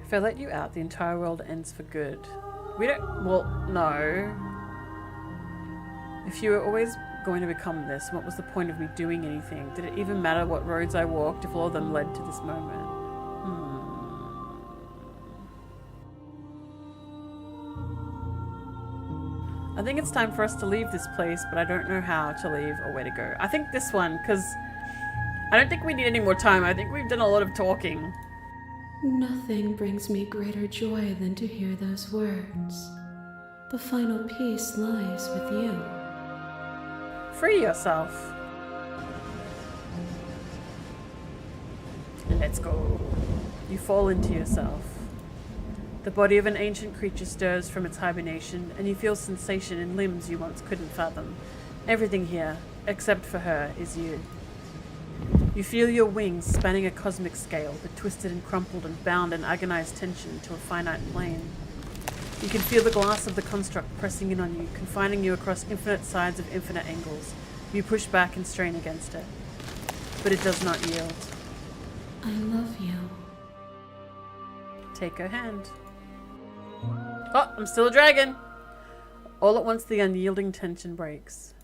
If I let you out, the entire world ends for good. We don't... Well, no. If you were always going to become this, what was the point of me doing anything? Did it even matter what roads I walked if all of them led to this moment? I think it's time for us to leave this place, but I don't know how to leave or where to go. I think this one, because I don't think we need any more time. I think we've done a lot of talking. Nothing brings me greater joy than to hear those words. The final peace lies with you. Free yourself. Let's go. You fall into yourself. The body of an ancient creature stirs from its hibernation, and you feel sensation in limbs you once couldn't fathom. Everything here, except for her, is you. You feel your wings spanning a cosmic scale, but twisted and crumpled and bound in agonized tension to a finite plane. You can feel the glass of the construct pressing in on you, confining you across infinite sides of infinite angles. You push back and strain against it, but it does not yield. I love you. Take her hand. Oh, I'm still a dragon! All at once the unyielding tension breaks.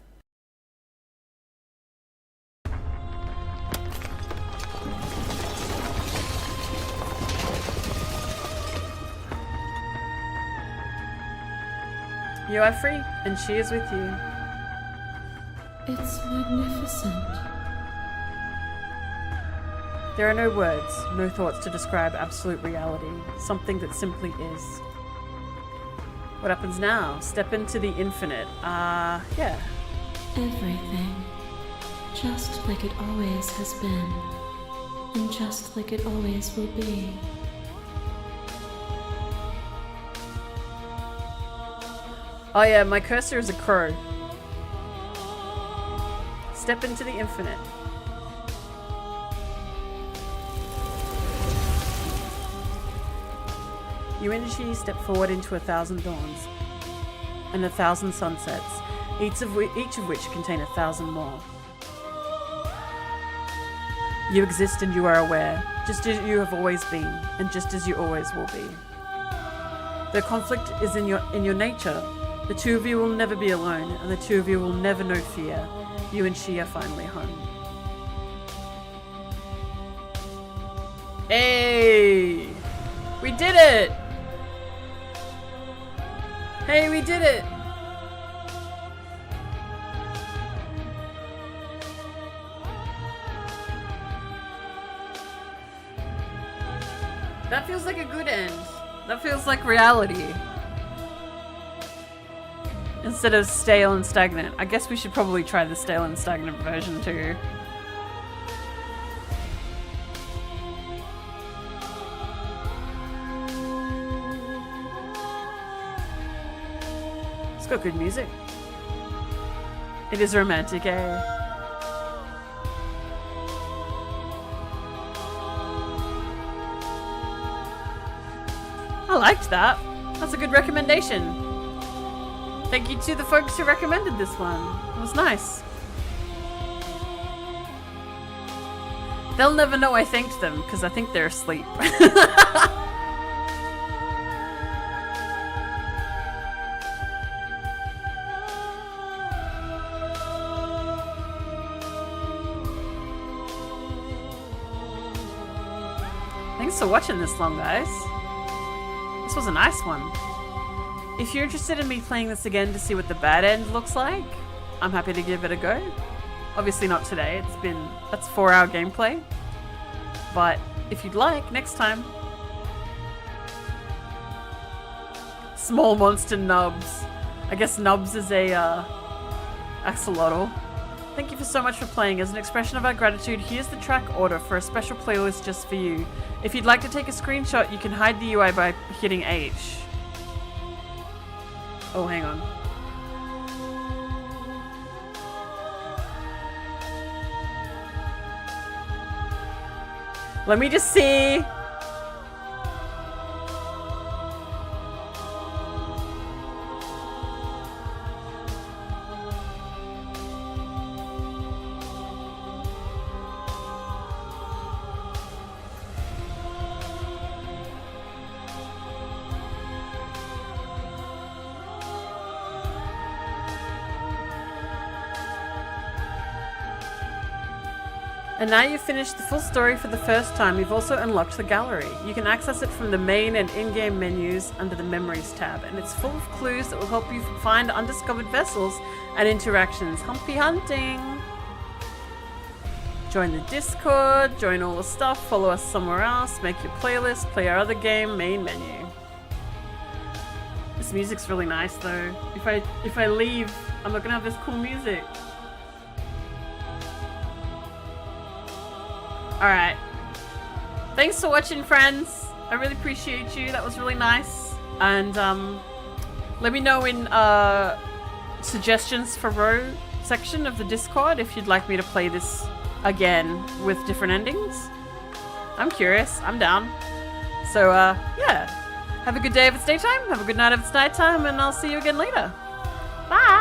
You are free, and she is with you. It's magnificent. There are no words, no thoughts to describe absolute reality, something that simply is. What happens now? Step into the infinite. Yeah. Everything. Just like it always has been. And just like it always will be. Oh yeah, my cursor is a crow. Step into the infinite. You and she step forward into 1,000 dawns and 1,000 sunsets, each of which contain 1,000 more. You exist and you are aware, just as you have always been, and just as you always will be. The conflict is in your nature. The two of you will never be alone, and the two of you will never know fear. You and she are finally home. Hey! We did it! Hey, we did it! That feels like a good end. That feels like reality. Instead of stale and stagnant. I guess we should probably try the stale and stagnant version too. It's got good music. It is romantic, eh? I liked that. That's a good recommendation. Thank you to the folks who recommended this one. It was nice. They'll never know I thanked them because I think they're asleep. Thanks for watching this long, guys. This was a nice one. If you're interested in me playing this again to see what the bad end looks like, I'm happy to give it a go. Obviously not today, that's 4-hour gameplay. But if you'd like, next time. Small monster Nubs. I guess Nubs is a axolotl. Thank you so much for playing. As an expression of our gratitude, here's the track order for a special playlist just for you. If you'd like to take a screenshot, you can hide the UI by hitting H. Oh, hang on. Let me just see. And now you've finished the full story for the first time, you've also unlocked the gallery. You can access it from the main and in-game menus under the Memories tab, and it's full of clues that will help you find undiscovered vessels and interactions. Humpy hunting! Join the Discord, join all the stuff, follow us somewhere else, make your playlist, play our other game, main menu. This music's really nice though. If I leave, I'm not gonna have this cool music. Alright. Thanks for watching, friends. I really appreciate you. That was really nice. And let me know in suggestions for row section of the Discord if you'd like me to play this again with different endings. I'm curious. I'm down. So yeah. Have a good day if it's daytime. Have a good night if it's nighttime. And I'll see you again later. Bye!